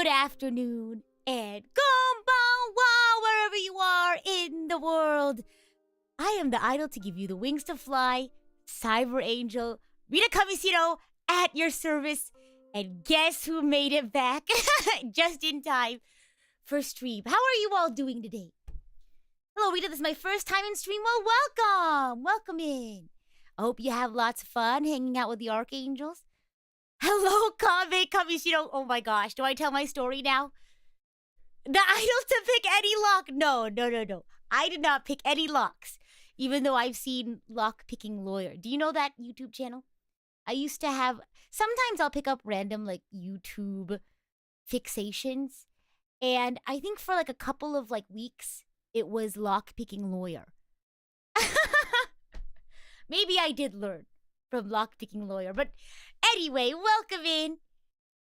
afternoon, and konbanwa wherever you are in the world. I am the idol to give you the wings to fly, Cyber Angel, Rita Kamishiro at your service. And guess who made it back just in time for stream? How are you all doing today? Hello, Rita. This is my first time in stream. Well, welcome. Welcome in. I hope you have lots of fun hanging out with the Archangels. Hello, Kamishiro. Oh my gosh. Do I tell my story now? The idol to pick any lock. No. I did not pick any locks, even though I've seen Lock Picking Lawyer. Do you know that YouTube channel? I used to have... Sometimes I'll pick up random, like, YouTube fixations. And I think for, like, a couple of, like, weeks, it was Lock Picking Lawyer. Maybe I did learn from Lock Picking Lawyer. But anyway, welcome in.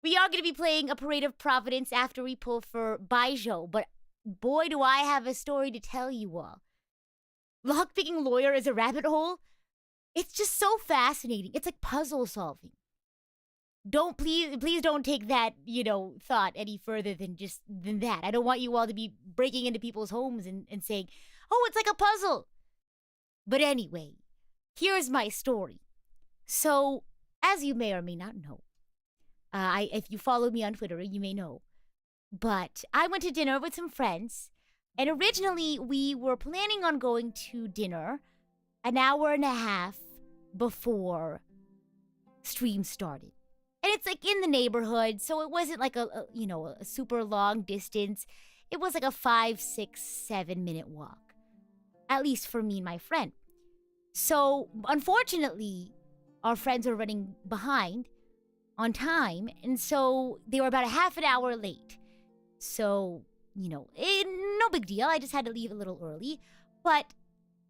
We are going to be playing a Parade of Providence after we pull for BAIZHU. But boy, do I have a story to tell you all. Lock Picking Lawyer is a rabbit hole. It's just so fascinating. It's like puzzle solving. Please don't take that, thought any further than that. I don't want you all to be breaking into people's homes and saying, oh, it's like a puzzle. But anyway, here's my story. So, as you may or may not know, if you follow me on Twitter, you may know, but I went to dinner with some friends, and originally we were planning on going to dinner an hour and a half before stream started. And it's like in the neighborhood, so it wasn't like a super long distance. It was like a 5, 6, 7 minute walk, at least for me and my friend. So unfortunately, our friends were running behind on time, and so they were about a half an hour late. So, no big deal. I just had to leave a little early. But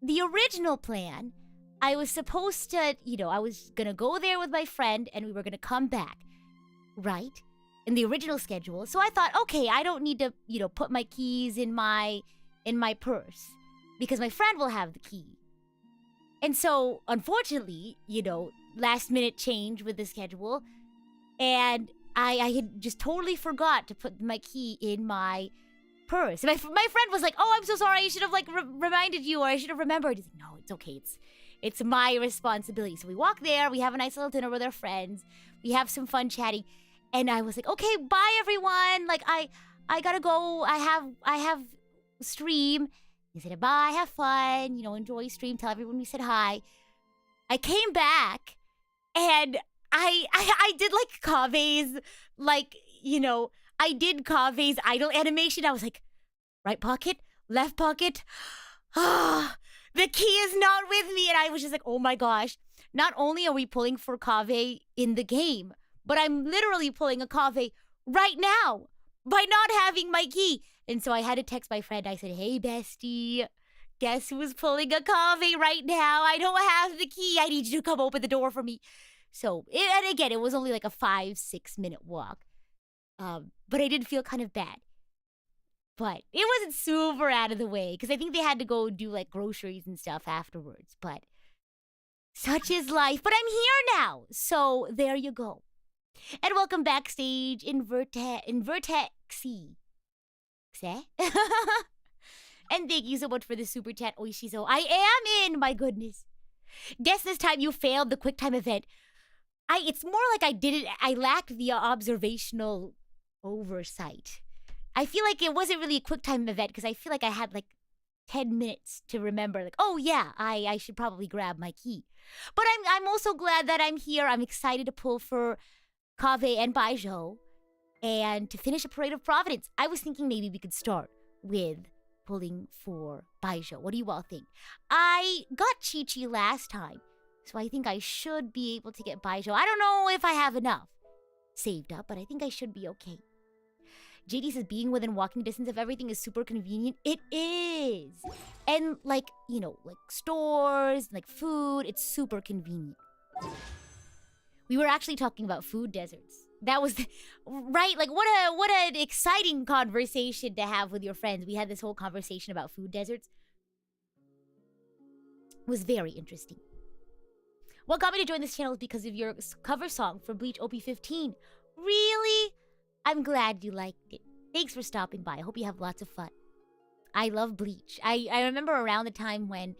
the original plan, I was supposed to, I was going to go there with my friend and we were going to come back, right? In the original schedule. So I thought, okay, I don't need to, put my keys in my purse because my friend will have the key. And so, unfortunately, last minute change with the schedule, and I had just totally forgot to put my key in my purse. And my friend was like, oh, I'm so sorry. I should have, reminded you, or I should have remembered. He's like, no, it's okay. It's my responsibility. So we walk there. We have a nice little dinner with our friends. We have some fun chatting. And I was like, okay, bye, everyone. Like, I gotta go. I have stream. He said, bye, have fun. Enjoy stream. Tell everyone we said hi. I came back, and I did, Kave's, I did Kave's idle animation. I was like, right pocket, left pocket. The key is not with me. And I was just like, oh my gosh. Not only are we pulling for Kave in the game, but I'm literally pulling a Kave right now by not having my key. And so I had to text my friend. I said, hey, bestie, guess who's pulling a Kave right now? I don't have the key. I need you to come open the door for me. So, and again, it was only like a 5, 6 minute walk. But I did feel kind of bad. But it wasn't super out of the way, because I think they had to go do, groceries and stuff afterwards. But such is life. But I'm here now, so there you go. And welcome backstage in Vertexy. And thank you so much for the super chat, Oishizo. I am in, my goodness. Guess this time you failed the QuickTime event. It's more like I lacked the observational oversight. I feel like it wasn't really a QuickTime event because I feel like I had 10 minutes to remember, oh yeah, I should probably grab my key. But I'm also glad that I'm here. I'm excited to pull for Kave and BAIZHU and to finish a Parade of Providence. I was thinking maybe we could start with pulling for BAIZHU. What do you all think? I got Chi-Chi last time, so I think I should be able to get BAIZHU. I don't know if I have enough saved up, but I think I should be okay. JD says being within walking distance of everything is super convenient. It is. And stores, food, it's super convenient. We were actually talking about food deserts. That was, right? What an exciting conversation to have with your friends. We had this whole conversation about food deserts. It was very interesting. What got me to join this channel is because of your cover song for Bleach OP15. Really? I'm glad you liked it. Thanks for stopping by. I hope you have lots of fun. I love Bleach. I remember around the time when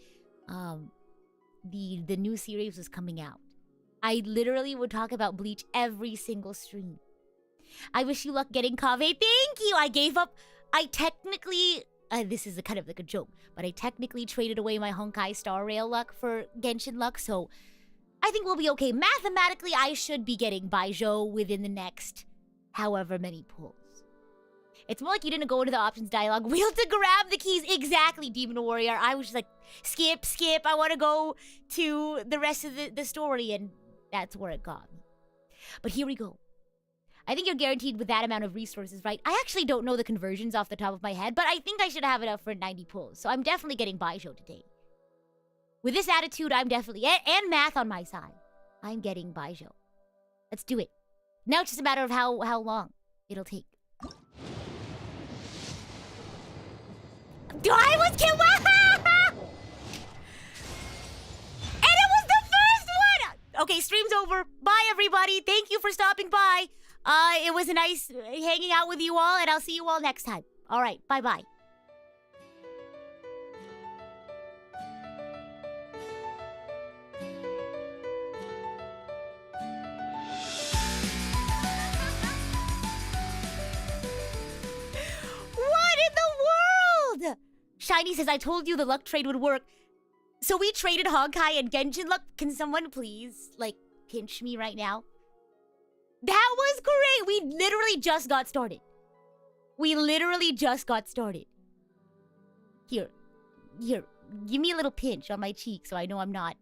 the new series was coming out. I literally would talk about Bleach every single stream. I wish you luck getting Kave. Thank you! I gave up. I technically... this is a kind of like a joke, but I technically traded away my Honkai Star Rail luck for Genshin luck, so I think we'll be okay. Mathematically, I should be getting BAIZHU within the next however many pulls. It's more like you didn't go into the options dialogue wheel to grab the keys. Exactly, Demon Warrior. I was just like, skip. I want to go to the rest of the story, and that's where it got me. But here we go. I think you're guaranteed with that amount of resources, right? I actually don't know the conversions off the top of my head, but I think I should have enough for 90 pulls. So I'm definitely getting BAIZHU today. With this attitude, I'm definitely... And math on my side. I'm getting BAIZHU. Let's do it. Now it's just a matter of how long it'll take. I was killed! And it was the first one! Okay, stream's over. Bye, everybody. Thank you for stopping by. It was a nice hanging out with you all, and I'll see you all next time. All right, bye-bye. What in the world? Shiny says, I told you the luck trade would work. So we traded Honkai and Genshin luck. Can someone please, like, pinch me right now? That was great! We literally just got started. Here. Give me a little pinch on my cheek so I know I'm not...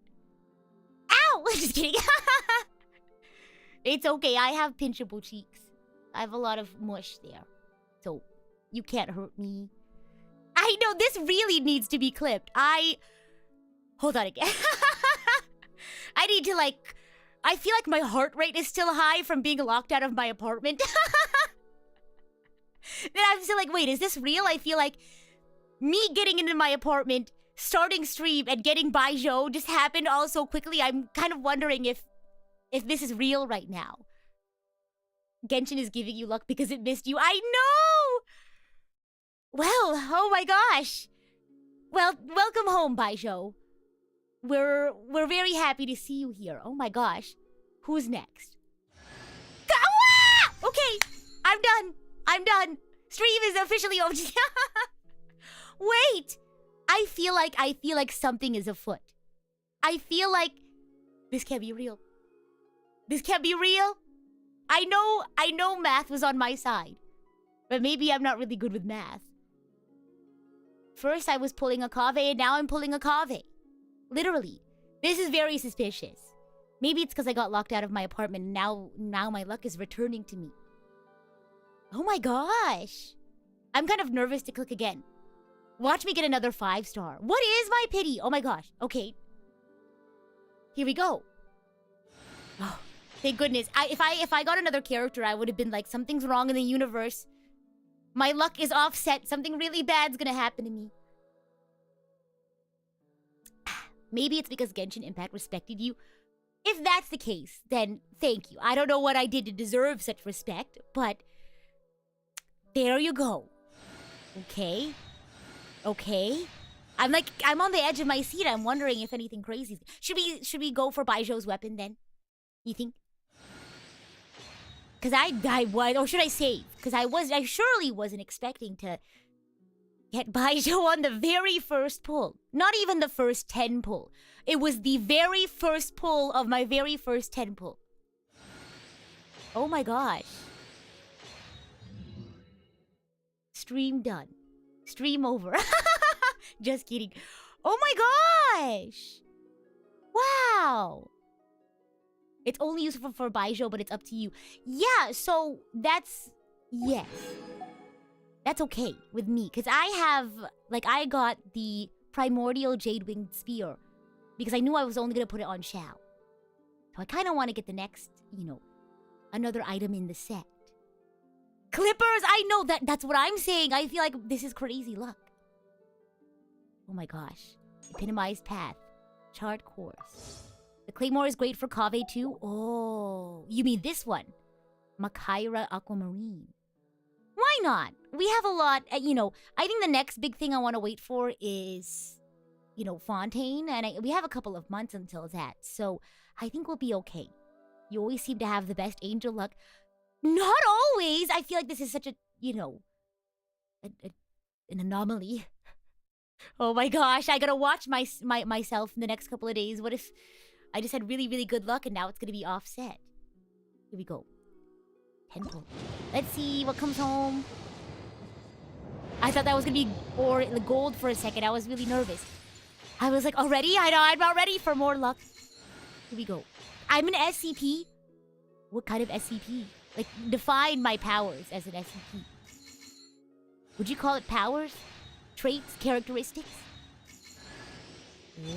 Ow! Just kidding. It's okay, I have pinchable cheeks. I have a lot of mush there. So, you can't hurt me. I know, this really needs to be clipped. Hold on again. I need to, like... I feel like my heart rate is still high from being locked out of my apartment. Then I'm still like, wait, is this real? I feel like me getting into my apartment, starting stream, and getting BAIZHU just happened all so quickly. I'm kind of wondering if this is real right now. Genshin is giving you luck because it missed you. I know! Well, oh my gosh. Well, welcome home, BAIZHU. We're very happy to see you here. Oh my gosh. Who's next? Ah! Okay, I'm done. Stream is officially over. Wait. I feel like something is afoot. I feel like this can't be real. I know math was on my side. But maybe I'm not really good with math. First I was pulling a Kave and now I'm pulling a Kave. Literally. This is very suspicious. Maybe it's because I got locked out of my apartment and now my luck is returning to me. Oh my gosh. I'm kind of nervous to click again. Watch me get another 5-star. What is my pity? Oh my gosh. Okay. Here we go. Oh, thank goodness. If I got another character, I would have been like, something's wrong in the universe. My luck is offset. Something really bad's gonna happen to me. Maybe it's because Genshin Impact respected you. If that's the case, then thank you. I don't know what I did to deserve such respect, but there you go. Okay. I'm on the edge of my seat. I'm wondering if anything crazy. Should we go for BAIZHU's weapon then? You think? Cause I was, or should I save? Cause I surely wasn't expecting to get BAIZHU on the very first pull. Not even the first 10 pull. It was the very first pull of my very first 10 pull. Oh my gosh. Stream done. Stream over. Just kidding. Oh my gosh. Wow. It's only useful for BAIZHU, but it's up to you. Yeah, so that's... Yes. That's okay with me. Because I got the Primordial Jade-Winged Spear. Because I knew I was only going to put it on Xiao. So I kind of want to get the next, another item in the set. Clippers! I know that's what I'm saying. I feel like this is crazy luck. Oh my gosh. Epitomized path. Chart course. The Claymore is great for Kave too. Oh, you mean this one? Makaira Aquamarine. Why not? We have a lot, you know, I think the next big thing I want to wait for is, you know, Fontaine. And we have a couple of months until that. So I think we'll be okay. You always seem to have the best angel luck. Not always. I feel like this is such a, you know, an anomaly. Oh my gosh, I gotta watch myself in the next couple of days. What if I just had really, really good luck and now it's gonna be offset? Here we go. 10 gold. Let's see what comes home. I thought that was gonna be gold for a second. I was really nervous. I was like, already? I know, I'm not ready for more luck. Here we go. I'm an SCP? What kind of SCP? Like, define my powers as an SCP. Would you call it powers? Traits? Characteristics?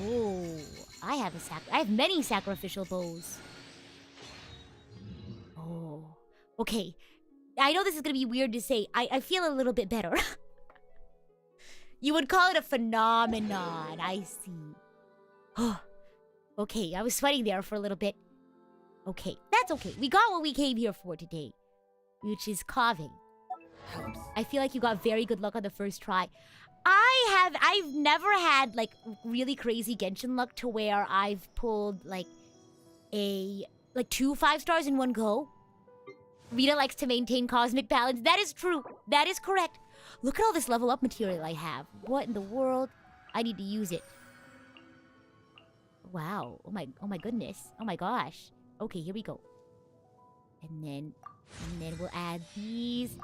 Oh, I have many sacrificial bows. Oh, okay. I know this is gonna be weird to say. I feel a little bit better. You would call it a phenomenon. I see. Oh, okay. I was sweating there for a little bit. Okay, that's okay. We got what we came here for today, which is carving. I feel like you got very good luck on the first try. I've never had like really crazy Genshin luck to where I've pulled like 2 5 stars in one go. Rita likes to maintain cosmic balance. That is true. That is correct. Look at all this level up material I have. What in the world? I need to use it. Wow. Oh my goodness. Oh my gosh. Okay, here we go. And then we'll add these.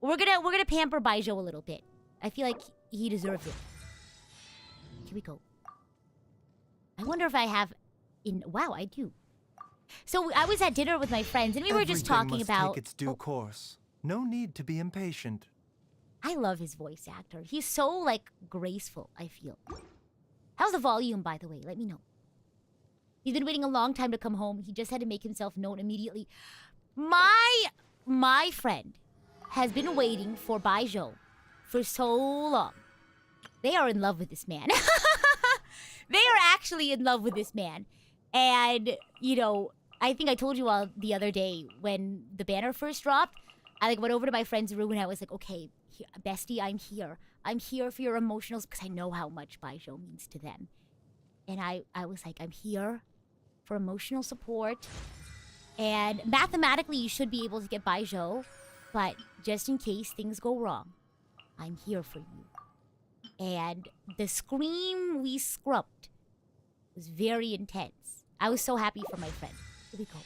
We're gonna pamper BAIZHU a little bit. I feel like he deserves it. Here we go. I wonder if I have wow, I do. So I was at dinner with my friends and we were just talking about take its due course. No need to be impatient. I love his voice actor. He's so like graceful, I feel. How's the volume, by the way? Let me know. He's been waiting a long time to come home. He just had to make himself known immediately. My friend has been waiting for BAIZHU for so long. They are in love with this man. They are actually in love with this man. And, you know, I think I told you all the other day when the banner first dropped, I like went over to my friend's room and I was like, okay, bestie, I'm here. I'm here for your emotionals because I know how much BAIZHU means to them. And I was like, I'm here for emotional support. And mathematically, you should be able to get BAIZHU. But just in case things go wrong, I'm here for you. And the scream we scrubbed was very intense. I was so happy for my friend. Here we go.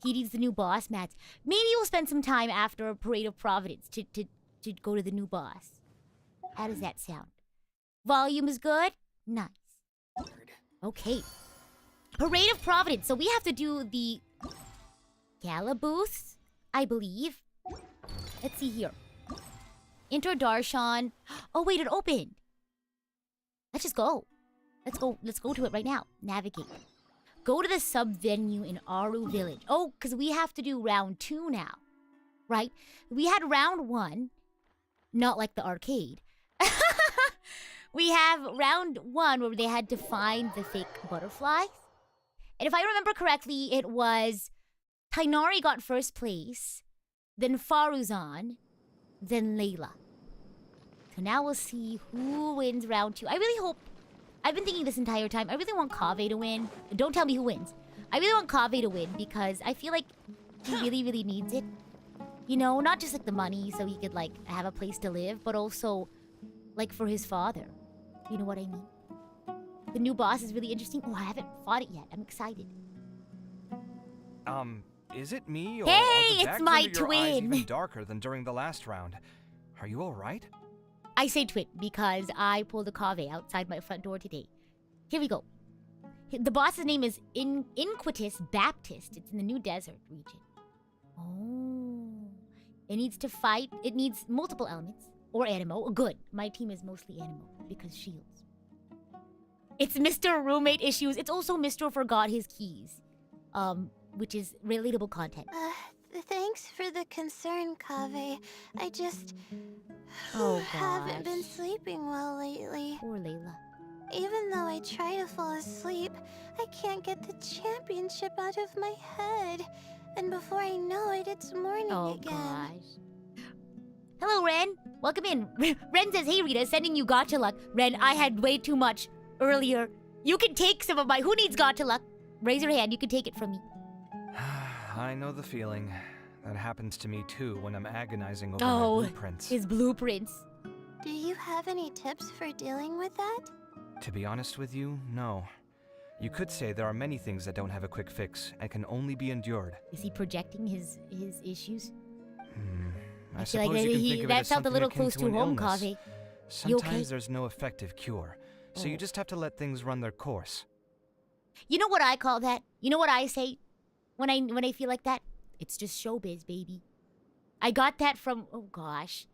He needs the new boss, Mats. Maybe we'll spend some time after a Parade of Providence to go to the new boss. How does that sound? Volume is good? Nice. Okay. Parade of Providence. So we have to do the gala booths, I believe. Let's see here. Enter Darshan. Oh, wait, it opened. Let's just go. Let's go to it right now. Navigate. Go to the sub-venue in Aru Village. Oh, because we have to do round 2 now. Right? We had round 1. Not like the arcade. We have round 1 where they had to find the fake butterflies. And if I remember correctly, it was Tainari got first place, then Faruzan, then Layla. So now we'll see who wins round 2. I really hope... I've been thinking this entire time, I really want Kaveh to win. Don't tell me who wins. I really want Kaveh to win because I feel like he really, really needs it. You know, not just like the money so he could like have a place to live, but also like for his father. You know what I mean? The new boss is really interesting. Oh, I haven't fought it yet. I'm excited. Is it me or hey, are the it's bags my under your eyes twin. even darker than during the last round? Are you all right? I say twin because I pulled a Kaveh outside my front door today. Here we go. The boss's name is Inquitus Baptist. It's in the New Desert region. Oh. It needs to fight. It needs multiple elements. Or Animo. Good. My team is mostly Animo because shields. It's Mr. Roommate Issues. It's also Mr. Forgot His Keys. Which is relatable content. Thanks for the concern, Kaveh. I just... haven't been sleeping well lately. Poor Layla. Even though I try to fall asleep, I can't get the championship out of my head. And before I know it, it's morning again. Oh gosh. Hello, Ren. Welcome in. Ren says, hey, Rita, sending you gotcha luck. Ren, I had way too much earlier. You can take some of my... Who needs gotcha luck? Raise your hand. You can take it from me. I know the feeling. That happens to me too when I'm agonizing over my blueprints. His blueprints. Do you have any tips for dealing with that? To be honest with you, no. You could say there are many things that don't have a quick fix and can only be endured. Is he projecting his issues? I feel suppose like you can think of it that as felt a something little akin close to to an home, illness. Kaveh. Sometimes there's no effective cure, so you Oh. just have to let things run their course. You know what I call that? You know what I say when I feel like that? It's just showbiz, baby. I got that from, oh gosh.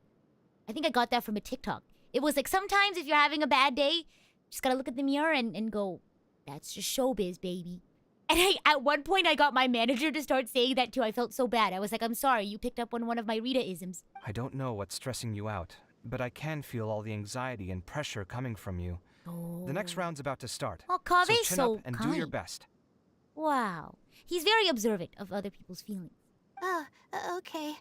I think I got that from a TikTok. It was like, sometimes if you're having a bad day, just gotta look at the mirror and go, that's just showbiz, baby. And at one point, I got my manager to start saying that too. I felt so bad. I was like, I'm sorry, you picked up on one of my Rita-isms. I don't know what's stressing you out, but I can feel all the anxiety and pressure coming from you. Oh. The next round's about to start. Oh, So Kaveh's chin so up and kind. do your best. Wow. He's very observant of other people's feelings. Oh, okay.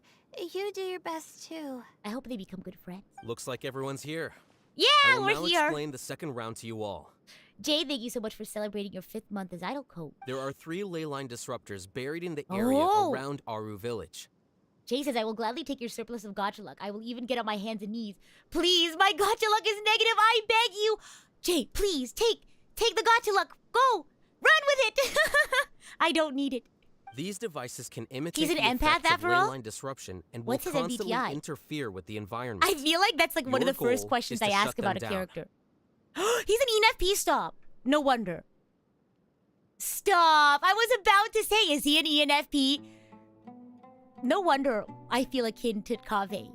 You do your best too. I hope they become good friends. Looks like everyone's here. I Yeah, will we're now here. explain the second round to you all. Jay, thank you so much for celebrating your 5th month as Idol Code. There are 3 ley line disruptors buried in the area Oh. around Aru Village. Jay says, I will gladly take your surplus of gotcha luck. I will even get on my hands and knees. Please, my gotcha luck is negative. I beg you. Jay, please, take the gotcha luck. Go. Run with it. I don't need it. These devices can imitate He's an the empath effects of after all? ley line disruption and will What's his constantly MBTI? interfere with the environment. I feel like that's like one of Your the first goal questions is I to ask shut them about a down. character. He's an ENFP stop. No wonder. Stop. I was about to say, is he an ENFP? No wonder I feel akin to Kaveh.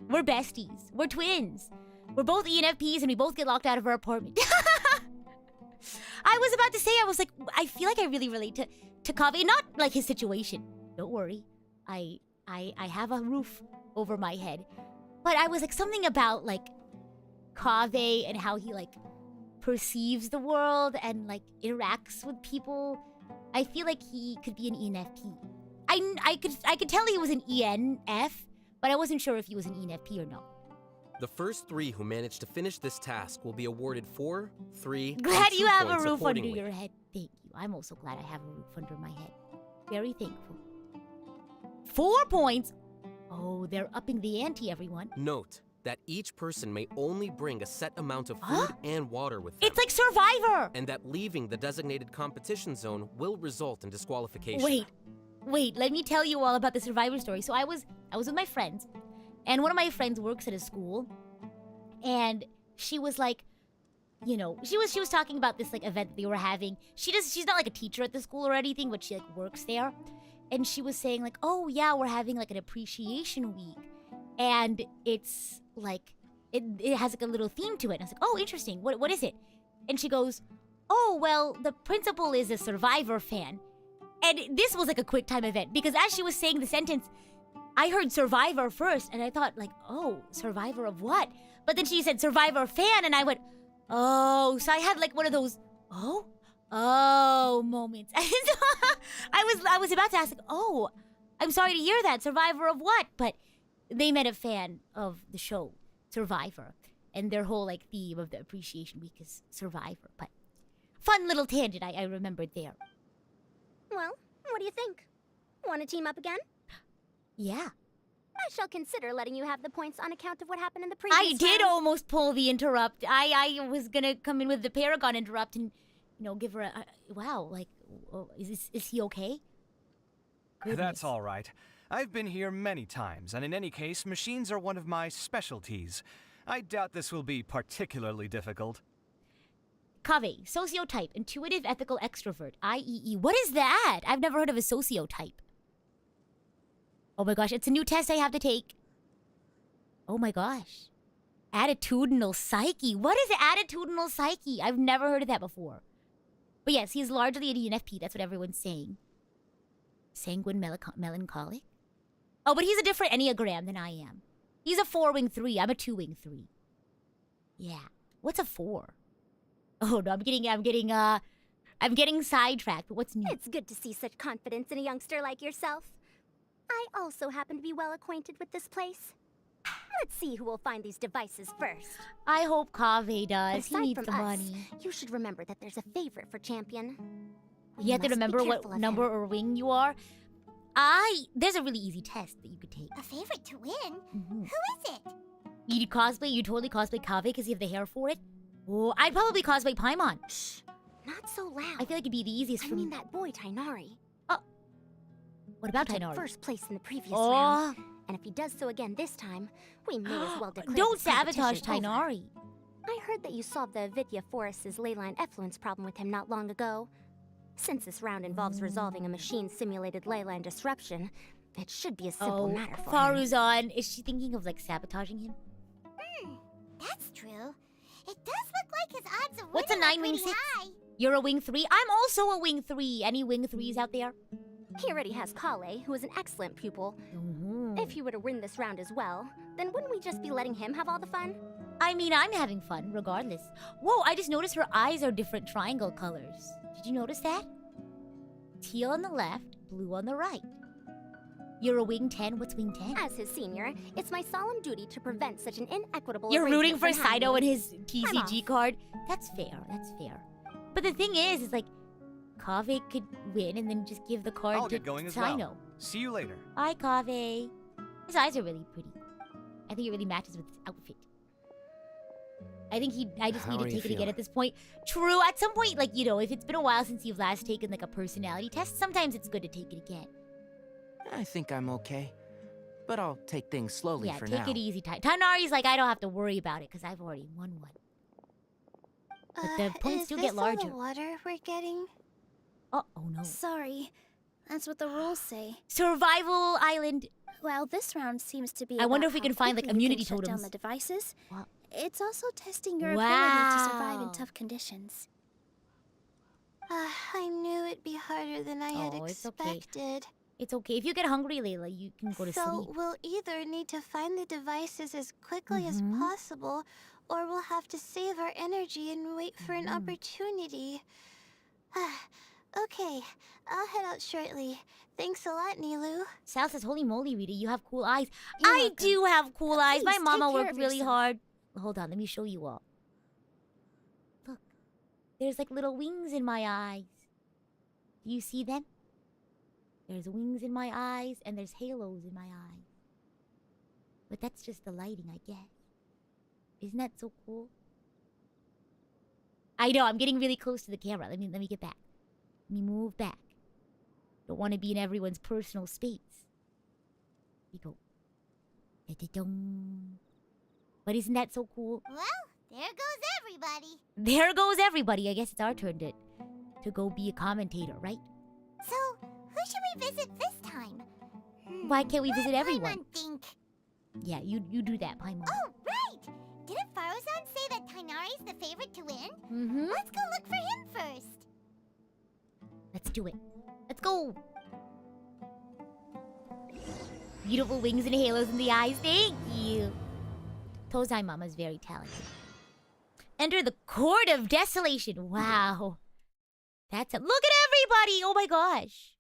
We're besties. We're twins. We're both ENFPs and we both get locked out of our apartment. I was about to say, I was like, I feel like I really relate to Kaveh. Not like his situation. Don't worry. I have a roof over my head. But I was like, something about like Kaveh and how he like perceives the world and like interacts with people. I feel like he could be an ENFP. I could tell he was an ENF, but I wasn't sure if he was an ENFP or not. The first 3 who manage to finish this task will be awarded 4, 3, and Glad 2 you have a points roof under accordingly. your head. Thank you. I'm also glad I have a roof under my head. Very thankful. 4 points? Oh, they're upping the ante, everyone. Note that each person may only bring a set amount of Huh? food and water with them. It's like Survivor! And that leaving the designated competition zone will result in disqualification. Wait, let me tell you all about the Survivor story. So I was with my friends, and one of my friends works at a school, and she was like, you know, she was talking about this like event that they were having. She's not like a teacher at the school or anything, but she like works there. And she was saying like, oh yeah, we're having like an appreciation week. And it's like, it has like a little theme to it. And I was like, oh, interesting. What is it? And she goes, oh, well, the principal is a Survivor fan. And this was like a quick time event because as she was saying the sentence, I heard Survivor first. And I thought like, oh, Survivor of what? But then she said Survivor fan. And I went, oh. So I had like one of those, oh moments. I was about to ask, like, oh, I'm sorry to hear that. Survivor of what? But they met a fan of the show, Survivor. And their whole like theme of the appreciation week is Survivor. But fun little tangent I remembered there. Well, what do you think? Want to team up again? Yeah. I shall consider letting you have the points on account of what happened in the previous I did round. almost pull the interrupt. I was gonna come in with the Paragon interrupt and, you know, give her a wow, like, is he okay? Goodness. That's all right. I've been here many times, and in any case, machines are one of my specialties. I doubt this will be particularly difficult. Kaveh, sociotype, intuitive, ethical, extrovert, IEE. What is that? I've never heard of a sociotype. Oh my gosh, it's a new test I have to take. Oh my gosh. Attitudinal psyche. What is attitudinal psyche? I've never heard of that before. But yes, he's largely an ENFP. That's what everyone's saying. Sanguine melancholic? Oh, but he's a different Enneagram than I am. He's a 4-wing 3. I'm a 2-wing 3. Yeah. What's a 4? Oh no, I'm getting sidetracked. But what's new? It's good to see such confidence in a youngster like yourself. I also happen to be well acquainted with this place. Let's see who will find these devices first. I hope Kaveh does. He Aside needs from the us, money. you should remember that there's a favorite for Champion. You have to must be remember careful what of number him. or wing you are. There's a really easy test that you could take. A favorite to win? Mhm. Who is it? You cosplay, you totally cosplay Kaveh because you have the hair for it. Oh, I'd probably cosplay Paimon. Shh, not so loud. I feel like it'd be the easiest I for mean me. that boy Tainari. What about He took Tainari? first place in the previous Oh, round, and if he does so again this time, we may as well declare don't this sabotage competition over. Tainari. I heard that you solved the Vidya Forest's leyline effluence problem with him not long ago. Since this round involves resolving a machine-simulated leyline disruption, it should be a simple matter for him. Faruzan, is she thinking of like sabotaging him? That's true. It does look like his odds of What's a winning are 9 wing pretty 6? high. You're a wing 3? I'm also a wing 3. Any wing 3s out there? He already has Kale, who is an excellent pupil. Mhm. If he were to win this round as well, then wouldn't we just be letting him have all the fun? I mean, I'm having fun regardless. Whoa, I just noticed her eyes are different triangle colors. Did you notice that? Teal on the left, blue on the right. You're a wing 10. What's wing 10? As his senior, it's my solemn duty to prevent such an inequitable You're rooting arrangement for from Saito happening. and his TCG off. card. That's fair. That's fair. But the thing is like, Kaveh could win and then just give the card I'll to get going as Saito. well. See you later. Hi, Kaveh. His eyes are really pretty. I think it really matches with his outfit. I just How need to are you take it again feeling? at this point. True, at some point, like, you know, if it's been a while since you've last taken, like, a personality test, sometimes it's good to take it again. I think I'm okay. But I'll take things slowly Yeah, for take now. it easy. Tainari's like, I don't have to worry about it, because I've already won one. But the points is do this get larger. all the water we're getting? Oh no. Sorry. That's what the rules say. Survival Island. Well, this round seems to be I wonder about if we how can find, like, quickly you immunity can shut down totems. the devices. Wow. It's also testing your ability to survive Wow. in tough conditions. I knew it'd be harder than I had Oh, it's okay. expected. It's okay. If you get hungry, Layla, you can go to So sleep. we'll either need to find the devices as quickly as Mhm. possible, or we'll have to save our energy and wait for an opportunity. Okay, I'll head out shortly. Thanks a lot, Nilu. Sal says, holy moly, Rita, you have cool eyes. You're I welcome. do have cool eyes. My Please, mama take care worked of really yourself. hard. Hold on, let me show you all. Look, there's like little wings in my eyes. Do you see them? There's wings in my eyes and there's halos in my eyes. But that's just the lighting, I guess. Isn't that so cool? I know, I'm getting really close to the camera. Let me get back. Let me move back. Don't want to be in everyone's personal space. We go. Da-da-dum. But isn't that so cool? Well, there goes everybody. There goes everybody. I guess it's our turn to go be a commentator, right? So, who should we visit this time? Why can't we visit Let everyone? Paimon think. Yeah, you do that, Paimon. Oh, right! Didn't Faruzan say that Tainari's the favorite to win? Mm-hmm. Let's go look for him first. Let's do it. Let's go. Beautiful wings and halos in the eyes. Thank you. Tozai Mama's very talented. Enter the Court of Desolation. Wow. Look at everybody. Oh my gosh.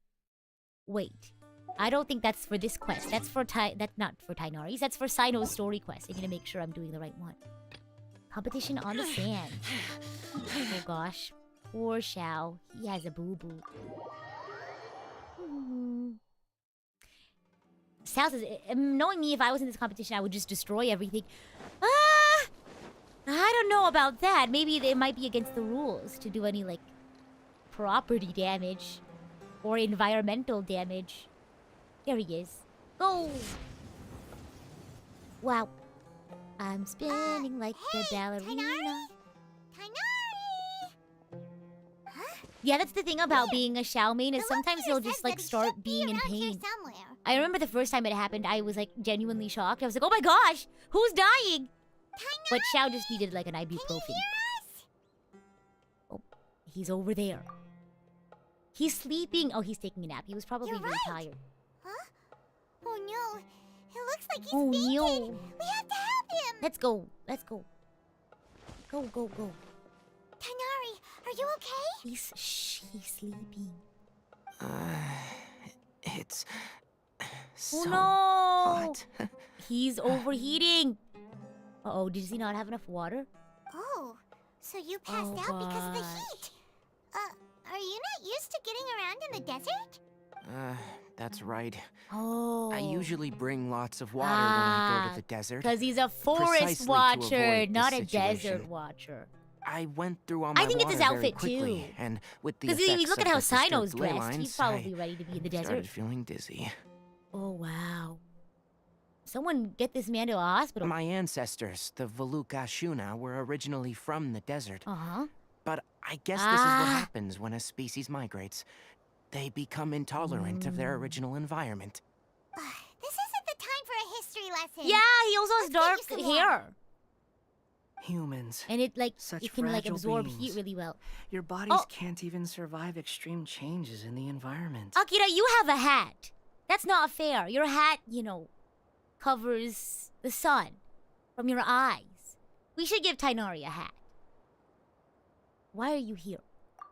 Wait. I don't think that's for this quest. That's not for Tainari's. That's for Sino's story quest. I'm gonna make sure I'm doing the right one. Competition on the sand. Oh gosh. Poor Xiao. He has a boo-boo. Sal says, knowing me, if I was in this competition, I would just destroy everything. I don't know about that. Maybe it might be against the rules to do any, like, property damage or environmental damage. There he is. Go! Wow. I'm spinning like a Hey, ballerina. Tainari! Yeah, that's the thing about Here, being a Xiao main is The sometimes locator he'll just says like that he start should be being in around here pain. somewhere. I remember the first time it happened, I was like genuinely shocked. I was like, oh my gosh, who's dying? But Xiao just needed like an Can you ibuprofen. hear us? Oh, he's over there. He's sleeping. Oh, he's taking a nap. He was probably You're really right. tired. Huh? Oh no, it looks like he's Oh, fainted. no. We have to help him. Let's go. Let's go. Go, go, go. Tainari, are you okay? He's sleeping. It's... so no! hot. He's overheating. Uh-oh, does he not have enough water? Oh, so you passed out because of the heat. Are you not used to getting around in the desert? That's right. Oh. I usually bring lots of water when I go to the desert. Because he's a forest precisely to watcher, avoid not this a situation. desert watcher. I went through all my I think it's his water very outfit, quickly, too. and with the Because effects look at of how the Sino's disturbed ley dressed. lines, He's probably I ready to be in the started desert. feeling dizzy. Oh, wow. Someone get this man to a hospital. My ancestors, the Valukashuna, were originally from the desert. Uh-huh. But I guess this is what happens when a species migrates. They become intolerant of their original environment. This isn't the time for a history lesson. Yeah, he also has Let's get dark you some hair. water. Humans. And it, like, Such it can, like, fragile absorb beings. heat really well. Your bodies Oh. can't even survive extreme changes in the environment. Akira, you have a hat. That's not fair. Your hat, covers the sun from your eyes. We should give Tainari a hat. Why are you here?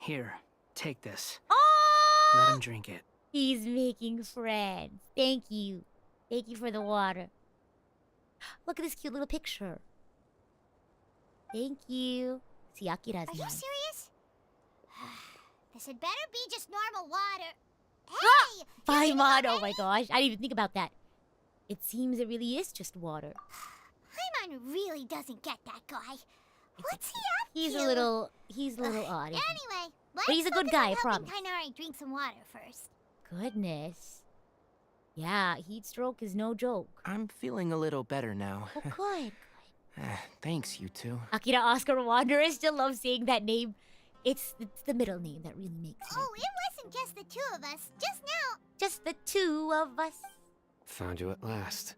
Here, take this. Oh! Let him drink it. He's making friends. Thank you. Thank you for the water. Look at this cute little picture. Thank you. See, Akira's Are you mine. serious? This had better be just normal water. Ah! Hey! Paimon, oh my gosh. I didn't even think about that. It seems it really is just water. Paimon really doesn't get that guy. What's he up He's to? a little odd. isn't he? Anyway, let's he's a good focus guy, on I helping promise. Tainari drink some water first. Goodness. Yeah, heat stroke is no joke. I'm feeling a little better now. Oh, good. Thanks, you two. Akira Oscar Wanderer still loves saying that name. It's the middle name that really makes it. Oh, it wasn't just the two of us. Just now. Just the two of us. Found you at last.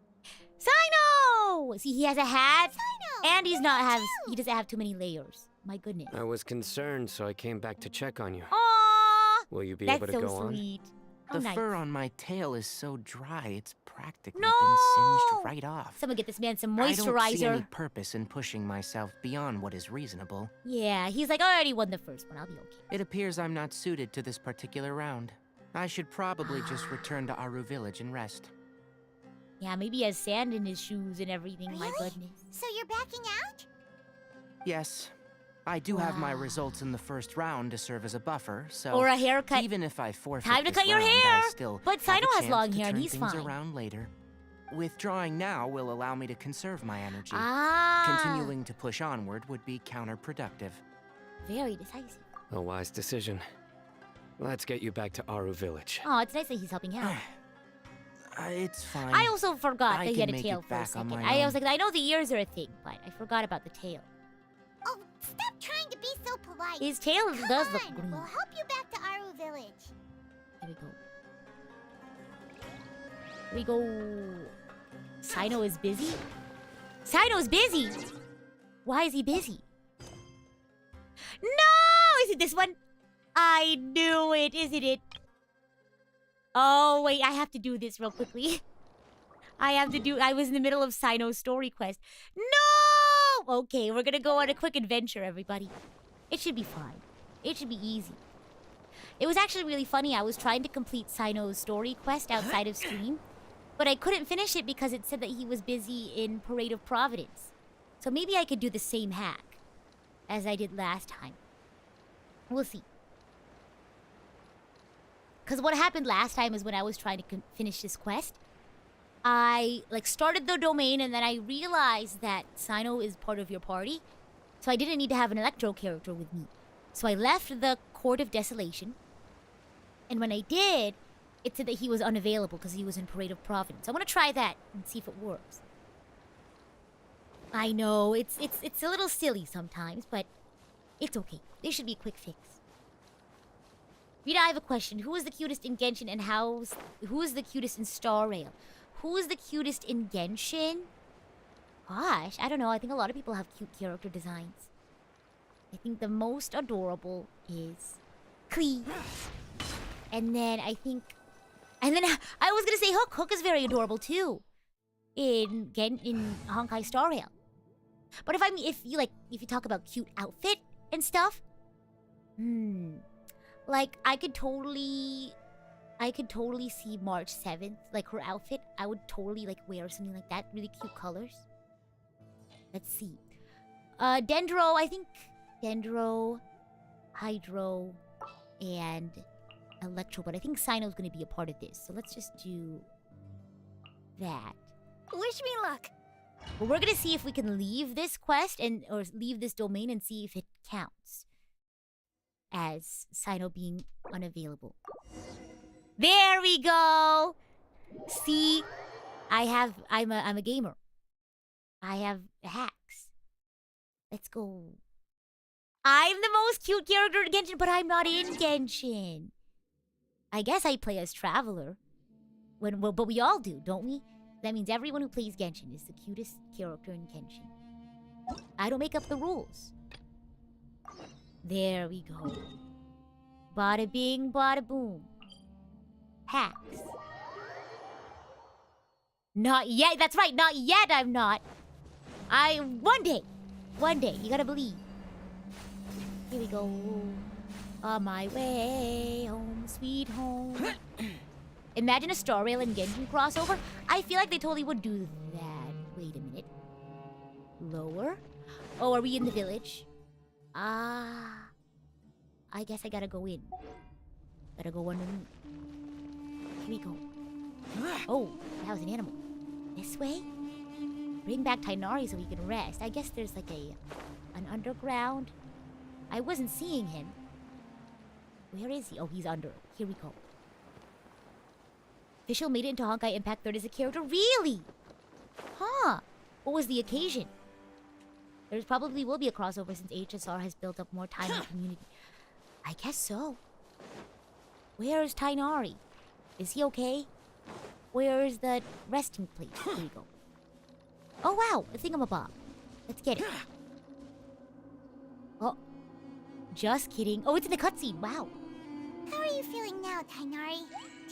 Sino! See, he has a hat. Sino, And he doesn't have too many layers. My goodness. I was concerned, so I came back to check on you. Aww! Will you be That's able to so go sweet. How The nice. fur on my tail is so dry, it's practically No! been singed right off. Someone get this man some I don't see any moisturizer. purpose in pushing myself beyond what is reasonable. Yeah, he's like, I already won the first one. I'll be okay. It appears I'm not suited to this particular round. I should probably just return to Aru Village and rest. Yeah, maybe he has sand in his shoes and everything. My Really? goodness. So you're backing out? Yes, I do have my Wow. results in the first round to serve as a buffer, so Or a haircut. even if I forfeit Time to this cut your round, hair! I still But have a Sino has chance long to hair and turn he's things fine. around later. Withdrawing now will allow me to conserve my energy. Ah. Continuing to push onward would be counterproductive. Very decisive. A wise decision. Let's get you back to Aru Village. Oh, it's nice that he's helping out. It's fine. I also forgot I that he had can a make tail it for a back on second. my I was own. like, I know the ears are a thing, but I forgot about the tail. Oh, stop trying to be so polite. His tail Come does on, look green. we'll help you back to Aru Village. Here we go. Here we go. Sino is busy? Sino's busy! Why is he busy? No! Is it this one? I knew it, isn't it? Oh, wait, I have to do this real quickly. I was in the middle of Sino's story quest. No! Okay, we're gonna go on a quick adventure, everybody. It should be fine. It should be easy. It was actually really funny. I was trying to complete Sino's story quest outside of stream, but I couldn't finish it because it said that he was busy in Parade of Providence. So maybe I could do the same hack as I did last time. We'll see. Because what happened last time is when I was trying to finish this quest, I started the domain and then I realized that Sino is part of your party. So I didn't need to have an Electro character with me. So I left the Court of Desolation. And when I did, it said that he was unavailable because he was in Parade of Providence. I want to try that and see if it works. I know, it's a little silly sometimes, but it's okay. There should be a quick fix. Rita, I have a question. Who is the cutest in Genshin and who is the cutest in Star Rail? Who is the cutest in Genshin? Gosh, I don't know. I think a lot of people have cute character designs. I think the most adorable is Klee. And then I was gonna say Hook. Hook is very adorable too. In Honkai Star Rail. But if you talk about cute outfit and stuff, I could totally I could totally see March 7th. Like, her outfit, I would totally, like, wear something like that. Really cute colors. Let's see. Dendro, I think... Dendro, Hydro, and Electro. But I think Cyno's gonna be a part of this. So let's just do... that. Wish me luck. But we're gonna see if we can leave this quest or leave this domain and see if it counts as Cyno being unavailable. There we go. See, I'm a gamer. I have hacks. Let's go. I'm the most cute character in Genshin, but I'm not in Genshin. I guess I play as Traveler. But we all do, don't we? That means everyone who plays Genshin is the cutest character in Genshin. I don't make up the rules. There we go. Bada bing, bada boom. Hacks. Not yet. That's right. Not yet. I'm not. One day. You gotta believe. Here we go. On my way home, sweet home. Imagine a Star Rail and Genshin crossover. I feel like they totally would do that. Wait a minute. Lower? Oh, are we in the village? I guess I gotta go in. Gotta go underneath. Here we go. Oh, that was an animal. This way? Bring back Tainari so we can rest. I guess there's like an underground. I wasn't seeing him. Where is he? Oh, he's under. Here we go. Official made it into Honkai Impact 3rd as a character? Really? Huh. What was the occasion? There probably will be a crossover since HSR has built up more time in the community. I guess so. Where's Tainari? Is he okay? Where's the resting place? Here we go. Oh wow, a thingamabob. Let's get it. Oh. Just kidding. Oh, it's in the cutscene. Wow. How are you feeling now, Tainari?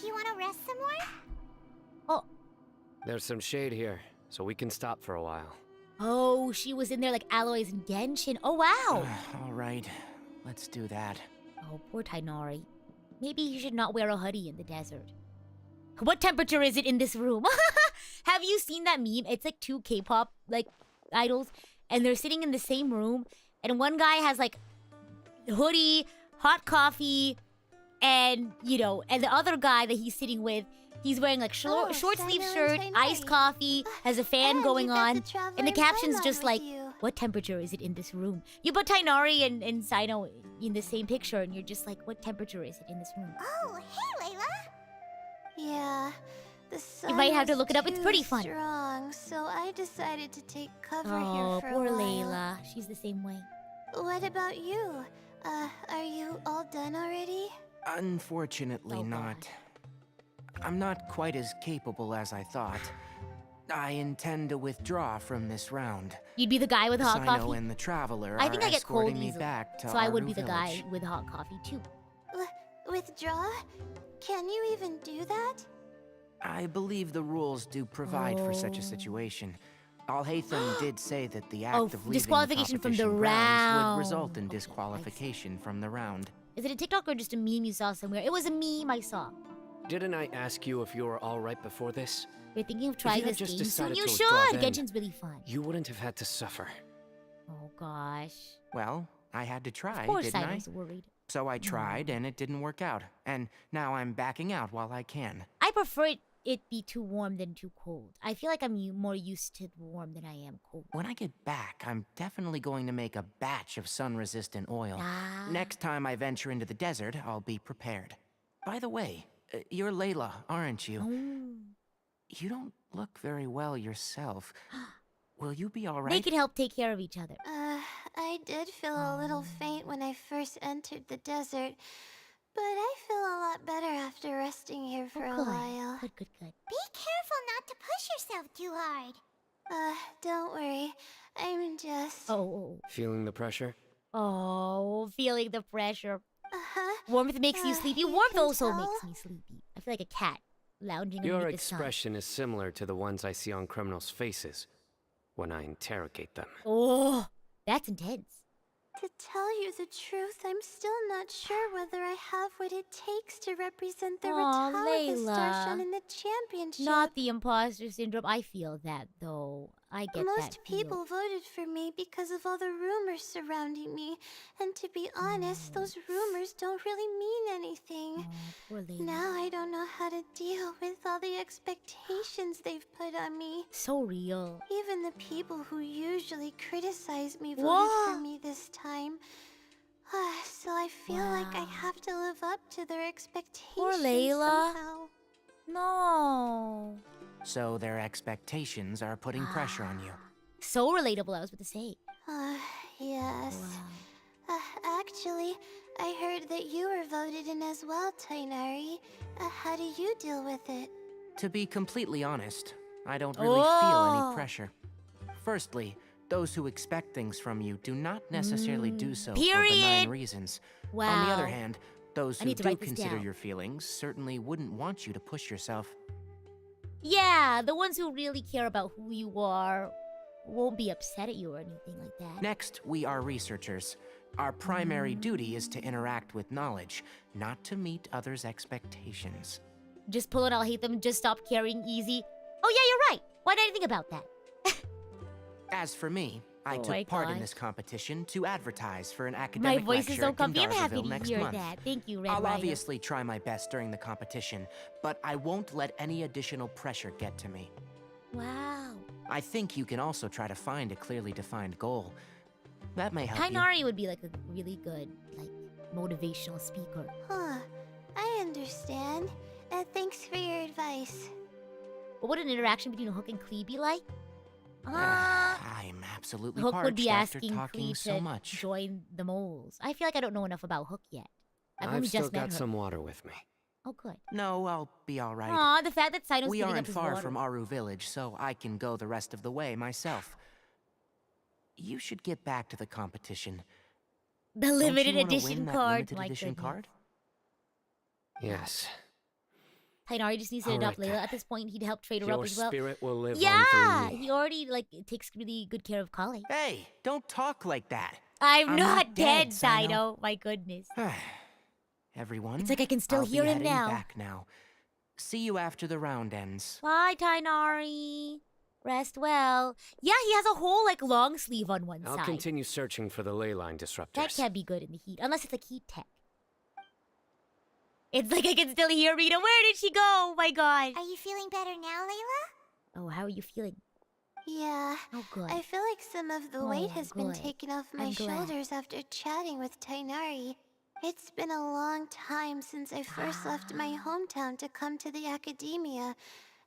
Do you want to rest some more? Oh. There's some shade here, so we can stop for a while. Oh, she was in there like Aloys and Genshin. Oh, wow. All right, let's do that. Oh, poor Tainari. Maybe he should not wear a hoodie in the desert. What temperature is it in this room? Have you seen that meme? It's like two K-pop like idols, and they're sitting in the same room, and one guy has like hoodie, hot coffee, and and the other guy that he's sitting with, he's wearing like short sleeve shirt, iced coffee, has a fan going on, and the caption's just like, what temperature is it in this room? You put Tainari and Cyno in the same picture, and you're just like, what temperature is it in this room? Oh, hey, Layla. Yeah, the sun You might have to was look it up. It's pretty too fun. strong, so I decided to take cover Oh, here for poor a while. Layla. She's the same way. What about you? Are you all done already? Unfortunately Oh, not. I'm not quite as capable as I thought. I intend to withdraw from this round. You'd be the guy with hot Cyno coffee? and the Traveler I think are I get cold escorting me easily, back to so I would Aru be the Village. guy with hot coffee too. Withdraw? Can you even do that? I believe the rules do provide for such a situation. Alhaitham did say that the act of leaving disqualification the from the competition grounds round. would result in Okay, disqualification from the round. Is it a TikTok or just a meme you saw somewhere? It was a meme I saw. Didn't I ask you if you were all right before this? You're thinking of If trying you had this just game soon? decided You to withdraw should! then, Genshin's really fun. You wouldn't have had to suffer. Oh gosh. Well, I had to try, Of course didn't I? I was worried. So I tried, and it didn't work out. And now I'm backing out while I can. I prefer it be too warm than too cold. I feel like I'm more used to warm than I am cold. When I get back, I'm definitely going to make a batch of sun-resistant oil. Ah. Next time I venture into the desert, I'll be prepared. By the way, you're Layla, aren't you? Oh. You don't look very well yourself. Will you be all right? They can help take care of each other. I did feel a little faint when I first entered the desert, but I feel a lot better after resting here for a while. Good. Be careful not to push yourself too hard. Don't worry. I'm just... Oh. Feeling the pressure? Oh, feeling the pressure. Uh-huh. Warmth makes you sleepy. You Warmth can also tell. makes me sleepy. I feel like a cat lounging Your underneath the sun. expression is similar to the ones I see on criminals' faces when I interrogate them. Oh, that's intense. To tell you the truth, I'm still not sure whether I have what it takes to represent the Aw, Ritao Layla. in the championship. Not the imposter syndrome. I feel that, though. I get that Most feel. people voted for me because of all the rumors surrounding me. And to be honest, those rumors don't really mean anything. Aw, poor Layla. Now I don't know how to deal with all the expectations they've put on me. So real. Even the people who usually criticize me voted Whoa. for me this time. So I feel like I have to live up to their expectations Poor Layla. somehow. No. So their expectations are putting pressure on you. So relatable, I was about to say. Yes. Wow. Actually, I heard that you were voted in as well, Tainari. How do you deal with it? To be completely honest, I don't really feel Oh. any pressure. Firstly, those who expect things from you do not necessarily do so for Period. benign reasons. Wow. On the other hand, those I who need to do write this consider down. your feelings certainly wouldn't want you to push yourself. Yeah, the ones who really care about who you are won't be upset at you or anything like that. Next, we are researchers. Our primary duty is to interact with knowledge, not to meet others' expectations. Just pull it, I'll hate them, just stop caring, easy. Oh yeah, you're right. Why didn't I think about that? As for me, I Oh my took part in gosh. this competition to advertise for an My academic voice is lecture so at comfy. I'm happy Gundarzaville to next hear month. that. Thank you, Red I'll Rhino. obviously try my best during the competition, but I won't let any additional pressure get to me. Wow. I think you can also try to find a clearly defined goal. That may help you. Tainari would be like a really good, like, motivational speaker. I understand. Thanks for your advice. What would an interaction between Hook and Klee be like? I'm absolutely Hook parched would be after asking talking Klee so to much. join the moles. I feel like I don't know enough about Hook yet. I've only still just met got her. some water with me. Oh, good. No, I'll be all right. Aw, the fact that Saito's We filling up aren't his far water. from Aru Village, so I can go the rest of the way myself. You should get back to the competition. The Don't you limited wanna edition win that card. limited My edition goodness. card? Yes. Tainari just needs to I'll adopt write Layla. that. At this point, he'd help trade her Your up as well. spirit will live Yeah, on through me. he already like takes really good care of Kale. Hey, don't talk like that. I'm not dead, Saito. Saito. My goodness. Everyone, It's like I can still I'll hear be him heading now. back now. See you after the round ends. Bye, Tainari. Rest well. Yeah, he has a whole like long sleeve on one I'll side. continue searching for the ley line disruptors. That can't be good in the heat, unless it's like heat tech. It's like I can still hear Rita. Where did she go? Oh my god. Are you feeling better now, Layla? Oh, how are you feeling? Yeah. Oh, good. I feel like some of the weight Oh, has been good. taken off my I'm glad. shoulders after chatting with Tainari. It's been a long time since I first left my hometown to come to the academia,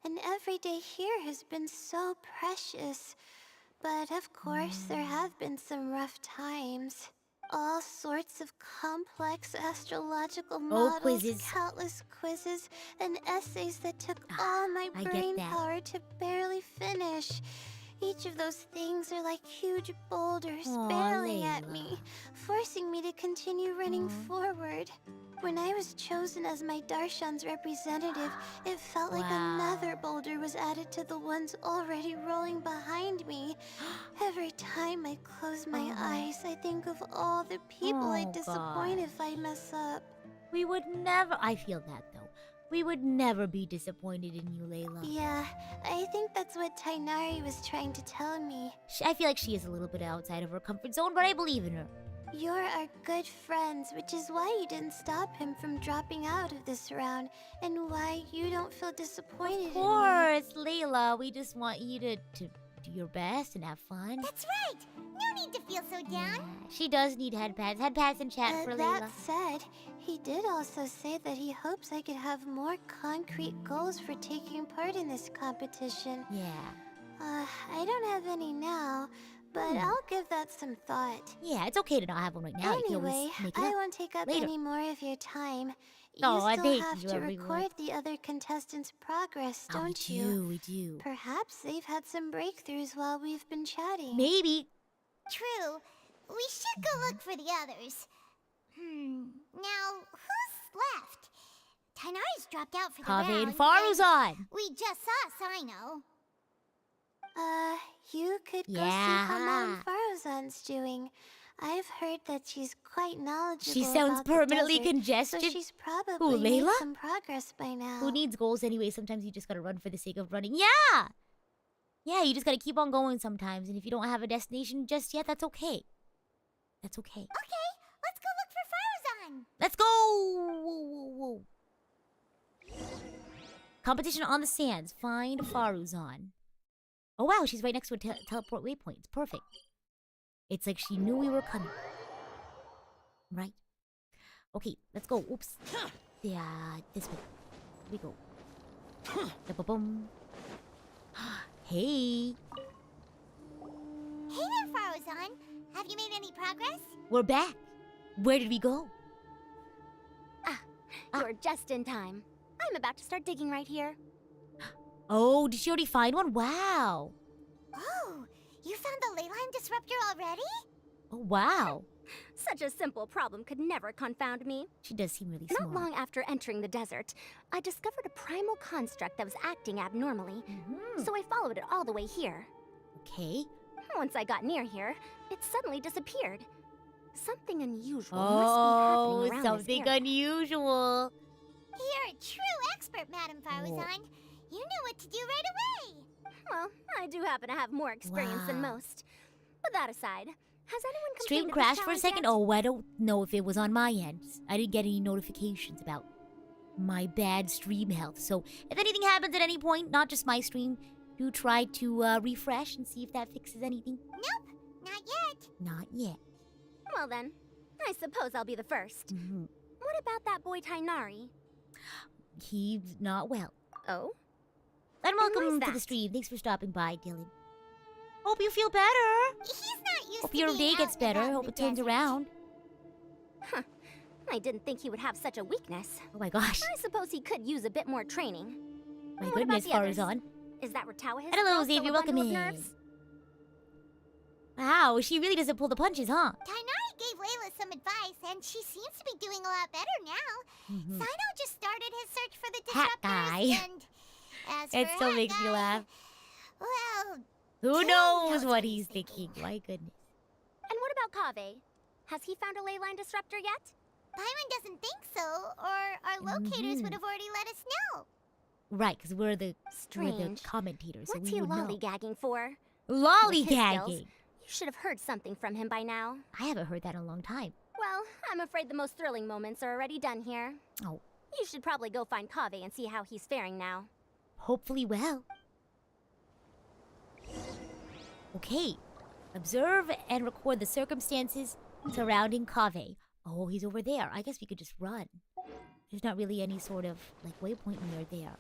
and every day here has been so precious. But of course, there have been some rough times. All sorts of complex astrological models, quizzes. countless quizzes, and essays that took all my I get brain that. power to barely finish. Each of those things are like huge boulders Aw, barreling at Layla. me, forcing me to continue running forward. When I was chosen as my Darshan's representative, it felt like Wow. another boulder was added to the ones already rolling behind me. Every time I close my eyes, I think of all the people I'd Oh, disappoint if I mess up. We would never. I feel that though. We would never be disappointed in you, Layla. Yeah, I think that's what Tainari was trying to tell me. I feel like she is a little bit outside of her comfort zone, but I believe in her. You're our good friends, which is why you didn't stop him from dropping out of this round, and why you don't feel disappointed Of course, Layla. We just want you to do your best and have fun. That's right! No need to feel so Yeah, she does need head pads. Head pads and chat for Layla. That said, he did also say that he hopes I could have more concrete goals for taking part in this competition. Yeah. I don't have any now, but I'll give that some thought. Yeah, it's okay to not have one right now. You can Anyway, always make it I up. won't take up later. any more of your time. You Oh, I still thank have you, to everyone. record the other contestants' progress, Oh, don't you? We do. Perhaps they've had some breakthroughs while we've been chatting. Maybe. True. We should go look for the others. Now, who's left? Tainari's dropped out for the Kaveh round. and Faru's on. We just saw Sino. You could go see how Yeah. Mom Faruzan's doing. I've heard that she's quite knowledgeable. She sounds about the permanently desert, congested. So she's probably Who, made Layla? some progress by now. Who needs goals anyway? Sometimes you just gotta run for the sake of running. Yeah! Yeah, you just gotta keep on going sometimes. And if you don't have a destination just yet, that's okay. That's okay. Okay, let's go look for Faruzan. Let's go! Whoa, whoa, whoa. Competition on the sands. Find Faruzan. Oh wow, she's right next to a teleport waypoint. It's perfect. It's like she knew we were coming. Right? Okay, let's go. Oops. Yeah, this way. Here we go. Da-ba-boom. Hey. Hey there, Faruzan. Have you made any progress? We're back. Where did we go? You're just in time. I'm about to start digging right here. Oh, did she already find one? Wow. Oh, you found the leyline disruptor already? Oh, wow. Such a simple problem could never confound me. She does seem really Not smart. long after entering the desert, I discovered a primal construct that was acting abnormally. So I followed it all the way here. Okay. Once I got near here, it suddenly disappeared. Something unusual Oh, must be happening around something this area. unusual. You're a true expert, Madam Faruzan. You know what to do right away. Well, I do happen to have more experience than Wow. most. But that aside, has anyone Stream completed this crashed for a challenge second? yet? Oh, I don't know if it was on my end. I didn't get any notifications about my bad stream health. So if anything happens at any point, not just my stream, do try to refresh and see if that fixes anything. Nope, not yet. Not yet. Well then, I suppose I'll be the first. What about that boy Tainari? He's not well. Oh? And why's welcome to the that? stream. Thanks for stopping by, Dylan. Hope you feel better. He's not used Hope to your being day out gets and better. about in Hope the it turns desert. around. I didn't think he would have such a weakness. Oh my gosh. I suppose he could use a bit more training. My What about goodness, the others? Faruzan. Is that Ritawa his Hello, girl still Xavier. a Welcome bundle of in. nerves? Wow, she really doesn't pull the punches, huh? Tainari gave Layla some advice, and she seems to be doing a lot better now. Sino just started his search for the Hat disruptors, guy. and as It for still Hat makes me guy, laugh. Well, Who Who knows knows what what he's he's thinking? My goodness. And what about Kaveh? Has he found a ley line disruptor yet? Paimon doesn't think so, or our locators would have already let us know. Right, because we're the Strange. commentators, so What's we he would know. lollygagging for? Lollygagging. You should have heard something from him by now. I haven't heard that in a long time. Well, I'm afraid the most thrilling moments are already done here. Oh, You should probably go find Kaveh and see how he's faring now. hopefully well. Okay. Observe and record the circumstances surrounding Kaveh. Oh, he's over there. I guess we could just run. There's not really any sort of, like, waypoint near there.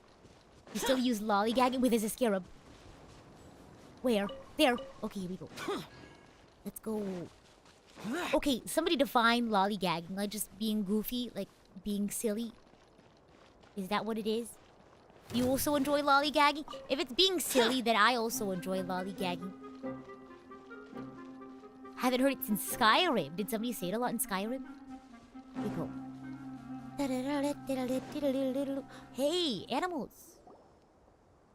We still use lollygagging with his scarab. Where? There. Okay, here we go. Let's go. Okay, somebody define lollygagging. Like just being goofy, like being silly. Is that what it is? You also enjoy lollygagging? If it's being silly, then I also enjoy lollygagging. Haven't heard it since Skyrim. Did somebody say it a lot in Skyrim? Here we go. Hey, animals.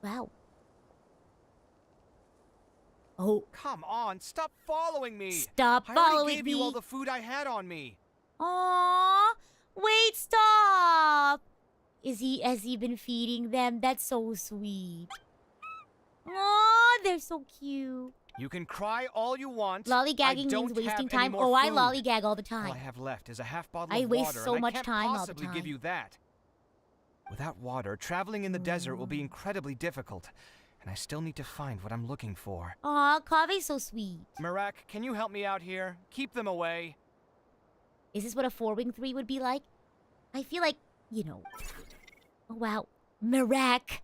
Wow. Oh, Come on, stop following me. stop I already following gave me. you all the food I had on me. Aww. Wait, stop. Has he been feeding them? That's so sweet. Aw, they're so cute. You can cry all you want. Lollygagging I means don't wasting have any time. more Oh, I food. lollygag all the All time. I have left is a half bottle I of waste water, so and much I can't time all the possibly give time. you that. Without water, traveling in the desert will be incredibly difficult, and I still need to find what I'm looking for. Aw, Kave's so sweet. Marak, can you help me out here? Keep them away. Is this what a 4-wing 3 would be like? I feel like, you know. Oh, wow. Marak.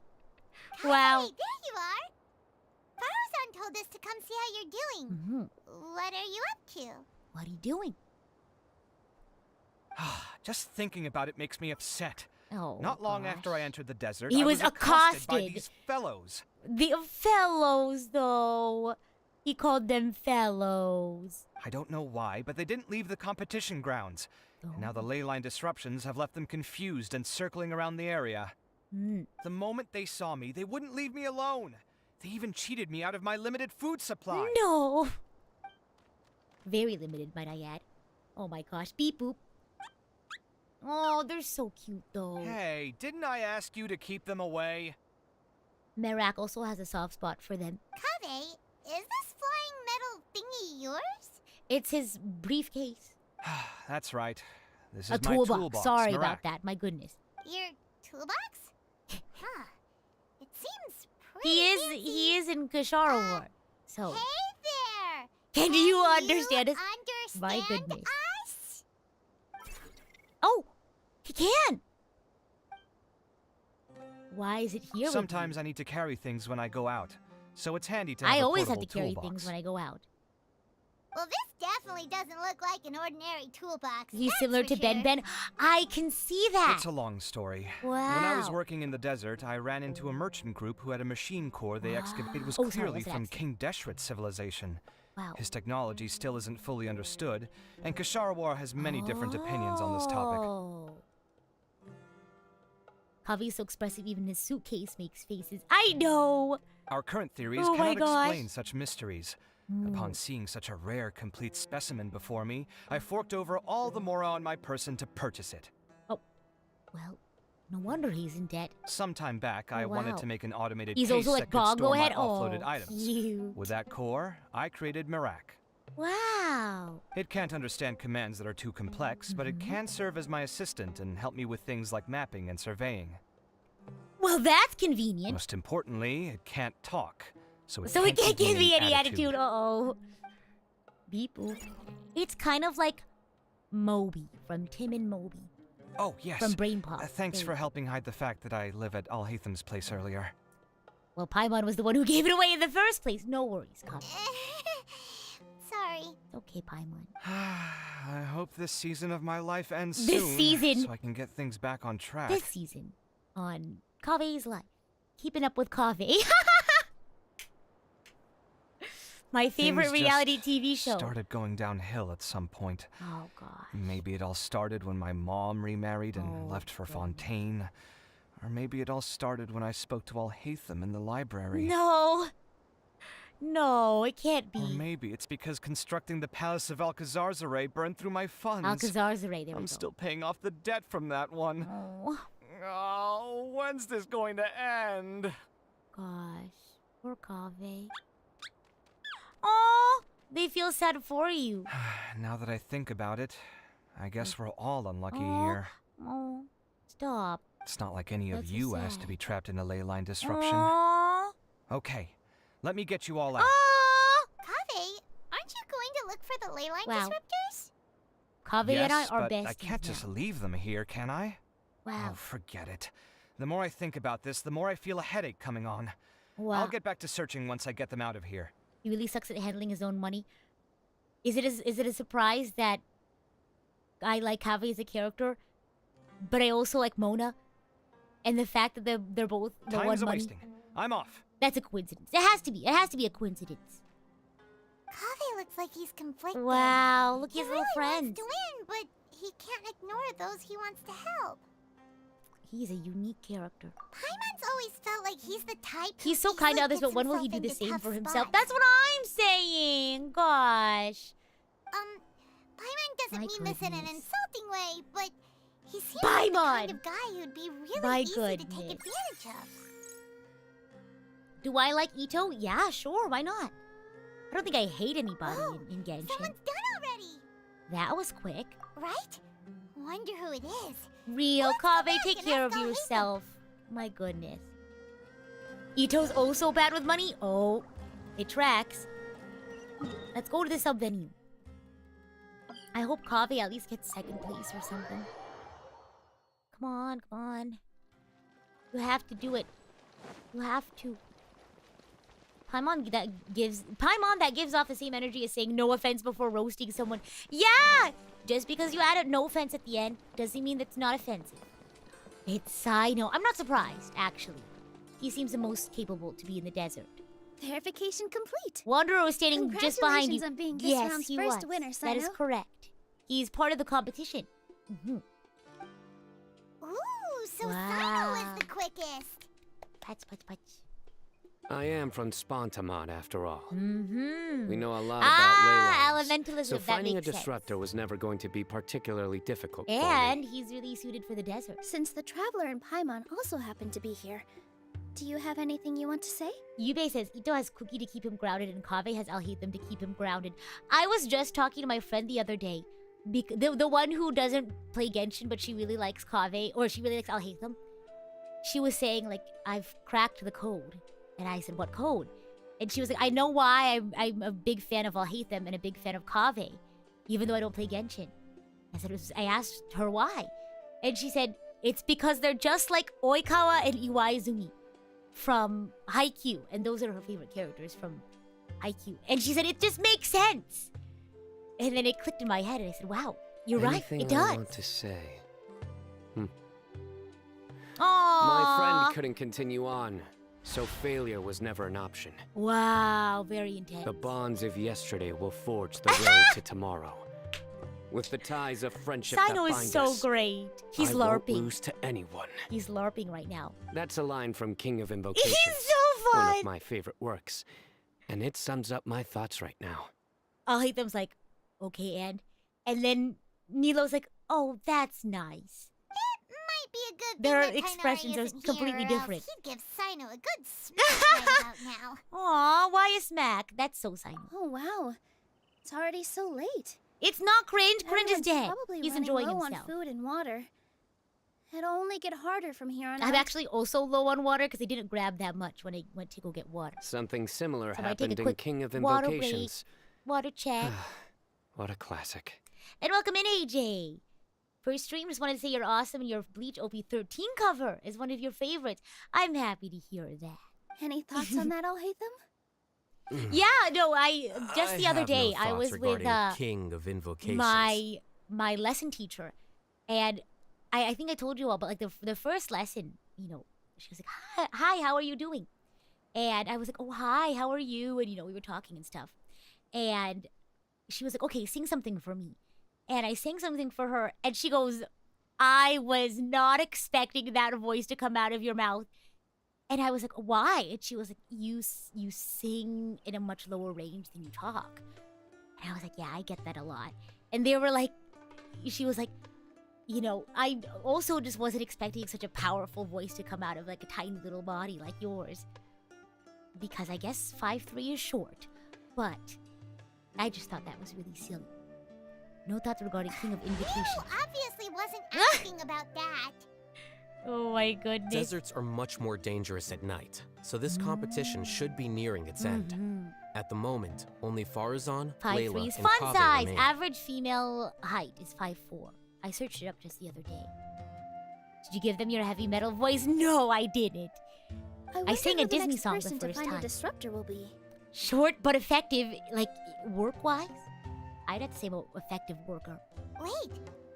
Wow. Hey, there you are. Faruzan told us to come see how you're doing. What are you up to? What are you doing? Just thinking about it makes me upset. Oh, Not long gosh. after I entered the desert, He I was by accosted. these fellows. The fellows, though. He called them fellows. I don't know why, but they didn't leave the competition grounds. And now the ley line disruptions have left them confused and circling around the area. The moment they saw me, they wouldn't leave me alone. They even cheated me out of my limited food supply. No. Very limited, might I add. Oh my gosh, beep boop. Oh, they're so cute though. Hey, didn't I ask you to keep them away? Merak also has a soft spot for them. Kaveh, is this flying metal thingy yours? It's his briefcase. That's right. This is A my toolbox. Sorry Merak. about that. My goodness. Your toolbox? Huh. It seems pretty He is in Kashara War. So Hey there! can you understand us? Understand My goodness. us? Oh, he can. Why is it here? Sometimes I need to carry things when I go out, so it's handy to have I a always have portable to carry toolbox. things when I go out. Well, this definitely doesn't look like an ordinary toolbox. He's that's similar for to Ben sure. Ben. I can see that. It's a long story. Wow. When I was working in the desert, I ran into a merchant group who had a machine core they excavated was Oh, sorry, clearly what's an from accident? King Deshret's civilization. Wow. His technology still isn't fully understood, and Kasharawar has many different opinions on this topic. Oh. Kavi's so expressive, even his suitcase makes faces. I know! Our current theories Oh my cannot gosh. explain such mysteries. Upon seeing such a rare, complete specimen before me, I forked over all the mora on my person to purchase it. Oh. Well, no wonder he's in debt. Some time back, I Oh, wanted wow. to make an automated He's case also like, that could Bob, store go ahead. my offloaded Oh, items. cute. With that core, I created Merak. Wow. It can't understand commands that are too complex, but it can serve as my assistant and help me with things like mapping and surveying. Well, that's convenient. Most importantly, it can't talk, so it So he can't give me any attitude. attitude. Uh-oh. Beep boop. It's kind of like Moby from Tim and Moby. Oh, yes. From Brain Pop. Thanks There for you go. helping hide the fact that I live at Alhatham's place earlier. Well, Paimon was the one who gave it away in the first place. No worries, Kavi. Sorry. It's okay, Paimon. I hope this season of my life ends This soon, season. so I can get things back on track. This season on Kave's Life. Keeping up with Kave. My favorite Things reality just TV show. Started going downhill at some point. Oh, God. Maybe it all started when my mom remarried and Oh, left for Fontaine. Or maybe it all started when I spoke to Alhatham in the library. No. No, it can't Or be. maybe it's because constructing the Palace of Alcazar's burned through my funds. Alcazar's Array, there we I'm go. still paying off the debt from that one. Oh, Oh, when's this going to end? gosh. Poor Kave. Oh, they feel sad for you. Now that I think about it, I guess we're all unlucky Oh. here. Oh, stop. It's not like any of That's so you asked to sad. be trapped in a ley line disruption. Oh. Okay, let me get you all out. Oh. Kaveh, aren't you going to look for the ley line Wow. disruptors? Kave yes, and I are but besties I can't just now. leave them here, can I? Wow. Oh, forget it. The more I think about this, the more I feel a headache coming on. Wow. I'll get back to searching once I get them out of here. He really sucks at handling his own money. Is it a surprise that I like Kave as a character, but I also like Mona, and the fact that they're both the one Time's a money? wasting. I'm off. That's a coincidence. It has to be. It has to be a coincidence. Kaveh looks like he's conflicted. Wow, look at He his really little friends. wants to win, but he can't ignore those he wants to help. He's a unique character. Paimon's always felt like he's the type He's so who kind to easily others, but gets when will he himself do the into same tough for himself? spots. That's what I'm saying. Gosh. Paimon doesn't My mean this in an goodness. insulting way, but he seems like the kind Paimon! of guy who'd be really My easy to take goodness. advantage of. Do I like Ito? Yeah, sure. Why not? I don't think I hate anybody Oh, in Genshin. Someone's done already, That was quick. right? Wonder who it is. Real Let's go Kave, back take and care ask of Alhaitham. yourself. My goodness. Ito's oh so bad with money? Oh, it tracks. Let's go to the sub venue. I hope Kave at least gets second place or something. Come on, come on. You have to do it. You have to. Paimon that gives off the same energy as saying no offense before roasting someone. Yeah! Just because you added no offense at the end doesn't mean that's not offensive. It's Sino. I'm not surprised, actually. He seems the most capable to be in the desert. Verification complete. Wanderer was standing just behind you. Congratulations on being this Yes, round's he first was. winner, That is Sino. correct. He's part of the competition. Ooh, so Sino Wow. is the quickest. Patch, patch, patch. I am from Spontamod, after all. Mm-hmm. We know a lot about ley lines. Elementalism, So that finding a makes sense. disruptor was never going to be particularly difficult for And me. he's really suited for the desert. Since the Traveler and Paimon also happen to be here, do you have anything you want to say? Yubei says Ito has Cookie to keep him grounded and Kaveh has Alhaitham to keep him grounded. I was just talking to my friend the other day. The one who doesn't play Genshin but she really likes Kaveh, or she really likes Alhaitham. She was saying, like, I've cracked the code. And I said, what code? And she was like, I know why I'm a big fan of Alhaitham and a big fan of Kaveh, even though I don't play Genshin. I asked her why. And she said, it's because they're just like Oikawa and Iwaizumi from Haikyuu. And those are her favorite characters from Haikyuu. And she said, it just makes sense. And then it clicked in my head and I said, wow, you're Anything right, it does. I want to say. Aww. My friend couldn't continue on, so failure was never an option. Wow, very intense. The bonds of yesterday will forge the road to tomorrow. With the ties of friendship Sino that is bind so us, great. He's I LARPing. won't lose to anyone. He's LARPing right now. That's a line from King of Invocations. He's so fun! One of my favorite works. And it sums up my thoughts right now. Alhaitham's like, okay, and then Nilo's like, oh, that's nice. Might be a good Their thing that expressions Tainari are isn't completely here, or else different. He'd give Sino a good smack right about now. Aw, why a smack? That's so Sino. Oh wow, it's already so late. It's not Cringe. Cringe is Everyone's dead. Probably He's running enjoying low himself. on food and water. It'll only get harder from here on I'm out. actually also low on water because I didn't grab that much when I went to go get water. Something similar So I take a happened in quick King of water break. Invocations. Water check. What a classic. And welcome in, AJ. First stream, just wanted to say you're awesome and your Bleach OP13 cover is one of your favorites. I'm happy to hear that. Any thoughts on that, Alhaitham? Yeah, no, just the other day I was with King of Invocations. my lesson teacher, and I think I told you all, but like the first lesson, you know, she was like, hi, how are you doing? And I was like, oh, hi, how are you? And you know, we were talking and stuff, and she was like, okay, sing something for me. And I sang something for her, and she goes, I was not expecting that voice to come out of your mouth. And I was like, why? And she was like, you sing in a much lower range than you talk. And I was like, yeah, I get that a lot. And they were like, she was like, you know, I also just wasn't expecting such a powerful voice to come out of like a tiny little body like yours. Because I guess 5'3" is short. But I just thought that was really silly. No thoughts regarding King of Invocations. You obviously wasn't asking about that. Oh my goodness. Deserts are much more dangerous at night, so this competition should be nearing its end. At the moment, only Farazan, 5'3" Layla, is and fun Kaveh size. remain. Average female height is 5'4". I searched it up just the other day. Did you give them your heavy metal voice? No, I didn't. I sang a who the Disney next song the person to first find time. a disruptor will be. Short but effective, like work-wise? I'd have to say about effective worker. Wait,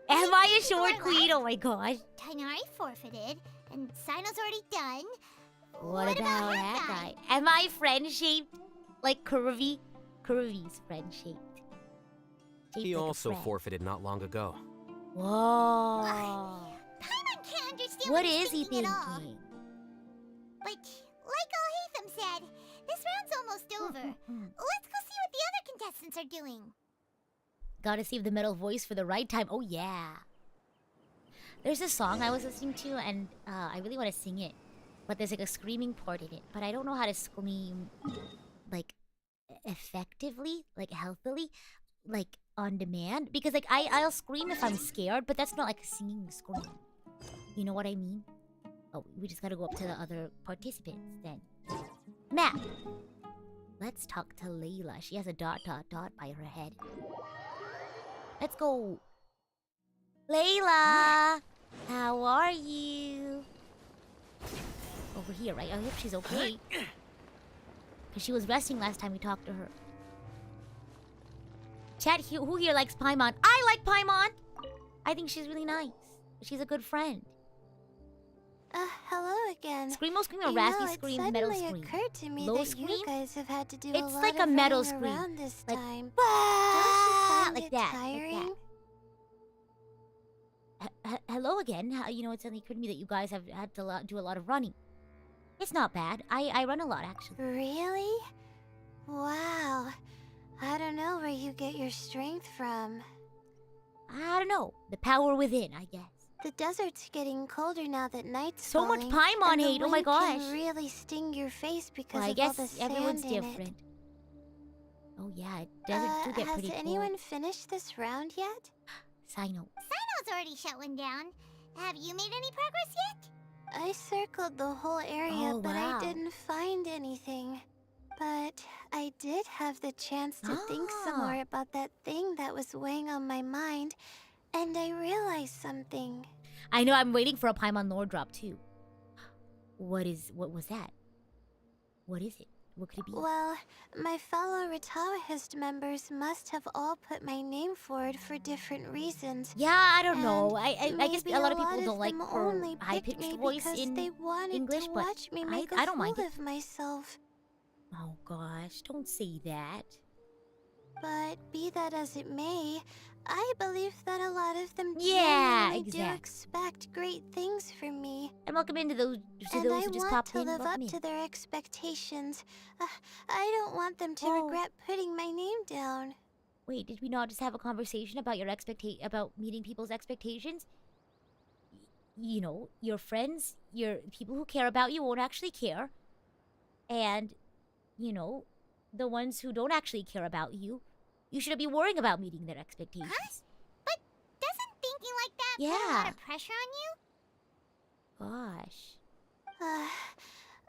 Am I a people short are queen? Oh my gosh. Tainari forfeited, and Sino's already done. What about that guy? Am I friend-shaped? Like curvy? Curvy's friend-shaped. Shaped He like a also friend. forfeited not long ago. Whoa. Paimon can't understand What what he's is he thinking at all. thinking? But like Alhaitham said, this round's almost over. Let's go see what the other contestants are doing. Gotta save the metal voice for the right time. Oh, yeah. There's a song I was listening to, and I really want to sing it. But there's like a screaming part in it. But I don't know how to scream, like, effectively, like, healthily, like, on demand. Because, like, I'll scream if I'm scared, but that's not like a singing scream. You know what I mean? Oh, we just gotta go up to the other participants then. Map. Let's talk to Layla. She has a ... by her head. Let's go. Layla! How are you? Over here, right? I hope she's okay. Because she was resting last time we talked to her. Chat, who here likes Paimon? I like Paimon! I think she's really nice. She's a good friend. Hello again. Screamo scream or You raspy know, scream, it metal suddenly scream. occurred to me Low that scream? you guys have had to do a It's lot like of a metal running scream. around this Like, time. "Bah!" Don't you find like it that. tiring? Hello again. You know, it suddenly occurred to me that you guys have had to do a lot of running. It's not bad. I run a lot, actually. Really? Wow. I don't know where you get your strength from. I don't know. The power within, I guess. The desert's getting colder now that night's So much falling, Paimon and the hate, oh my wind gosh. can really sting your face because Well, I of all guess the sand everyone's in it. different. Oh yeah, deserts do get pretty Has cold. anyone finished this round yet? Sino. Sino's already shut one down. Have you made any progress yet? I circled the whole area, Oh, but wow. I didn't find anything. But I did have the chance to think some Ah. more about that thing that was weighing on my mind, and I realized something. I know, I'm waiting for a Paimon lore drop too. What was that? What is it? What could it be? Well, my fellow Ritawahist members must have all put my name forward for different reasons. Yeah, I don't And know. I guess maybe a lot of people don't like them her only picked high-pitched me voice because in they wanted English, to but watch me make I a don't mind fool it. of myself. Oh gosh, don't say that. But be that as it may, I believe that a lot of them Yeah, genuinely do exactly. expect great things from me. And welcome into those And who I just want popped to in. live Welcome up in. to their expectations. I don't want them to Oh. regret putting my name down. Wait, did we not just have a conversation about your about meeting people's expectations? You know, your friends, your people who care about you won't actually care. And, you know, the ones who don't actually care about you, you shouldn't be worrying about meeting their expectations. Huh? But doesn't thinking like that put a Yeah. lot of pressure on you? Gosh.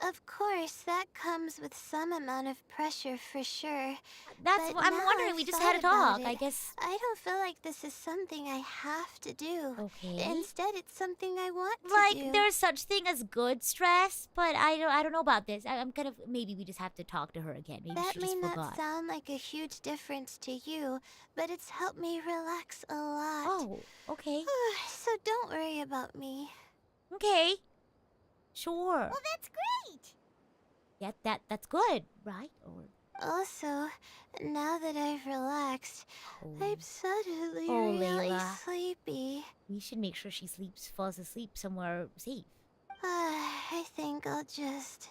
Of course, that comes with some amount of pressure for sure. That's But what I'm now wondering. I've We just thought had a about talk. I it, guess. I don't feel like this is something I have to do. Okay. Instead, it's something I want to Like, do. there's such thing as good stress, but I don't know about this. I'm kind of, maybe we just have to talk to her again. Maybe That she may just not forgot. sound like a huge difference to you, but it's helped me relax a lot. Oh, okay. So don't worry about me. Okay. Sure. Well, that's great. Yeah, that's good, right? Or Also, now that I've relaxed, I'm suddenly Oh, really Layla. sleepy. we should make sure she falls asleep somewhere safe. I think I'll just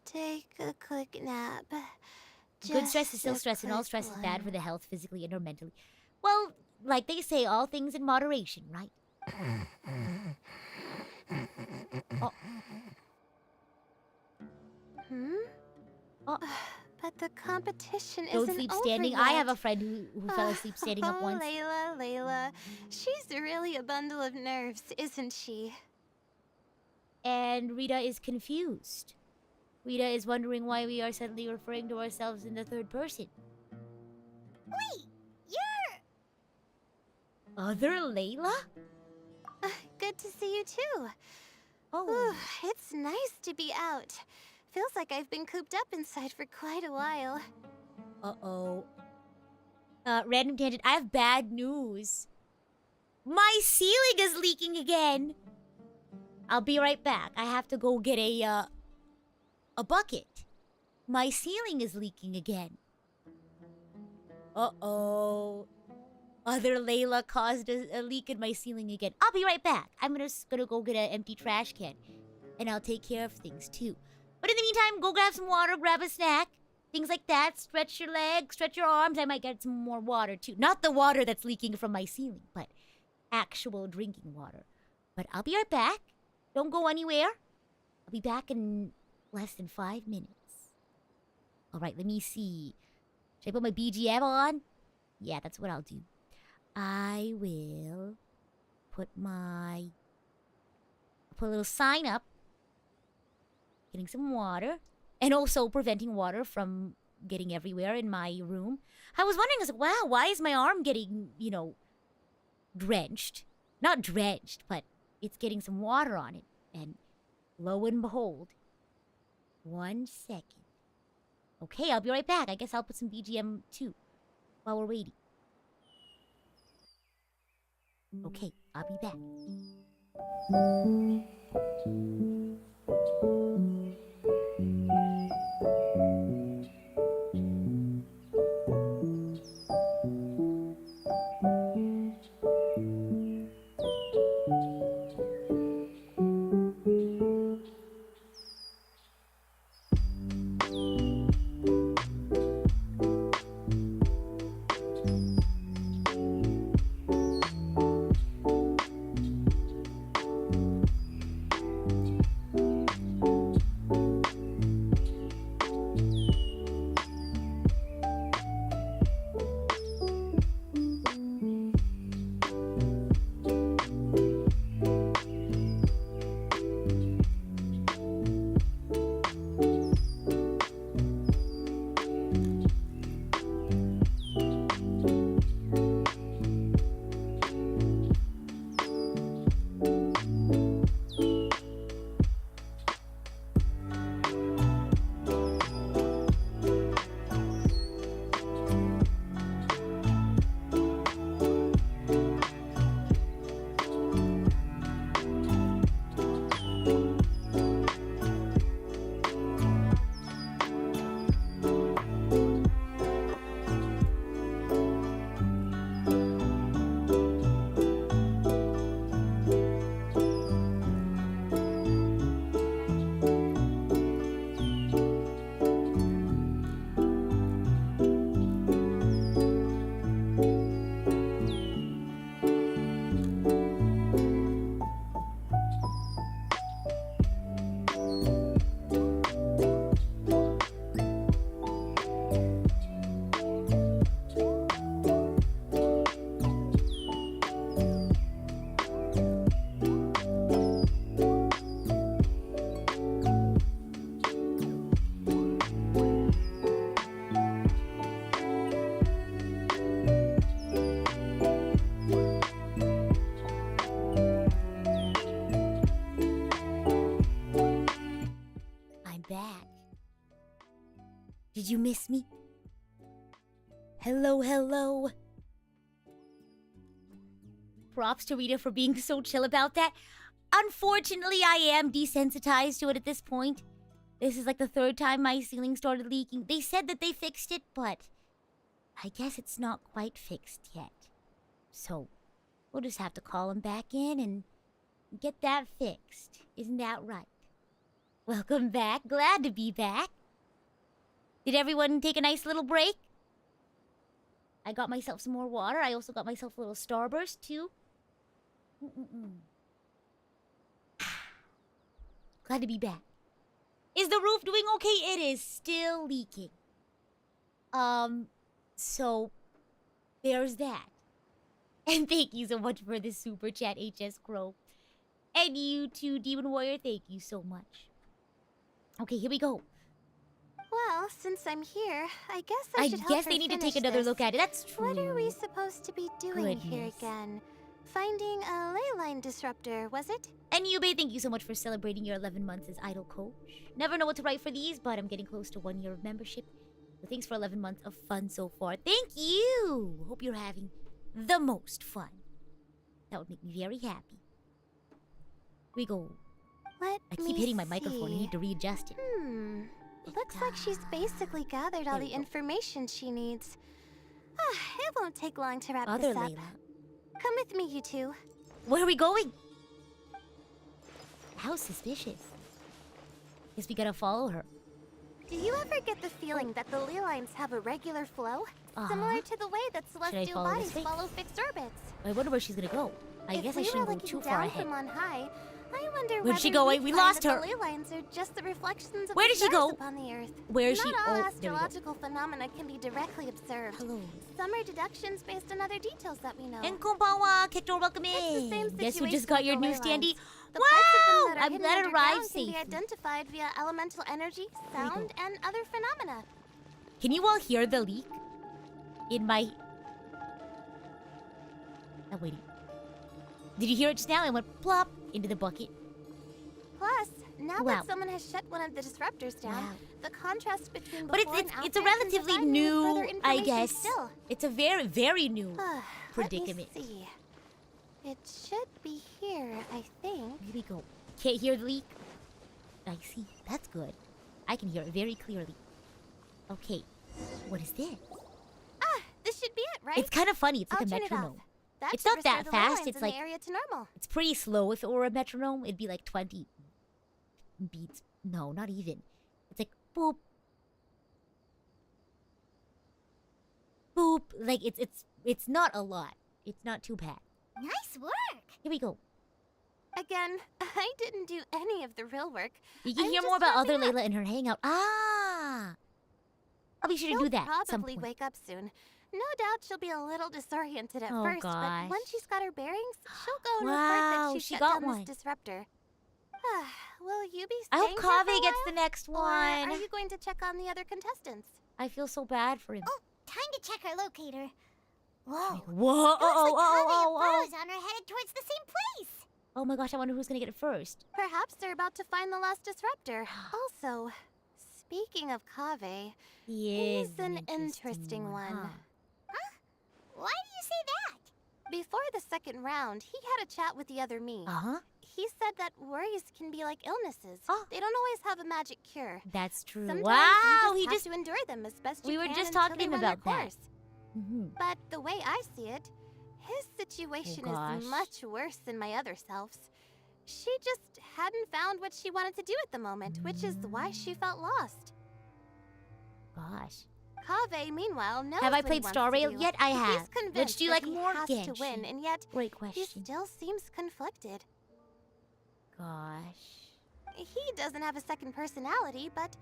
take a quick nap. Good stress is Just still a stress, and all quick stress is bad one. for the health, physically and or mentally. Well, like they say, all things in moderation, right? Oh. Oh. But the competition Don't isn't sleep over standing. yet. I have a friend who fell asleep standing up Oh, once. Layla. She's really a bundle of nerves, isn't she? And Rita is confused. Rita is wondering why we are suddenly referring to ourselves in the third person. Wait, you're... Other Layla? Good to see you too. Oh. It's nice to be out. Feels like I've been cooped up inside for quite a while. Uh-oh. Random tangent. I have bad news. My ceiling is leaking again. I'll be right back. I have to go get a bucket. My ceiling is leaking again. Uh-oh. Other Layla caused a leak in my ceiling again. I'll be right back. I'm just gonna go get an empty trash can. And I'll take care of things, too. But in the meantime, go grab some water, grab a snack. Things like that. Stretch your legs, stretch your arms. I might get some more water, too. Not the water that's leaking from my ceiling, but actual drinking water. But I'll be right back. Don't go anywhere. I'll be back in less than 5 minutes. All right, let me see. Should I put my BGM on? Yeah, that's what I'll do. I will put a little sign up. Getting some water. And also preventing water from getting everywhere in my room. I was wondering, I was like, wow, why is my arm getting, drenched? Not drenched, but it's getting some water on it. And lo and behold, 1 second. Okay, I'll be right back. I guess I'll put some BGM too while we're waiting. Okay, I'll be back. Did you miss me? Hello, hello. Props to Rita for being so chill about that. Unfortunately, I am desensitized to it at this point. This is like the third time my ceiling started leaking. They said that they fixed it, but I guess it's not quite fixed yet. So, we'll just have to call them back in and get that fixed. Isn't that right? Welcome back. Glad to be back. Did everyone take a nice little break? I got myself some more water. I also got myself a little Starburst, too. Glad to be back. Is the roof doing okay? It is still leaking. So, there's that. And thank you so much for the super chat, HS Crow. And you too, Demon Warrior, thank you so much. Okay, here we go. Well, since I'm here, I guess I should help her they need to take finish another this. look at it. That's true. What are we supposed to be doing here Goodness. again? Finding a ley line disruptor, was it? And Yube, thank you so much for celebrating your 11 months as idol coach. Never know what to write for these, but I'm getting close to 1 year of membership. So thanks for 11 months of fun so far. Thank you! Hope you're having the most fun. That would make me very happy. Here we go. I keep hitting my microphone. I need to readjust it. Looks like she's basically gathered all the information she needs. It won't take long to wrap this up. Layla. Come with me, you two. Where are we going? How suspicious. Guess we gotta follow her. Do you ever get the feeling that the ley lines have a regular flow? Similar to the way that celestial follow bodies this way? follow fixed orbits. I wonder where she's gonna go. I guess I shouldn't go too far ahead. From on high, I wonder Where'd whether she go? we We find lost that her. The ley lines are just the reflections of Where the did she stars go? upon the Earth. Where is Not she? all Oh, there we go. astrological phenomena can be directly observed. Hello. Some are deductions based on other details that we know. And konbanwa, Kektor, welcome It's the same in. Guess who just situation got your with the new ley standee? lines. The parts of them Wow! that are I'm hidden glad it underground arrived can be safely. identified via elemental energy, sound, and other phenomena. Can you all hear the leak? In my... I'm waiting. Did you hear it just now? It went plop into the bucket. Plus, now Wow. that someone has shut one of the disruptors down, Wow. the contrast between But before it's and it's a after can relatively provide me with new, further I information guess. Still. It's a very, very new predicament. Let me see. It should be here, I think. Here we go. Can't hear the leak? I see. That's good. I can hear it very clearly. Okay. What is this? This should be it, right? It's kind of funny. It's like I'll a turn it metronome. off. That It's should not that restore the ley fast. lines It's in like... the area to normal. It's pretty slow if it were a metronome. It'd be like 20 beats. No, not even. It's like boop. Boop. Like it's not a lot. It's not too bad. Nice work. Here we go. Again, I didn't do any of the real work. You can I'm hear just more about other warming up. Layla in her hangout. Ah! I'll be sure to She'll do that at some probably point. wake up soon. No doubt she'll be a little disoriented at Oh, first, gosh. but once she's got her bearings, she'll go and Wow, report that she shut got down one. this disruptor. Will you be I staying hope here for a Kaveh gets the while? next Or one. are you going to check on the other contestants? I feel so bad for him. Oh, time to check our locator. Whoa. Whoa! Looks like Kaveh Oh! and Farazan are headed towards the same place. Oh my gosh! I wonder who's gonna get it first. Perhaps they're about to find the last disruptor. Also, speaking of Kaveh, He he's an interesting one. huh? Why do you say that? Before the second round, he had a chat with the other me. Uh-huh. He said that worries can be like illnesses. Oh. They don't always have a magic cure. That's true. Sometimes wow! you He have just to endure them as best We you were can just until talking they to him run their about that. course. Mhm. But the way I see it, his situation gosh. is much worse than my other selves. She just hadn't found what she wanted to do at the moment, which is why she felt lost. Gosh. Kaveh, meanwhile, knows Have I what he played wants Star to Rail do. yet? I He's have. convinced Let's do that like he more has Genshin. to win, and yet Great he question. still seems conflicted. Gosh. He doesn't have a second personality, but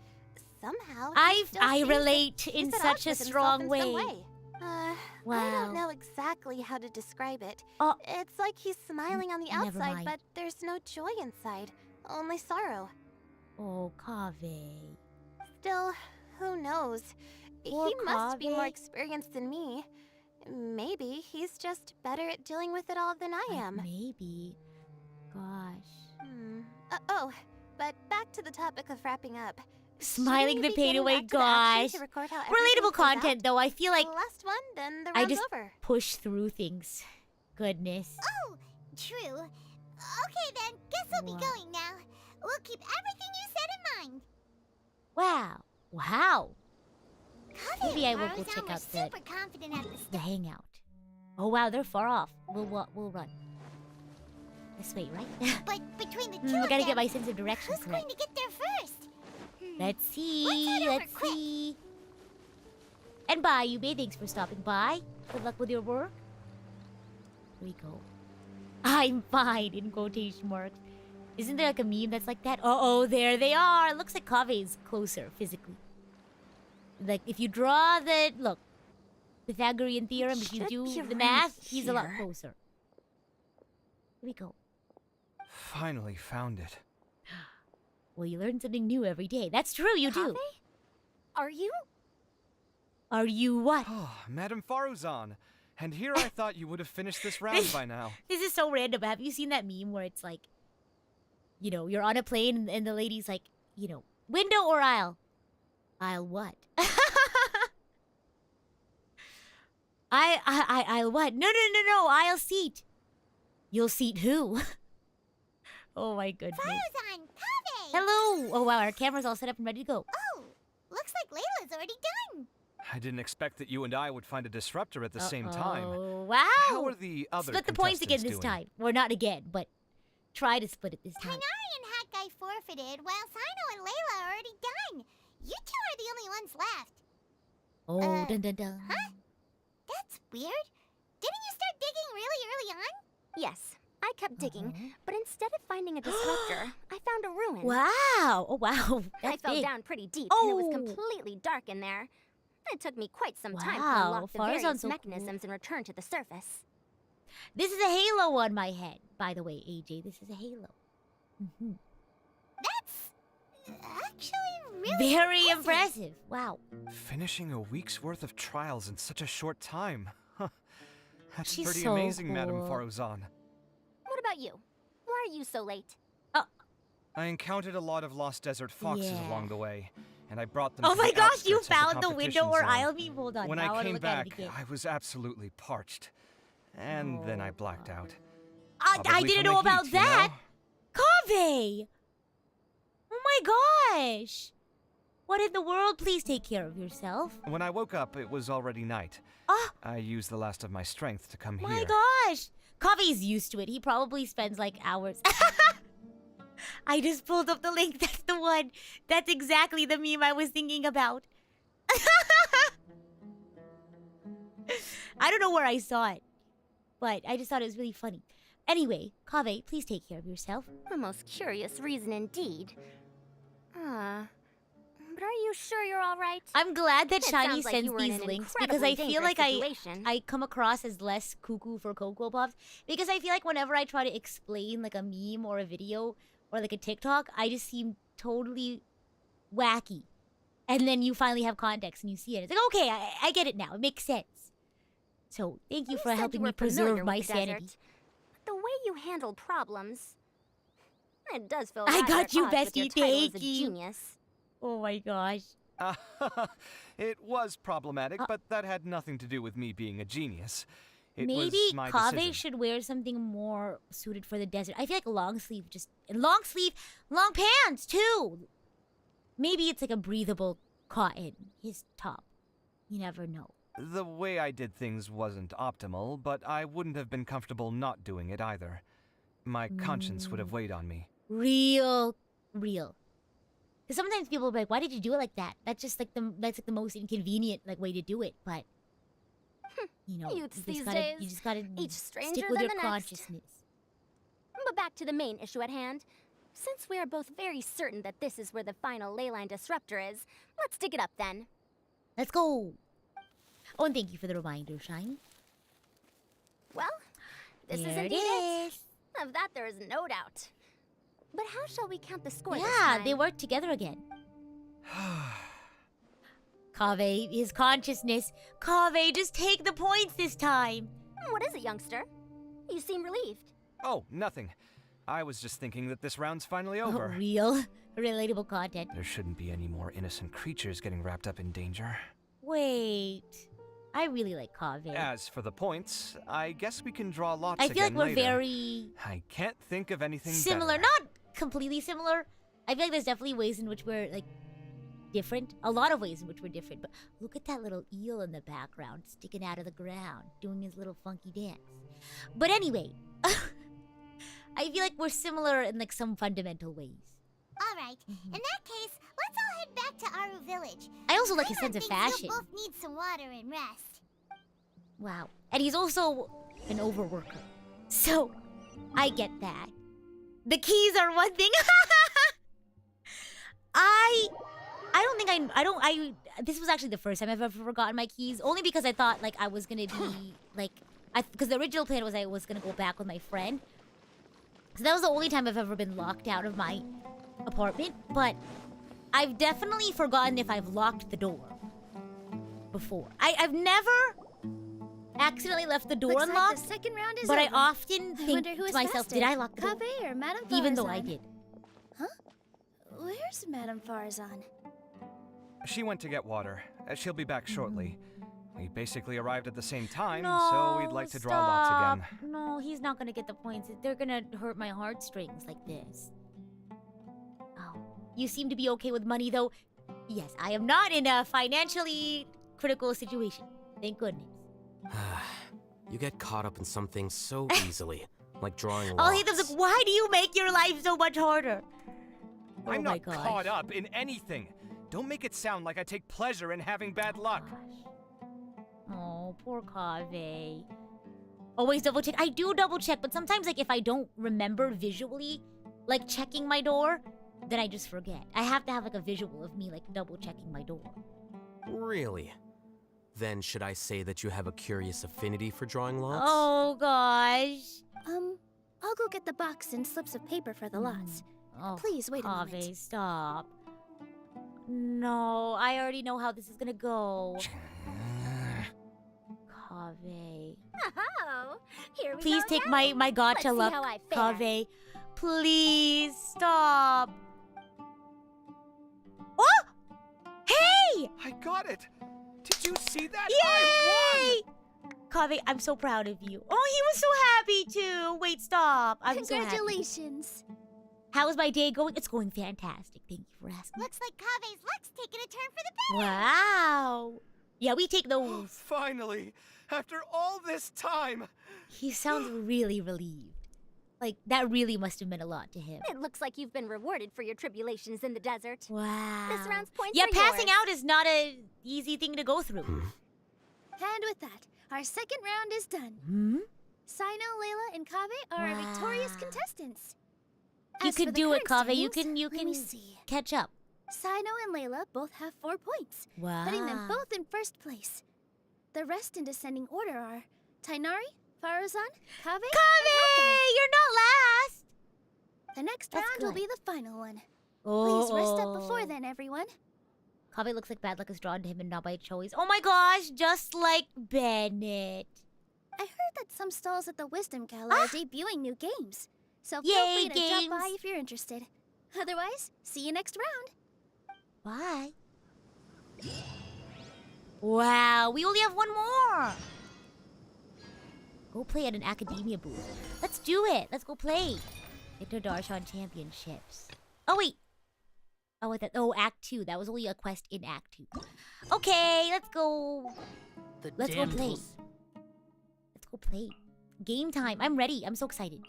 somehow he still I seems relate that in he's at such odds a with himself strong in way. some way. I Wow. don't know exactly how to describe it. Oh. It's like he's smiling on the Never outside, mind. but there's no joy inside, only sorrow. Oh, Kaveh. Still, who knows? Poor He must be more Kaveh. experienced than me. Maybe he's just better at dealing with it all than I am. Maybe. Gosh. Oh, but back to the topic of wrapping up. Smiling the be pain getting away, back to the action gosh. to record how everything Relatable plays content, out? though. I feel like The last one, then the I round's just over. push through things. Goodness. Oh, true. Okay then, guess we'll be going now. We'll keep everything you said in mind. Wow. Wow. Coffee Maybe I and will go Faruzan check were out super confident at the the start. hangout. Oh wow, they're far off. We'll run. This way, right? But between the two I of gotta them, get my sense of direction who's correct. going to get there first? Let's see. Let's head over Let's quick. see. And bye, Yubei. Thanks for stopping by. Good luck with your work. Here we go. I'm fine, in quotation marks. Isn't there like a meme that's like that? Uh-oh, there they are. It looks like Kave's closer physically. Like, if you draw the... Look. Pythagorean theorem, if you Should do be the math, around he's a lot here. closer. Here we go. Finally found it. Well, you learn something new every day. That's true, you do. Kave? Are you? Are you what? Oh, Madame Faruzan. And here I thought you would have finished this round by now. This is so random. Have you seen that meme where it's like, you know, you're on a plane and the lady's like, you know, window or aisle? Aisle what? I'll what? No, aisle seat. You'll seat who? Oh my goodness. Faruzan, Kave! Hello! Oh wow, our camera's all set up and ready to go. Oh, looks like Layla's already done. I didn't expect that you and I would find a disruptor at the same time. Oh, wow! How are the other Split the points again contestants this doing? time. Or not again, but try to split it this time. Tainari and Hat Guy forfeited, while Sino and Layla are already done. You two are the only ones left. Oh, dun dun dun. Huh? That's weird. Didn't you start digging really early on? Yes. I kept digging, but instead of finding a disruptor, I found a ruin. Wow! Oh wow, I that's fell big. down pretty deep, and it was Oh. completely dark in there. It took me quite some time to Wow, unlock the Farzan's various so cool. mechanisms and return to the surface. This is a halo on my head, by the way, AJ. This is a halo. Mhm. That's actually really Very impressive. Wow. Finishing a week's worth of trials in such a short time. Huh. That's She's pretty so amazing, Madame cool. Faruzan. What about you? Why are you so late? I encountered a lot of lost desert foxes Yeah. along the way, and I brought them Oh to my the gosh, you outskirts of found the competition window or zone. aisle meme? Hold on. When now I wanna came look at back, it again. I was absolutely parched. And then I blacked out. I Probably didn't from know the about heat, you that. know? Kave! Oh my gosh! What in the world? Please take care of yourself. When I woke up, it was already night. Ah, I used the last of my strength to come my here. gosh! Kave's used to it. He probably spends like hours. I just pulled up the link. That's the one. That's exactly the meme I was thinking about. I don't know where I saw it, but I just thought it was really funny. Anyway, Kave, please take care of yourself. A most curious reason indeed. But are you sure you're all right? I'm glad that It Shiny sounds like sends you were in these an links because I incredibly feel like dangerous situation. I come across as less cuckoo for Cocoa Pops because I feel like whenever I try to explain like a meme or a video or like a TikTok, I just seem totally wacky. And then you finally have context and you see it. It's like, okay, I get it now. It makes sense. So thank you for said helping you me were familiar preserve with my the sanity. desert. The way you handle problems, it does feel I rather got at you, odds with your bestie. title as Thank a you. genius. Oh my gosh. It was problematic, Uh, but that had nothing to do with me being a genius. It Maybe was my Kave decision. should wear something more suited for the desert. I feel like long sleeve long pants too. Maybe it's like a breathable cotton, his top. You never know. The way I did things wasn't optimal, but I wouldn't have been comfortable not doing it either. My conscience would have weighed on me. Real. Because sometimes people will be like, why did you do it like that? That's just like that's like the most inconvenient like way to do it. But you know, Youths these you days, just gotta each stick stranger with than your the next. consciousness. But back to the main issue at hand. Since we are both very certain that this is where the final leyline disruptor is, let's dig it up then. Let's go. Oh, and thank you for the reminder, Shiny. Well, this There is it indeed is. Of that there is no doubt. But how shall we count the score this Yeah, time? they work together again. Kave, his consciousness. Kave, just take the points this time. What is it, youngster? You seem relieved. Oh, nothing. I was just thinking that this round's finally over. Real, relatable content. There shouldn't be any more innocent creatures getting wrapped up in danger. Wait, I really like Kaveh. As for the points, I guess we can draw lots I again feel like we're later. very I can't think of anything similar. better. Not completely similar. I feel like there's definitely ways in which we're like different. A lot of ways in which we're different. But look at that little eel in the background sticking out of the ground, doing his little funky dance. But anyway, I feel like we're similar in like some fundamental ways. Alright, in that case, let's all head back to Aru Village. I also like his Paimon sense of thinks fashion. you'll both need some water and rest. Wow. And he's also an overworker. So, I get that. The keys are one thing. This was actually the first time I've ever forgotten my keys. Only because I thought, like, I was gonna be, like... Because the original plan was I was gonna go back with my friend. So that was the only time I've ever been locked out of my apartment. But I've definitely forgotten if I've locked the door before. I've never accidentally left the door Looks unlocked, like the second round is but I over. often think wonder who to is myself, faster, did I lock the door? Kaveh or Madame Even though I Farazan? did. Huh? Where's Madame Farazan? She went to get water. She'll be back shortly. We basically arrived at the same time, No, so we'd like to draw lots stop. again. No, he's not gonna get the points. They're gonna hurt my heartstrings like this. Oh, you seem to be okay with money, though. Yes, I am not in a financially critical situation. Thank goodness. You get caught up in something so easily, like drawing All he lots. does like, why do you make your life so much harder? Oh I'm my not gosh. caught up in anything. Don't make it sound like I take pleasure in having bad luck. Oh, poor Kaveh. Always double check. I do double check, but sometimes, like, if I don't remember visually, like, checking my door, then I just forget. I have to have, like, a visual of me, like, double checking my door. Really? Then should I say that you have a curious affinity for drawing lots? Oh, gosh. I'll go get the box and slips of paper for the lots. Oh, Please wait a Kaveh, moment. stop. No, I already know how this is gonna go. Kaveh. Oh, here we Please go take again. my gacha Let's see luck, how I fare. Kaveh. Please, stop. Oh! Hey! I got it! Did you see that? Yay! I won! Kaveh, I'm so proud of you. Oh, he was so happy too. Wait, stop. I'm so happy. Congratulations. How's my day going? It's going fantastic. Thank you for asking. Looks like Kaveh's luck's taking a turn for the better. Wow. Yeah, we take those. Finally! After all this time! He sounds really relieved. Like, that really must have meant a lot to him. It looks like you've been rewarded for your tribulations in the desert. Wow. This round's points Yeah, are passing yours. out is not a easy thing to go through. And with that, our second round is done. Hmm? Sino, Layla, and Kaveh are our victorious Wow. contestants. You As for can the do it, current Kaveh. You standings, can let me see. catch up. Sino and Layla both have 4 points, Wow. putting them both in first place. The rest in descending order are Tainari, Farazan, Kaveh, Kaveh, you're not last. The next That's round will good. be the final one. Oh. Please rest up before then, everyone. Kaveh looks like bad luck is drawn to him and not by choice. Oh my gosh, just like Bennett. I heard that some stalls at the Wisdom Gala are debuting new games. So feel Yay, free to drop by games. if you're interested. Otherwise, see you next round. Bye. Wow, we only have one more. Go play at an academia booth. Let's do it. Let's go play. Enter Darshan Championships. Oh, wait. Oh, wait, oh, Act 2. That was only a quest in Act 2. Okay, let's go. Let's go play. Let's go play. Game time. I'm ready. I'm so excited.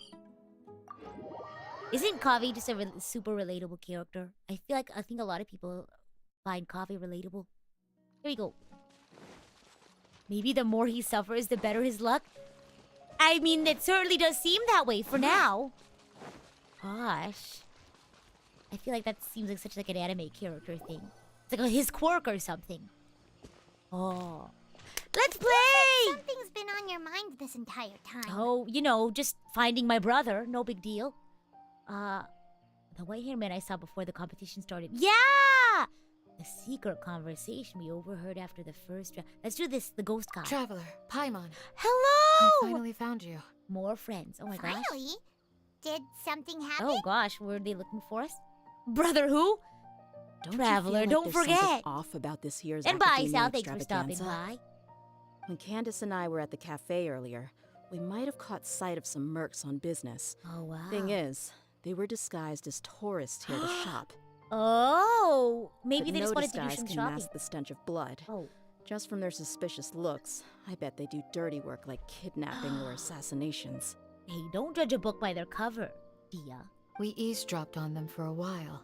Isn't Kaveh just a super relatable character? I think a lot of people find Kaveh relatable. Here we go. Maybe the more he suffers, the better his luck. I mean, it certainly does seem that way for now. Gosh. I feel like that seems like such like an anime character thing. It's like his quirk or something. Oh. Let's play! Something's been on your mind this entire time. Oh, you know, just finding my brother. No big deal. The white-haired man I saw before the competition started. Yeah! The secret conversation we overheard after the first round. Let's do this, the ghost guy. Traveler, Paimon. Hello! I finally found you. More friends. Oh my gosh. Finally? Did something happen? Oh gosh, were they looking for us? Brother who? Don't Traveler, you feel like don't there's something forget. off about this year's And bye, academia Sal. Thanks for stopping extravaganza? by. When Candace and I were at the cafe earlier, we might have caught sight of some mercs on business. Oh wow. Thing is, they were disguised as tourists here to shop. Oh, maybe But they just no wanted to do disguise some can shopping. mask the stench of blood. Oh. Just from their suspicious looks, I bet they do dirty work like kidnapping or assassinations. Hey, don't judge a book by their cover, Dia. We eavesdropped on them for a while.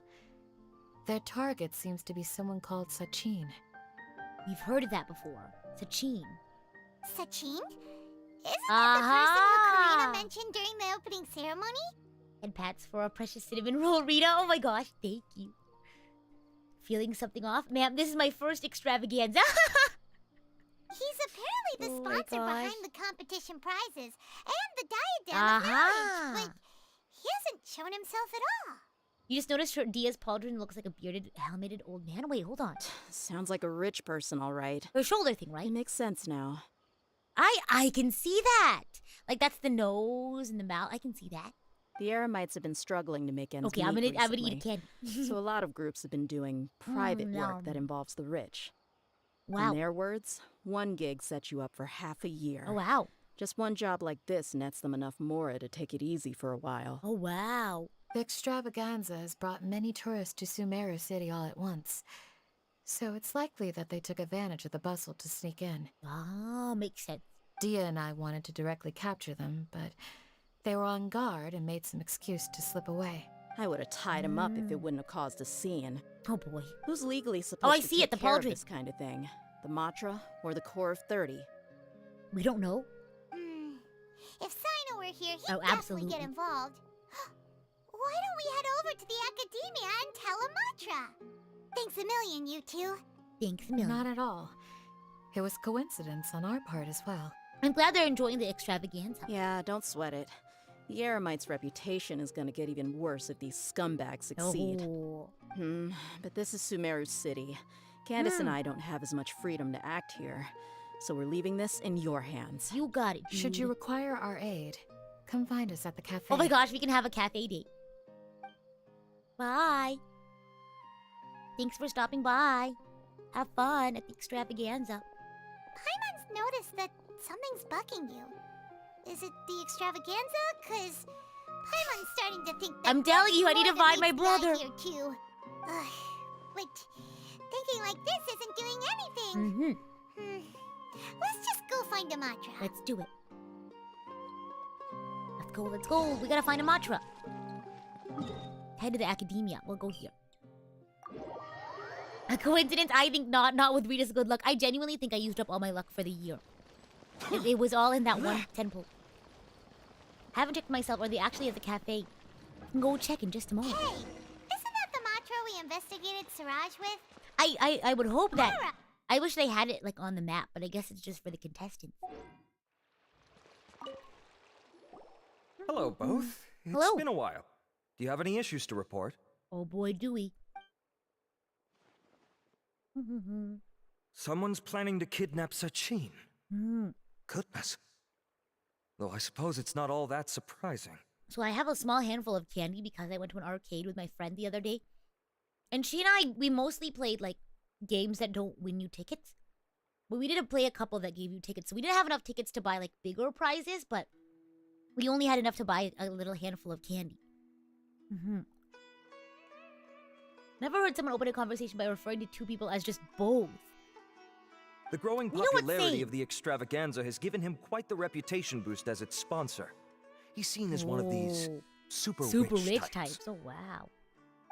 Their target seems to be someone called Sachin. We've heard of that before. Sachin. Sachin? Isn't that the person who Karina mentioned during the opening ceremony? And pats for a precious cinnamon roll, Rita. Oh my gosh, thank you. Feeling something off? Ma'am, this is my first extravaganza. He's apparently the Oh my sponsor gosh. behind the competition prizes and the diadem of knowledge, but he hasn't shown himself at all. You just noticed her Dia's pauldron looks like a bearded, helmeted old man. Wait, hold on. Sounds like a rich person, all right. Her shoulder thing, right? It makes sense now. I can see that. Like that's the nose and the mouth. I can see that. The Eremites have been struggling to make ends Okay, meet I'm gonna eat recently. a candy. So a lot of groups have been doing private work that yum. involves the rich. Wow. In their words, one gig sets you up for half a year. Oh wow. Just one job like this nets them enough mora to take it easy for a while. Oh wow. The extravaganza has brought many tourists to Sumeru City all at once. So it's likely that they took advantage of the bustle to sneak in. Ah, makes sense. Dia and I wanted to directly capture them, but they were on guard and made some excuse to slip away. I would have tied him up if it wouldn't have caused a scene. Oh boy. Who's legally supposed I to see take it, the care of pauldron. this kind of thing? The Matra or the Core of 30? We don't know. If Sino were here, he'd Oh, definitely absolutely. get involved. Why don't we head over to the Academia and tell Amatra? Thanks a million, you two. Thanks a million. Not at all. It was coincidence on our part as well. I'm glad they're enjoying the extravaganza. Yeah, don't sweat it. The Eremites' reputation is gonna get even worse if these scumbags succeed. Oh. But this is Sumeru City. Candace and I don't have as much freedom to act here, so we're leaving this in your hands. You got it, dude. Should you require our aid, come find us at the cafe. Oh my gosh, we can have a cafe date. Bye. Thanks for stopping by. Have fun at the extravaganza. Paimon's noticed that something's bugging you. Is it the extravaganza? Cause Paimon's starting to think that I'm telling you, I there's need to more find than my meets the eye brother. Here too. But thinking like this isn't doing anything. Let's just go find Amatra. Let's do it. Let's go. We gotta find a mantra. Head to the academia. We'll go here. A coincidence? I think not. Not with Rita's good luck. I genuinely think I used up all my luck for the year. It was all in that one temple. Haven't checked myself. Are they actually at the cafe? I can go check in just a moment. Hey, isn't that the mantra we investigated Siraj with? I would hope that. Alright. I wish they had it like on the map, but I guess it's just for the contestants. Hello, both. It's Hello. been a while. Do you have any issues to report? Oh boy, do we. Someone's planning to kidnap Sachin. Goodness. Though I suppose it's not all that surprising. So I have a small handful of candy because I went to an arcade with my friend the other day. And she and we mostly played like games that don't win you tickets. But we did play a couple that gave you tickets. So we didn't have enough tickets to buy like bigger prizes, but we only had enough to buy a little handful of candy. Never heard someone open a conversation by referring to two people as just both. The growing You know what's popularity saying? of the extravaganza has given him quite the reputation boost as its sponsor. He's seen as one of these super rich types. Oh, wow.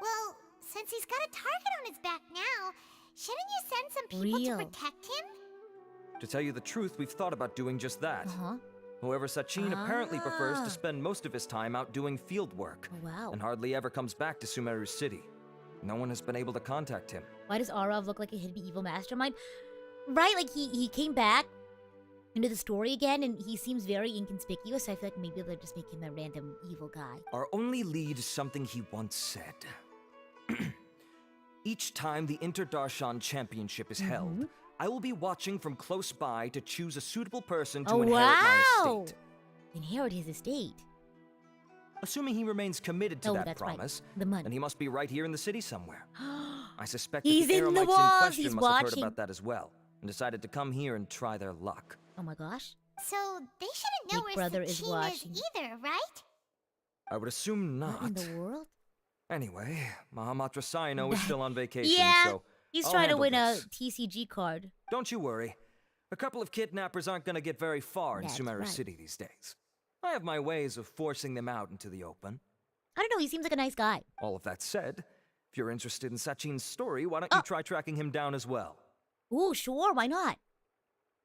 Well, since he's got a target on his back now, shouldn't you send some people Real. to protect him? To tell you the truth, we've thought about doing just that. However, Sachin apparently prefers to spend most of his time out doing field work. Oh, wow. And hardly ever comes back to Sumeru City. No one has been able to contact him. Why does Arav look like a hidden evil mastermind? Right, like he came back into the story again and he seems very inconspicuous. So I feel like maybe they'll just make him a random evil guy. Our only lead is something he once said. Each time the Inter-Darshan Championship is held, I will be watching from close by to choose a suitable person to inherit my estate. Inherit his estate. Assuming he remains committed to that that's promise, right. The money. then he must be right here in the city somewhere. I suspect He's that the in the Eremites walls. in question He's must have heard watching. about that as well, and decided to come here and try their luck. Oh my gosh. So they shouldn't know Big where Brother is Sachin watching. either, right? I would assume What in not. the world? Anyway, Mahamatra Sayano is still on vacation, Yeah, so he's I'll trying to handle win this. a TCG card. Don't you worry. A couple of kidnappers aren't gonna get very far in That's Sumeru right. City these days. I have my ways of forcing them out into the open. I don't know, he seems like a nice guy. All of that said, if you're interested in Sachin's story, why don't you try tracking him down as well? Ooh, sure, why not?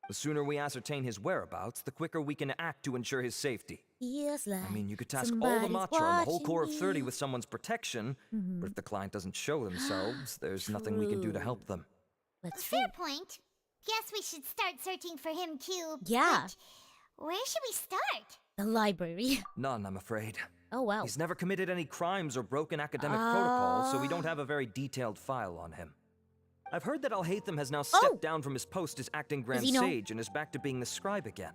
The sooner we ascertain his whereabouts, the quicker we can act to ensure his safety. Feels like I mean, you could task all the somebody's Matra and the whole watching core of 30 me. with someone's protection, but if the client doesn't show themselves, there's nothing we can do to help them. That's true. Fair point. Guess we should start searching for him too. Yeah. But where should we start? The library. None, I'm afraid. Oh, wow. He's never committed any crimes or broken academic protocol, so we don't have a very detailed file on him. I've heard that Alhaitham has now stepped down from his post as acting Grand he know? Sage and is back to being the scribe again.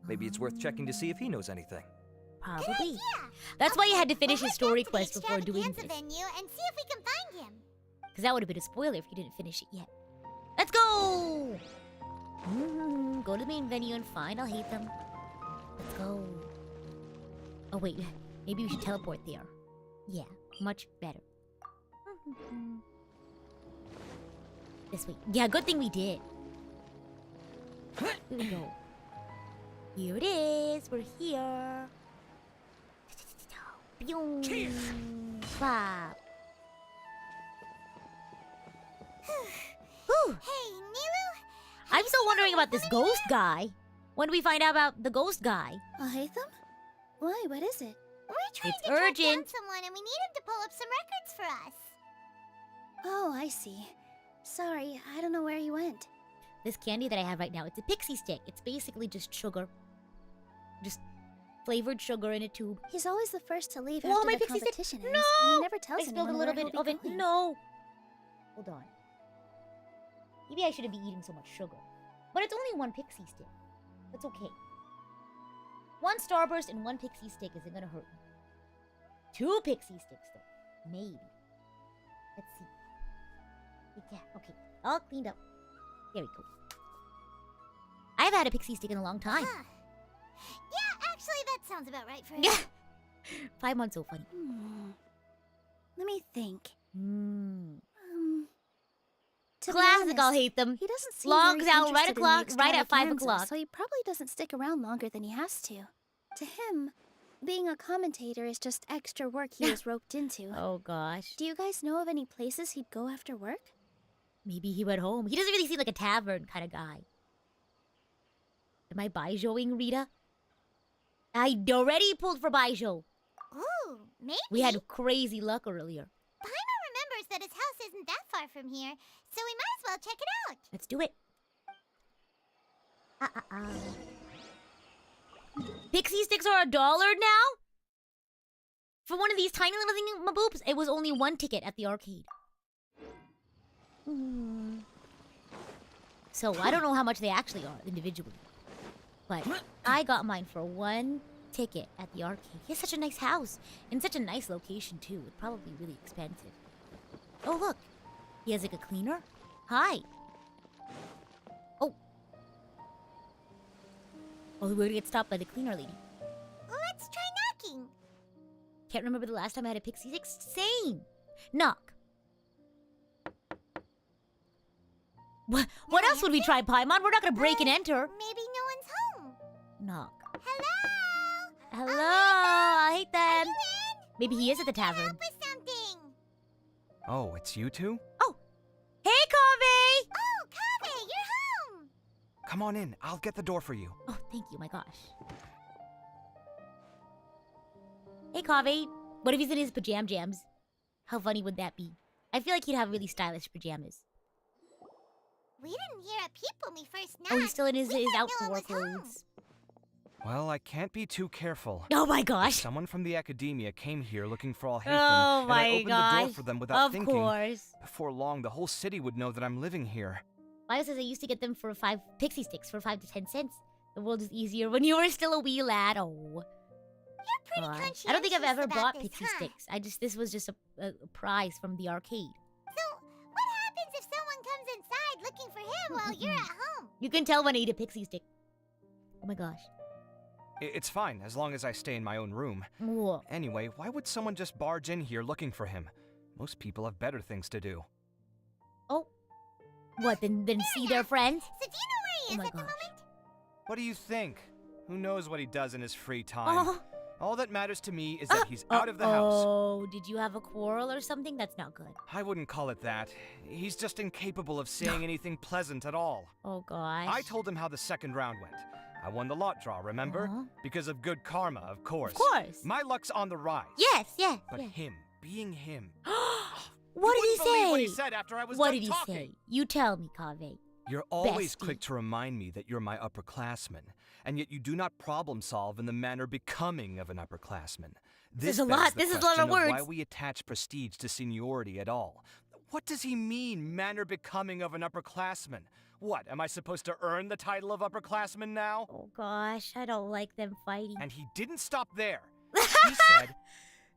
Maybe it's worth checking to see if he knows anything. Probably. That's why you had to finish his story quest before doing Extravaganza this. venue and see if we can find him. Because that would have been a spoiler if you didn't finish it yet. Let's go! Go to the main venue and find Alhaitham. Let's go. Oh, wait. Maybe we should teleport there. Yeah, much better. This way. Yeah, good thing we did. Here we go. Here it is. We're here. Pew. Wow. Whew. Hey, Nilu? I'm still wondering about this ghost guy. When do we find out about the ghost guy? Alhaitham? Why? What is it? We're trying It's to track down urgent. someone and we need him to pull up some records for us. Oh, I see. Sorry, I don't know where he went. This candy that I have right now, it's a pixie stick. It's basically just sugar. Just flavored sugar in a tube. He's always the first to leave Oh, after my the pixie stick. competition No! ends, and he never tells I spilled a anyone little where bit he'll of be it. going. No. Hold on. Maybe I shouldn't be eating so much sugar. But it's only one pixie stick. That's okay. One Starburst and one pixie stick isn't gonna hurt me. 2 pixie sticks though. Maybe. Let's see. Yeah, okay. All cleaned up. There we go. I haven't had a pixie stick in a long time. Huh. Yeah, actually, that sounds about right for him. 5 months so funny. Let me think. To be Classic, I'll honest, hate them. He doesn't seem Logs very out right interested in the o'clock, right at 5 extravaganza, o'clock. So he probably doesn't stick around longer than he has to. To him, being a commentator is just extra work he was roped into. Oh gosh. Do you guys know of any places he'd go after work? Maybe he went home. He doesn't really seem like a tavern kind of guy. Am I BAIZHUing, Rita? I already pulled for BAIZHU. Ooh, maybe. We had crazy luck earlier. Paimon remembers that his house isn't that far from here, so we might as well check it out. Let's do it. Pixie sticks are $1 now? For one of these tiny little thingamaboobs, it was only 1 ticket at the arcade. So I don't know how much they actually are individually. But I got mine for 1 ticket at the arcade. He has such a nice house. In such a nice location, too. It's probably really expensive. Oh, look. He has like a cleaner. Hi. Oh. Oh, we're gonna get stopped by the cleaner lady. Let's try knocking. Can't remember the last time I had a pixie stick. Same. Knock. What else would we try, Paimon? We're not gonna break and enter. Maybe no one's home. Knock. Hello? Hello. I hate them. Are you in? Maybe he is at the tavern. Help with something. Oh, it's you two? Oh. Hey, Kaveh. Oh, Kaveh, you're home. Come on in. I'll get the door for you. Oh, thank you. My gosh. Hey, Kaveh. What if he's in his pajam jams? How funny would that be? I feel like he'd have really stylish pajamas. We didn't hear a peep when we first knocked. Oh, he's still in his We thought no outdoor one was home. clothes. Well, I can't be too careful. Oh my gosh. Someone from the academia came here looking for Alhaitham, Oh and I my opened the door gosh. for them without Of thinking. course. Before long, the whole city would know that I'm living here. Bio says I used to get them for 5 pixie sticks for 5 to 10 cents. The world is easier when you were still a wee lad. Oh. You're gosh. I don't think I've ever about bought this, pixie huh? sticks. This was just a prize from the arcade. So, what happens if someone comes inside looking for him while you're at home? You can tell when I eat a pixie stick. Oh my gosh. It's fine, as long as I stay in my own room. Whoa. Anyway, why would someone just barge in here looking for him? Most people have better things to do. Oh. What, then see their friends? So do you know where he is my at the gosh. moment? What do you think? Who knows what he does in his free time? Oh. All that matters to me is that he's out of the house. Oh, did you have a quarrel or something? That's not good. I wouldn't call it that. He's just incapable of saying anything pleasant at all. Oh gosh. I told him how the second round went. I won the lot draw, remember? Uh-huh. Because of good karma, of course. Of course. My luck's on the rise. Yes. But him, being him. What did he wouldn't believe say? what he said after I was What done did he talking. say? You tell me, Kaveh. You're always Bestie. quick to remind me that you're my upperclassman, and yet you do not problem solve in the manner becoming of an upperclassman. This is a begs lot. the This is a lot of question words. Why we attach prestige to seniority at all? What does he mean, manner becoming of an upperclassman? What, am I supposed to earn the title of upperclassman now? Oh gosh, I don't like them fighting. And he didn't stop there. He said,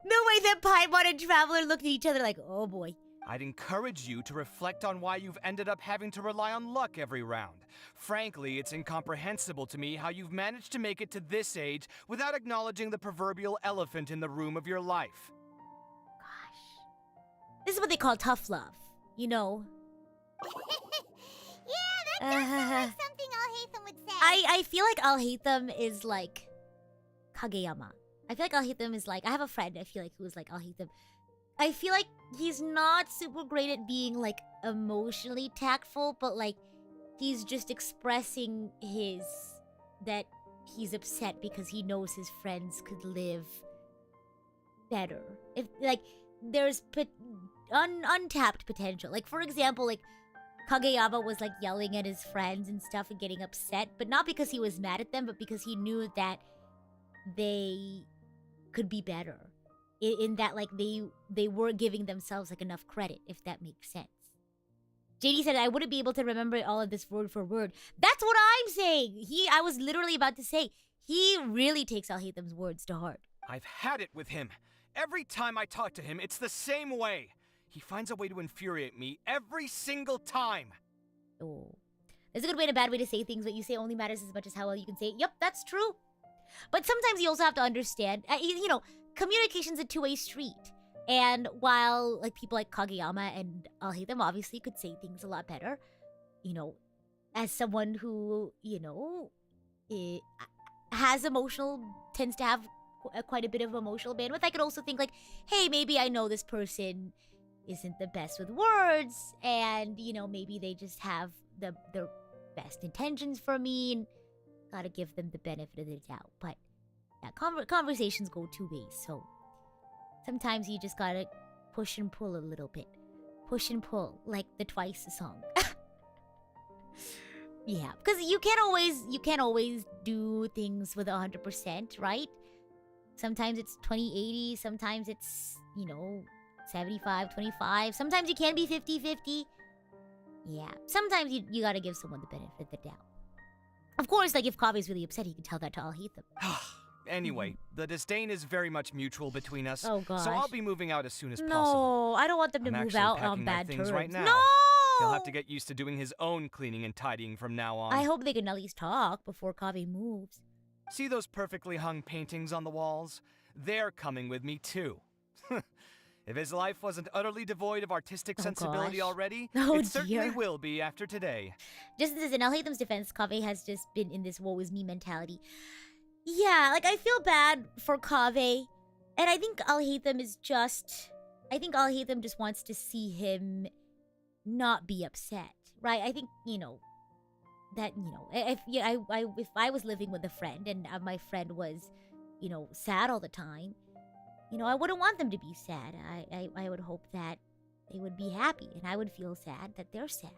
No way that Paimon and Traveler looked at each other like, oh boy. I'd encourage you to reflect on why you've ended up having to rely on luck every round. Frankly, it's incomprehensible to me how you've managed to make it to this age without acknowledging the proverbial elephant in the room of your life. Gosh. This is what they call tough love, you know? Yeah, that does sound like something Al-Haytham would say. I feel like Al-Haytham is like Kageyama. I feel like Al-Haytham is like, I have a friend I feel like who is like Al-Haytham. I feel like he's not super great at being like emotionally tactful, but like he's just expressing that he's upset because he knows his friends could live better. If like there's untapped potential. Like for example, like Kageyama was like yelling at his friends and stuff and getting upset, but not because he was mad at them, but because he knew that they could be better. In that, like, they were giving themselves, like, enough credit, if that makes sense. JD said, I wouldn't be able to remember all of this word for word. That's what I'm saying! I was literally about to say, he really takes Al-Haytham's words to heart. I've had it with him. Every time I talk to him, it's the same way. He finds a way to infuriate me every single time. Oh. There's a good way and a bad way to say things, but you say only matters as much as how well you can say it. Yep, that's true. But sometimes you also have to understand, you know, communication's a two-way street. And while like people like Kageyama and Al-Haytham obviously could say things a lot better, you know, as someone who, you know, tends to have quite a bit of emotional bandwidth, I could also think like, hey, maybe I know this person isn't the best with words, and, you know, maybe they just have the best intentions for me, and gotta give them the benefit of the doubt. But yeah, conversations go two ways, so sometimes you just gotta push and pull a little bit. Push and pull, like the Twice song. Yeah, because you can't always do things with 100%, right? Sometimes it's 20-80, sometimes it's, you know, 75-25. Sometimes you can be 50-50. Yeah, sometimes you gotta give someone the benefit of the doubt. Of course, like if Kaveh's really upset, he can tell that to Al-Haytham. Anyway, the disdain is very much mutual between us. Oh gosh. So I'll be moving out as soon as possible. No, I don't want them to I'm move actually out packing on my bad things terms. right now. No! He'll have to get used to doing his own cleaning and tidying from now on. I hope they can at least talk before Kaveh moves. See those perfectly hung paintings on the walls? They're coming with me too. If his life wasn't utterly devoid of artistic sensibility gosh. already, Oh, it certainly dear. will be after today. Just as in Al-Haytham's defense, Kaveh has just been in this woe is me mentality. Yeah, like I feel bad for Kaveh, and I think Al-Haytham just wants to see him not be upset, right? I think, you know, that, you know, if I was living with a friend and my friend was, you know, sad all the time, you know, I wouldn't want them to be sad. I would hope that they would be happy, and I would feel sad that they're sad.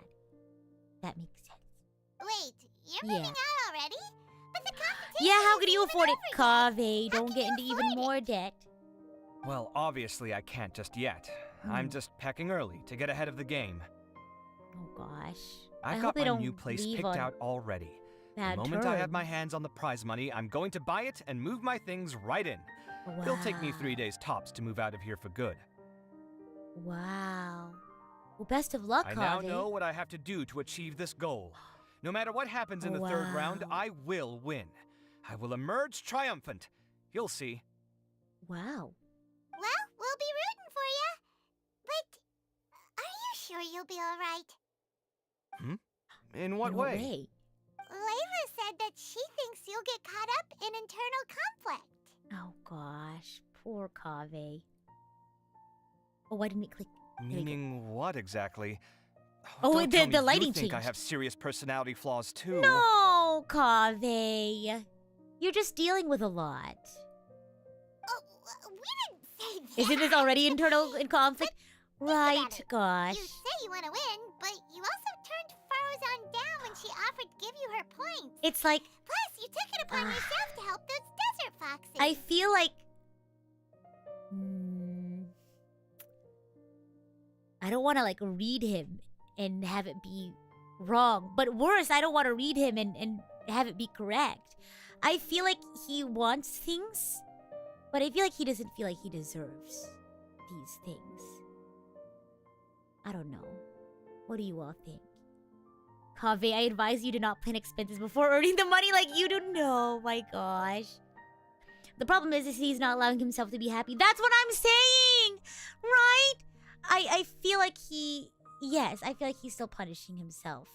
That makes sense. Wait, you're moving out already? But the competition Yeah, how could isn't you even afford it, over yet. Kaveh? How Don't can get you into even afford more debt. Well, obviously I can't just yet. I'm just packing early to get ahead of the game. Oh gosh. I've I got hope they my don't new place leave picked on out already. The bad moment I have my terms. hands on the prize money, I'm going to buy it and move my things right in. It'll take me 3 days tops to move out of here for good. Wow. Well, best of luck, I Kaveh. now know what I have to do to achieve this goal. No matter what happens in the third round, I will win. I will emerge triumphant. You'll see. Wow. Well, we'll be rooting for you. But are you sure you'll be all right? In what way? Layla said that she thinks you'll get caught up in internal conflict. Oh gosh, poor Kaveh. Oh, why didn't it click? Meaning what exactly? Oh, don't tell the me lighting you think I changed. have serious personality flaws too. No, Kaveh. You're just dealing with a lot. Oh, we didn't say that. Isn't this already internal in conflict? Right, gosh. You say you want to win, but you also turned Faruzan down when she offered to give you her points. It's like Plus, you took it upon yourself to help those desert foxes. I feel like I don't want to like read him and have it be wrong. But worse, I don't want to read him and have it be correct. I feel like he wants things, but I feel like he doesn't feel like he deserves these things. I don't know. What do you all think? Kaveh, I advise you to not plan expenses before earning the money like you do. No, my gosh. The problem is he's not allowing himself to be happy. That's what I'm saying! Right? I feel like I feel like he's still punishing himself.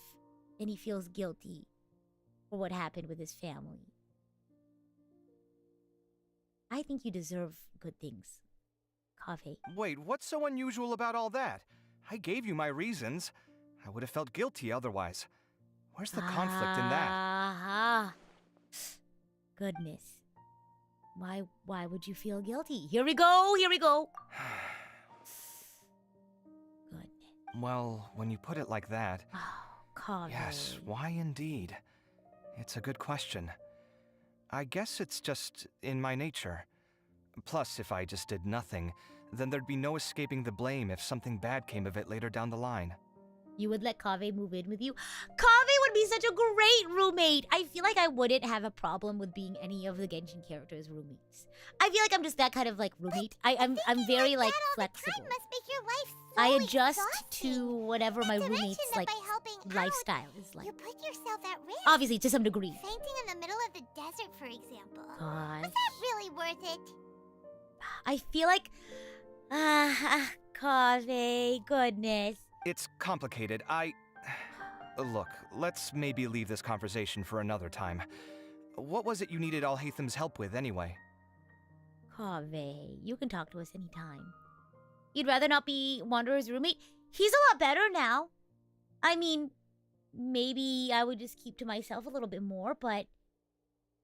And he feels guilty for what happened with his family. I think you deserve good things, Kaveh. Wait, what's so unusual about all that? I gave you my reasons. I would have felt guilty otherwise. Where's the conflict in that? Goodness. Why would you feel guilty? Here we go. Goodness. Well, when you put it like that... Kaveh. Yes, why indeed? It's a good question. I guess it's just in my nature. Plus, if I just did nothing, then there'd be no escaping the blame if something bad came of it later down the line. You would let Kaveh move in with you? Kaveh would be such a great roommate! I feel like I wouldn't have a problem with being any of the Genshin characters' roommates. I feel like I'm just that kind of like roommate. I'm very like flexible. Must make your life so I adjust exhausting. to whatever my roommate's like by helping lifestyle is like. You put yourself at risk. Obviously, to some degree. Fainting in the middle of the desert, for example. Gosh. Was that really worth it? I feel like Kaveh, goodness. It's complicated. Look, let's maybe leave this conversation for another time. What was it you needed Alhaitham's help with, anyway? Kaveh, you can talk to us anytime. You'd rather not be Wanderer's roommate? He's a lot better now. I mean, maybe I would just keep to myself a little bit more, but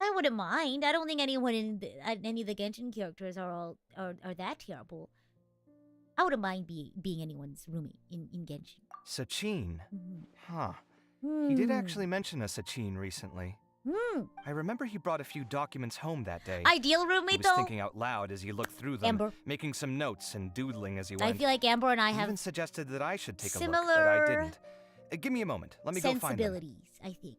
I wouldn't mind. I don't think anyone in any of the Genshin characters are that terrible. I wouldn't mind being anyone's roommate in Genshin. Sachin? Huh. He did actually mention a Sachin recently. I remember he brought a few documents home that day. Ideal roommate, he was though? thinking out loud as he looked through them, Amber. making some notes and doodling as he went. I feel like Amber and I He have even suggested that I should take a look, similar but I didn't. Give me a moment. Let me go find them. sensibilities, I think.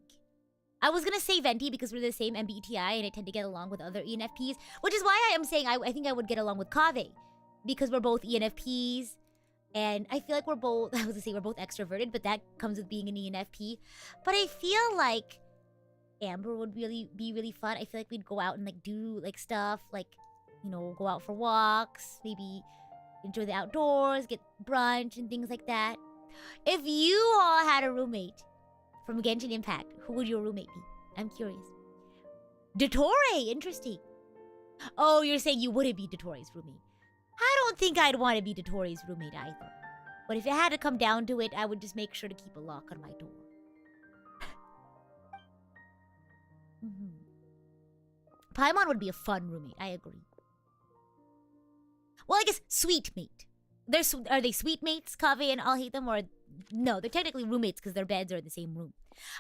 I was gonna say Venti because we're the same MBTI and I tend to get along with other ENFPs, which is why I am saying I think I would get along with Kaveh. Because we're both ENFPs, and I feel like we're both extroverted, but that comes with being an ENFP. But I feel like Amber would be really fun. I feel like we'd go out and like do like stuff, like, you know, go out for walks, maybe enjoy the outdoors, get brunch and things like that. If you all had a roommate from Genshin Impact, who would your roommate be? I'm curious. Dottore, interesting. Oh, you're saying you wouldn't be Dottore's roommate. I don't think I'd want to be Dottore's roommate either. But if it had to come down to it, I would just make sure to keep a lock on my door. Paimon would be a fun roommate, I agree. Well, I guess sweet mate. Are they sweet mates, Kaveh and Alhaitham, or no? They're technically roommates because their beds are in the same room.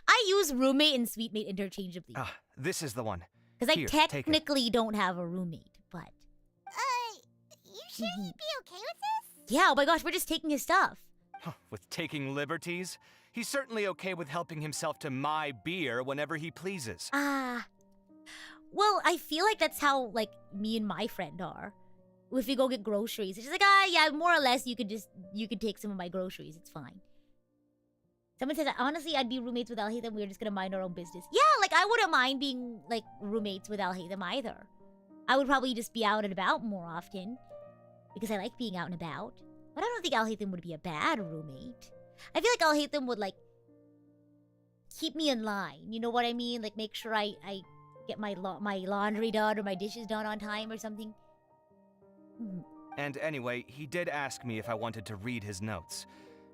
I use roommate and sweet mate interchangeably. This is the one. Because I Here, take it. technically don't have a roommate, but You sure he'd be okay with this? yeah. Oh my gosh, we're just taking his stuff. With taking liberties? He's certainly okay with helping himself to my beer whenever he pleases. Well, I feel like that's how, like, me and my friend are. If we go get groceries, it's just like, yeah, more or less, you could take some of my groceries. It's fine. Someone says, honestly, I'd be roommates with Al-Haytham. We're just gonna mind our own business. Yeah, like, I wouldn't mind being, like, roommates with Al-Haytham either. I would probably just be out and about more often. Because I like being out and about. But I don't think Al-Haytham would be a bad roommate. I feel like Al-Haytham would, like, keep me in line. You know what I mean? Like, make sure I get my laundry done or my dishes done on time or something. And anyway, he did ask me if I wanted to read his notes.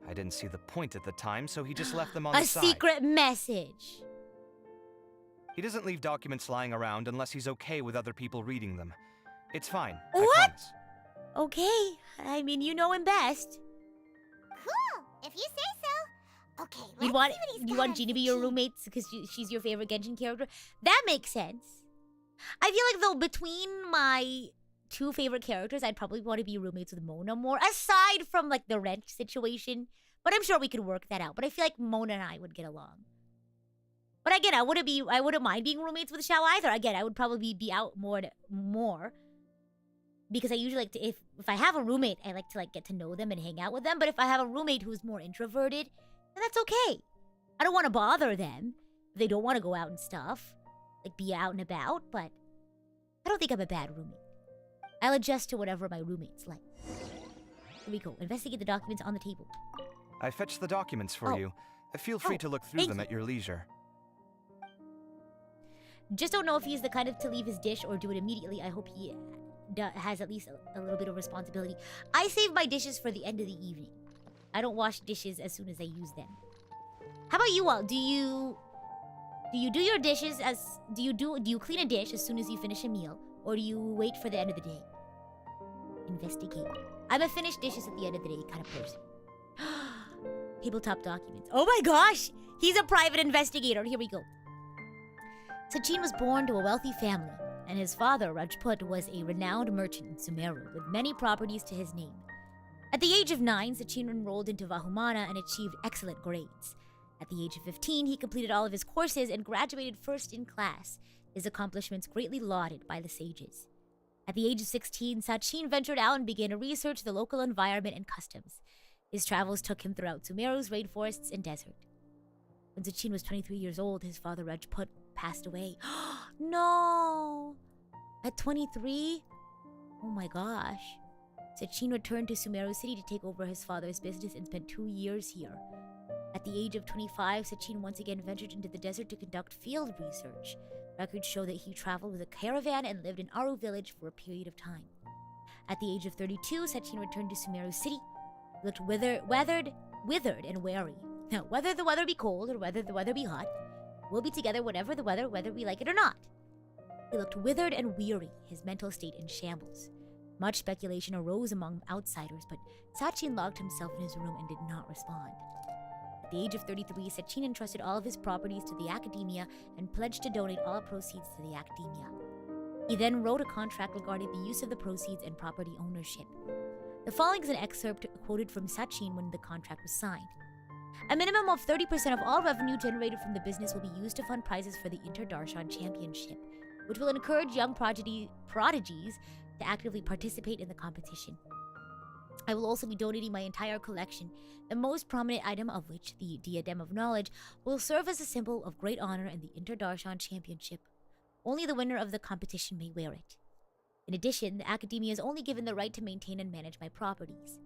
I didn't see the point at the time, so he just left them on the side. A secret message. He doesn't leave documents lying around unless he's okay with other people reading them. It's fine. What? I promise. Okay. I mean, you know him best. Cool, if you say so. Okay, let's You see want what he's you got want on Jean to be your Sachin. roommate because she's your favorite Genshin character? That makes sense. I feel like, though, between my two favorite characters, I'd probably want to be roommates with Mona more, aside from, like, the rent situation. But I'm sure we could work that out. But I feel like Mona and I would get along. But again, I wouldn't mind being roommates with Xiao either. Again, I would probably be out more. Because I usually like to, if I have a roommate, I like to, like, get to know them and hang out with them. But if I have a roommate who's more introverted, then that's okay. I don't want to bother them. They don't want to go out and stuff. Like, be out and about. But I don't think I'm a bad roommate. I'll adjust to whatever my roommate's like. Here we go. Investigate the documents on the table. I fetched the documents for you. Feel free to look through them at your leisure. Just don't know if he's the kind of to leave his dish or do it immediately. I hope he has at least a little bit of responsibility. I save my dishes for the end of the evening. I don't wash dishes as soon as I use them. How about you all? Do you do your dishes as do you clean a dish as soon as you finish a meal, or do you wait for the end of the day? Investigate. I'm a finish dishes at the end of the day kind of person. Tabletop documents. Oh my gosh! He's a private investigator. Here we go. Sachin was born to a wealthy family, and his father, Rajput, was a renowned merchant in Sumeru with many properties to his name. At the age of 9, Sachin enrolled into Vahumana and achieved excellent grades. At the age of 15, he completed all of his courses and graduated first in class, his accomplishments greatly lauded by the sages. At the age of 16, Sachin ventured out and began to research the local environment and customs. His travels took him throughout Sumeru's rainforests and desert. When Sachin was 23 years old, his father Rajput passed away. No! At 23? Oh my gosh. Sachin returned to Sumeru City to take over his father's business and spent 2 years here. At the age of 25, Sachin once again ventured into the desert to conduct field research. Records show that he traveled with a caravan and lived in Aru village for a period of time. At the age of 32, Sachin returned to Sumeru City. He looked withered and weary. Now, whether the weather be cold or whether the weather be hot, we'll be together whatever the weather, whether we like it or not. He looked withered and weary, his mental state in shambles. Much speculation arose among outsiders, but Sachin locked himself in his room and did not respond. At the age of 33, Sachin entrusted all of his properties to the academia and pledged to donate all proceeds to the academia. He then wrote a contract regarding the use of the proceeds and property ownership. The following is an excerpt quoted from Sachin when the contract was signed. A minimum of 30% of all revenue generated from the business will be used to fund prizes for the Inter-Darshan Championship, which will encourage young prodigies to actively participate in the competition. I will also be donating my entire collection, the most prominent item of which, the Diadem of Knowledge, will serve as a symbol of great honor in the Inter-Darshan Championship. Only the winner of the competition may wear it. In addition, the Academia is only given the right to maintain and manage my properties.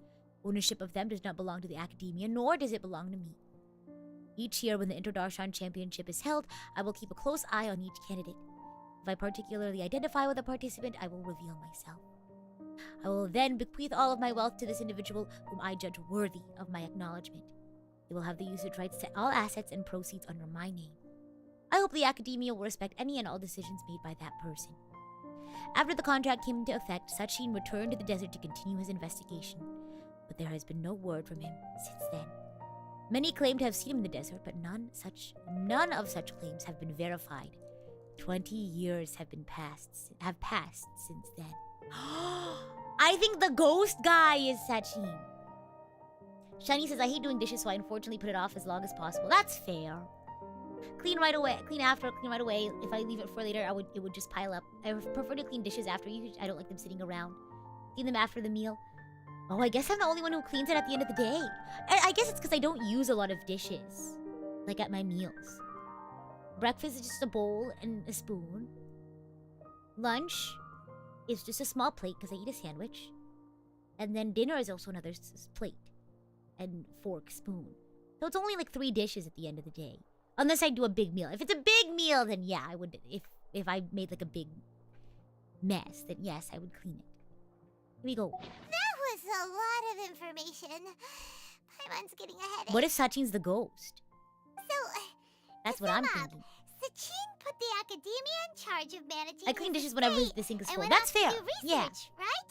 Ownership of them does not belong to the Academia, nor does it belong to me. Each year when the Inter-Darshan Championship is held, I will keep a close eye on each candidate. If I particularly identify with a participant, I will reveal myself. I will then bequeath all of my wealth to this individual whom I judge worthy of my acknowledgement. He will have the usage rights to all assets and proceeds under my name. I hope the Academia will respect any and all decisions made by that person. After the contract came into effect, Sachin returned to the desert to continue his investigation, but there has been no word from him since then. Many claim to have seen him in the desert, but none of such claims have been verified. 20 years have passed since then. I think the ghost guy is Sachin. Shiny says, I hate doing dishes, so I unfortunately put it off as long as possible. That's fair. Clean right away. Clean after, clean right away. If I leave it for later, it would just pile up. I prefer to clean dishes after you. I don't like them sitting around. Clean them after the meal. Oh, I guess I'm the only one who cleans it at the end of the day. I guess it's because I don't use a lot of dishes. Like at my meals. Breakfast is just a bowl and a spoon. Lunch is just a small plate because I eat a sandwich. And then dinner is also another plate. And fork, spoon. So it's only like 3 dishes at the end of the day. Unless I do a big meal. If it's a big meal, then yeah, I would. If I made like a big mess, then yes, I would clean it. Here we go. That was a lot of information. Paimon's getting a headache. What if Sachin's the ghost? So, That's what I'm thinking. Sachin put the academia in charge of managing. I clean dishes whenever the sink is and full. went That's off to fair. do research, Yeah. Right?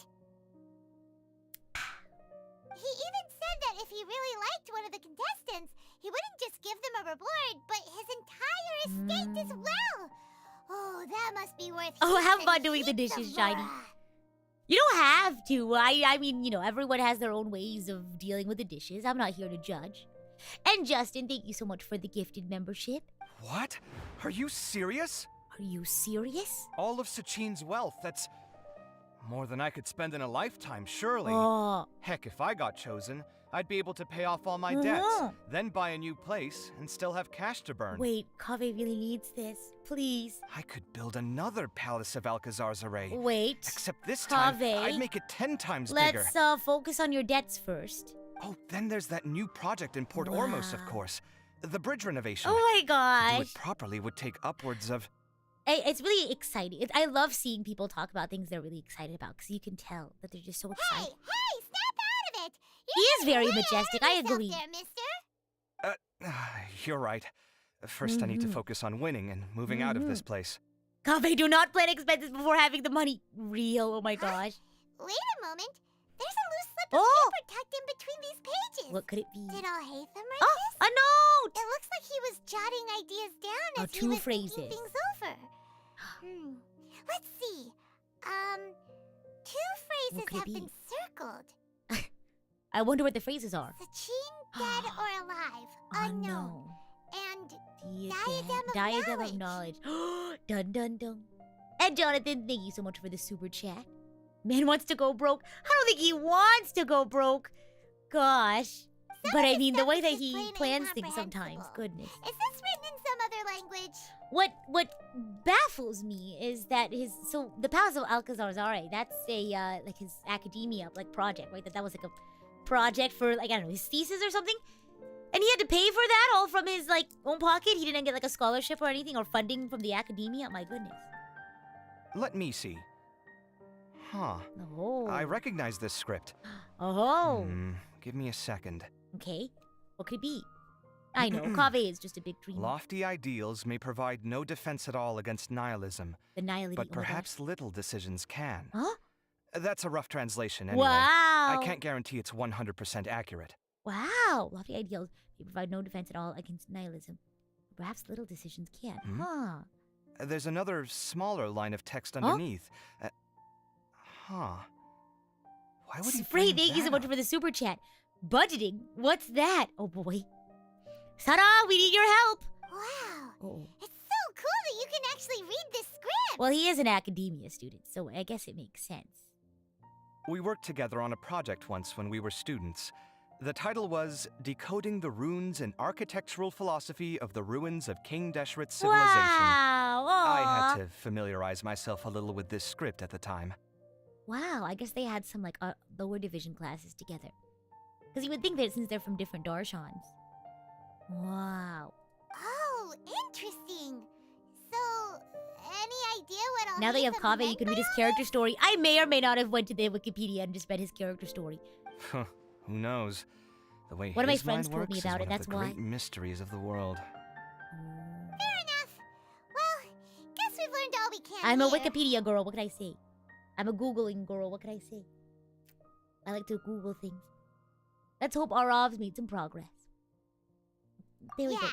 He even said that if he really liked one of the contestants, he wouldn't just give them a reward, but his entire estate as well. Oh, that must be worth. Oh, have heaps fun and doing the heaps dishes, of Shiny. money. You don't have to. I mean, you know, everyone has their own ways of dealing with the dishes. I'm not here to judge. And Justin, thank you so much for the gifted membership. What? Are you serious? Are you serious? All of Sachin's wealth, that's more than I could spend in a lifetime, surely. Oh. Heck, if I got chosen, I'd be able to pay off all my debts, then buy a new place, and still have cash to burn. Wait, Kaveh really needs this. Please. I could build another Palace of Alcazar's array. Wait. Except this time, Kaveh, I'd make it 10 times bigger. Let's focus on your debts first. Oh, then there's that new project in Port Ormos, of course. The bridge renovation. Oh my To gosh. do it properly would take upwards of... It's really exciting. I love seeing people talk about things they're really excited about because you can tell that they're just so excited. Hey, snap out of it! He is very majestic. I agree. There, mister. You're right. First, I need to focus on winning and moving out of this place. Kaveh, do not plan expenses before having the money. Real, oh my gosh. Wait a moment. There's a loose slip of paper tucked in between these pages. What could it be? Did Alhaitham write Oh, this? a note! It looks like he was jotting ideas down Oh, as he 2 was phrases. thinking things over. Let's see. 2 phrases could it have be? been circled. I wonder what the phrases are. Sachin, dead or alive, unknown. And Diadem of knowledge. Dun dun dun. And Jonathan, thank you so much for the super chat. Man wants to go broke. I don't think he wants to go broke. Gosh. But I mean, the way that he plans things sometimes. Goodness. Is this written in some other language? What baffles me is that the Palace of Alcazar's Array, that's a like his academia like project, right? That was like a project for like, I don't know, his thesis or something. And he had to pay for that all from his like own pocket. He didn't get like a scholarship or anything or funding from the academia. My goodness. Let me see. Huh. Oh. I recognize this script. Oh. Give me a second. Okay. What could it be? I know, Kaveh is just a big dream. Lofty ideals may provide no defense at all against nihilism. The nihilism. But perhaps little decisions can. Huh? That's a rough translation anyway. Wow. I can't guarantee it's 100% accurate. Wow. Lofty ideals may provide no defense at all against nihilism. Perhaps little decisions can. Huh. There's another smaller line of text underneath. Why would he Spray, bring thank you so that much up? for the super chat. Budgeting? What's that? Oh boy. Sarah, we need your help. Wow. Oh. It's so cool that you can actually read this script. Well, he is an academia student, so I guess it makes sense. We worked together on a project once when we were students. The title was Decoding the Runes and Architectural Philosophy of the Ruins of King Deshret's Civilization. Wow. I had to familiarize myself a little with this script at the time. Wow, I guess they had some like lower division classes together. Because you would think that since they're from different darshans. Wow. Oh, interesting. So, any idea what all Now that you have these Kaveh, you can read his character story. I may or may not have went to the Wikipedia and just read his character story. Who knows? The way One of my his friends mind told me works is about it, one of that's the why. great mysteries of the world. Fair enough. Well, guess we've learned all we can I'm a here. Wikipedia girl, what can I say? I'm a Googling girl, what can I say? I like to Google things. Let's hope our OVs made some progress. There we go.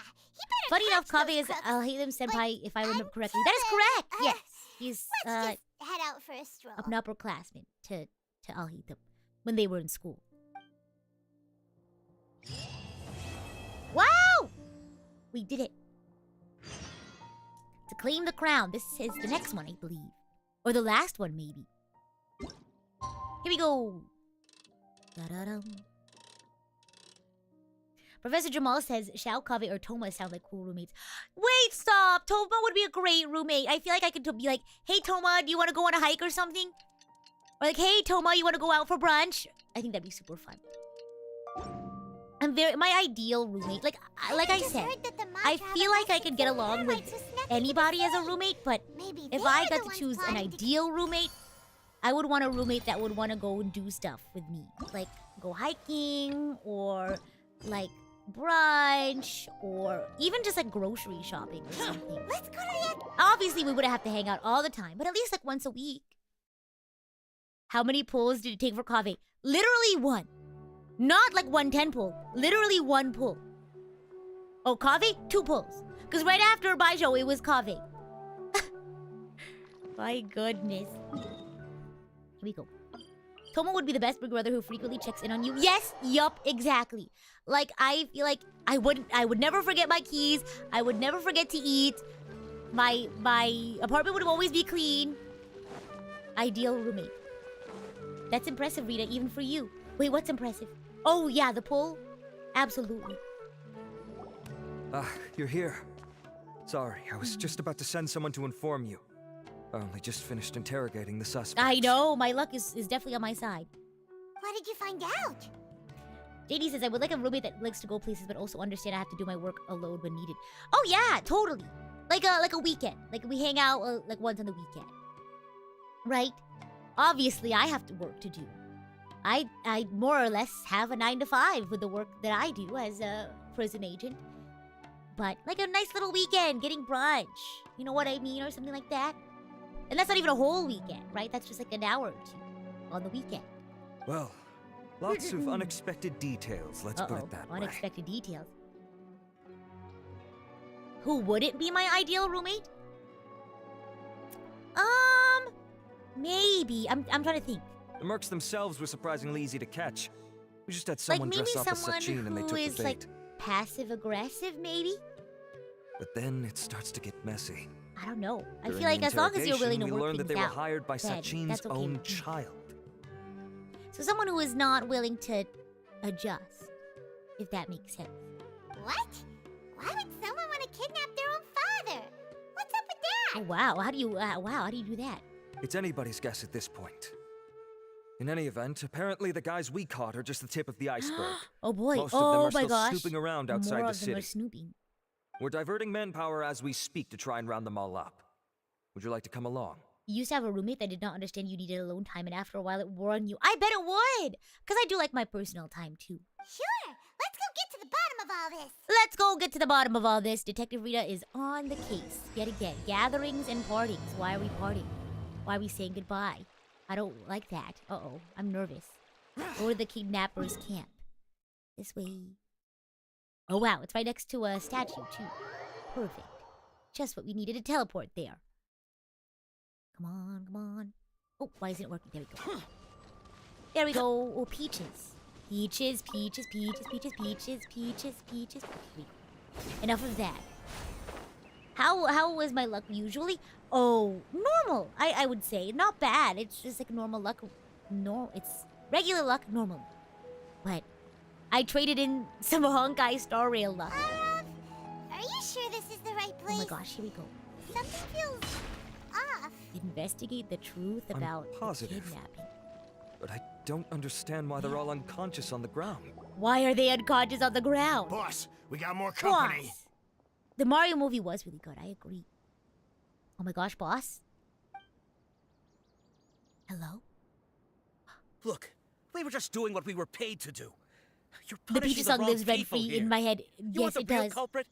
Funny enough, Kaveh is Alhaitham Senpai, if I remember correctly. That is correct! Yes. He's Let's just head out for a stroll. an upperclassman to Alhaitham when they were in school. Wow! We did it. to claim the crown. This is the next one, I believe. Or the last one, maybe. Here we go. Da-da-dum. Professor Jamal says Xiao, Kaveh, or Toma sound like cool roommates. Wait, stop! Toma would be a great roommate. I feel like I could be like, hey, Toma, do you want to go on a hike or something? Or like, hey, Toma, you want to go out for brunch? I think that'd be super fun. My ideal roommate, like I said, I feel like I could get along with anybody as a roommate, but if I got to choose an ideal roommate, I would want a roommate that would want to go and do stuff with me. Like, go hiking, or like brunch, or even just like grocery shopping or something. Let's go to the... Obviously, we wouldn't have to hang out all the time, but at least like once a week. How many pulls did it take for Kaveh? Literally one. Not like 110 pull. Literally one pull. Oh, Kaveh? 2 pulls. Because right after BAIZHU, it was Kaveh. My goodness. Here we go. Toma would be the best big brother who frequently checks in on you. Yes, yup, exactly. Like, I feel like I would never forget my keys. I would never forget to eat. My apartment would always be clean. Ideal roommate. That's impressive, Rita, even for you. Wait, what's impressive? Oh, yeah, the pull? Absolutely. You're here. Sorry, I was just about to send someone to inform you. I only just finished interrogating the suspect. I know, my luck is definitely on my side. What did you find out? JD says, I would like a roommate that likes to go places but also understand I have to do my work alone when needed. Oh, yeah, totally. Like a weekend. Like, we hang out like once on the weekend. Right? Obviously, I have to work to do. I more or less have a 9 to 5 with the work that I do as a PRISM agent. But like a nice little weekend, getting brunch. You know what I mean? Or something like that. And that's not even a whole weekend, right? That's just like an hour or 2 on the weekend. Well, lots of unexpected details, let's put it that way. Unexpected details. Who wouldn't be my ideal roommate? Maybe. I'm trying to think. The mercs themselves were surprisingly easy to catch. We just had someone dress up as Sachin and they took the bait. Is like passive-aggressive, maybe? But then it starts to get messy. I don't know. I During feel like the as long as you're willing to we work learned that things they were out, hired by then Sachin's that's okay own with me. child. So someone who is not willing to adjust, if that makes sense. What? Why would someone want to kidnap their own father? What's up with that? Oh, wow. How do you do that? It's anybody's guess at this point. In any event, apparently the guys we caught are just the tip of the iceberg. Oh boy. Most of them are my still gosh. snooping around outside More the of them city. are snooping. We're diverting manpower as we speak to try and round them all up. Would you like to come along? You used to have a roommate that did not understand you needed alone time, and after a while it wore on you. I bet it would! Because I do like my personal time, too. Sure. Let's go get to the bottom of all this. Let's go get to the bottom of all this. Detective Rita is on the case. Yet again. Gatherings and partings. Why are we partying? Why are we saying goodbye? I don't like that. Uh-oh. I'm nervous. Go to the kidnapper's camp. This way. Oh, wow. It's right next to a statue, too. Perfect. Just what we needed to teleport there. Come on, come on. Oh, why isn't it working? There we go. There we go. Oh, peaches. Peaches, peaches, peaches, peaches, peaches, peaches, peaches. Enough of that. How was my luck usually? Oh, normal, I would say. Not bad. It's just like normal luck. No, it's regular luck, normal. But I traded in some Honkai Star Rail luck. Are you sure this is the right place? Oh my gosh, here we go. Something feels off. Investigate the truth about the kidnapping. But I don't understand why they're all unconscious on the ground. Why are they unconscious on the ground? Boss, we got more company. Boss. The Mario movie was really good, I agree. Oh my gosh, boss. Hello? Look, we were just doing what we were paid to do. You're The punishing Peaches the song wrong lives rent people free here. in my head. You want Yes, the it real does. culprit?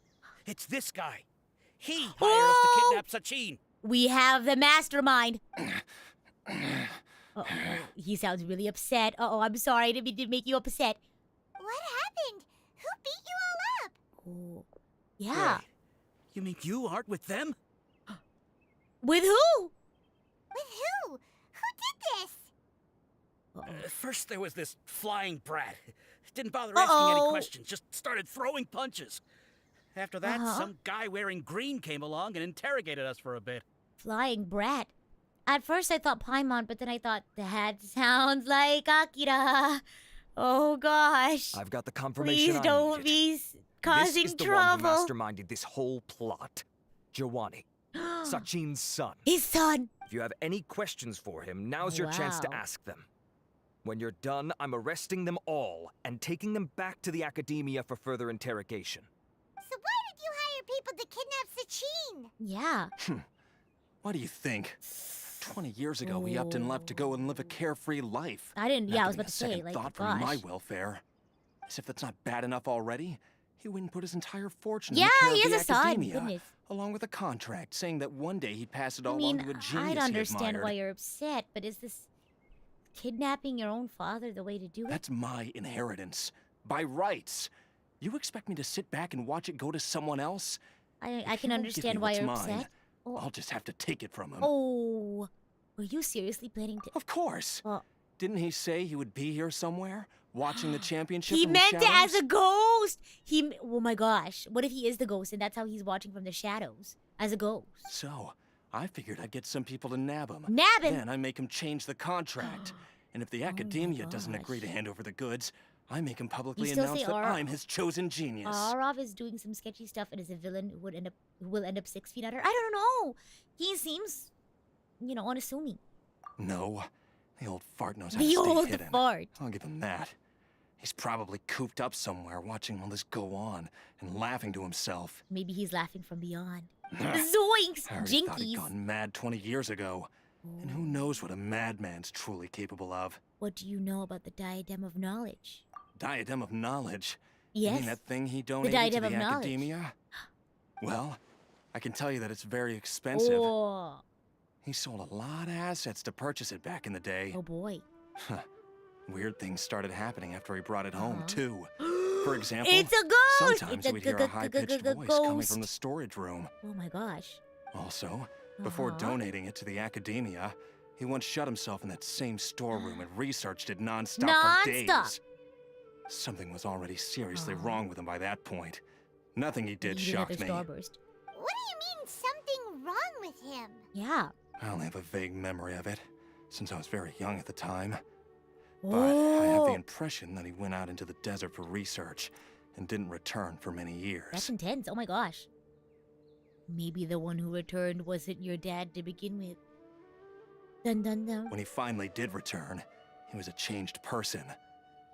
It's this guy. He hired us to kidnap Sachin. We have the mastermind. Uh-oh. He sounds really upset. Uh-oh, I'm sorry. I didn't mean to make you upset. What happened? Who beat you all up? Oh, yeah. Wait, you mean you aren't with them? With who? With who? Who did this? First there was this flying brat. Didn't bother asking any questions, just started throwing punches. After that, some guy wearing green came along and interrogated us for a bit. Flying brat. At first I thought Paimon, but then I thought, that sounds like Akira. Oh gosh. I've got the confirmation Please I don't needed. be causing This is the trouble. one who masterminded this whole plot. Giovanni. Sachin's son. His son. If you have any questions for him, now's your chance to Wow. ask them. When you're done, I'm arresting them all and taking them back to the academia for further interrogation. So why did you hire people to kidnap Sachin? Yeah. What do you think? 20 years ago, he upped and left to go and live a carefree life. I didn't. Not Yeah, I was giving about a to say, second like, thought for my gosh. welfare. As if that's not bad enough already, he wouldn't put his entire fortune Yeah, in the care he of the has a son. academia, Goodness. along with a contract saying that one day he'd pass it all I mean, on to a genius I'd he understand admired. why you're upset, but is this kidnapping your own father the way to do it? That's my inheritance. By rights. You expect me to sit back and watch it go to someone else? I If can he won't give me understand why what's you're mine, upset. Oh. I'll just have to take it from him. Oh, were you seriously planning to? Of course. Well, Didn't he say he would be here somewhere, watching the championship he from the meant it as shadows? a ghost. Oh my gosh! What if he is the ghost and that's how he's watching from the shadows as a ghost? So, I figured I'd get some people to nab him. Nab him? Then I make him change the contract. And if the academia doesn't agree to hand over the goods, I make him publicly You still announce say that Ar- I'm his chosen genius. Arov is doing some sketchy stuff and is a villain who will end up 6 feet under. I don't know. He seems, unassuming. No, the old fart knows how to The stay old hidden. fart. I'll give him that. He's probably cooped up somewhere watching all this go on and laughing to himself. Maybe he's laughing from beyond. Zoinks! I already thought he'd Jinkies! gone mad 20 years ago. And who knows what a madman's truly capable of. What do you know about the Diadem of Knowledge? Diadem of Knowledge? You Yes. mean that thing he donated Diadem to of the Knowledge. academia? Well, I can tell you that it's very expensive. Oh. He sold a lot of assets to purchase it back in the day. Oh boy. Weird things started happening after he brought it home, too. For example, It's a ghost! sometimes It's a we'd hear a high-pitched voice coming ghost. from the storage room. Oh my gosh. Also, before donating it to the academia, he once shut himself in that same storeroom and researched it nonstop for days. Nonstop. Something was already seriously wrong with him by that point. Nothing he did Needed another shocked me. starburst. What do you mean something wrong with him? Yeah. I only have a vague memory of it, since I was very young at the time. But I have the impression that he went out into the desert for research and didn't return for many years. That's intense. Oh my gosh. Maybe the one who returned wasn't your dad to begin with. Dun dun dun. When he finally did return, he was a changed person.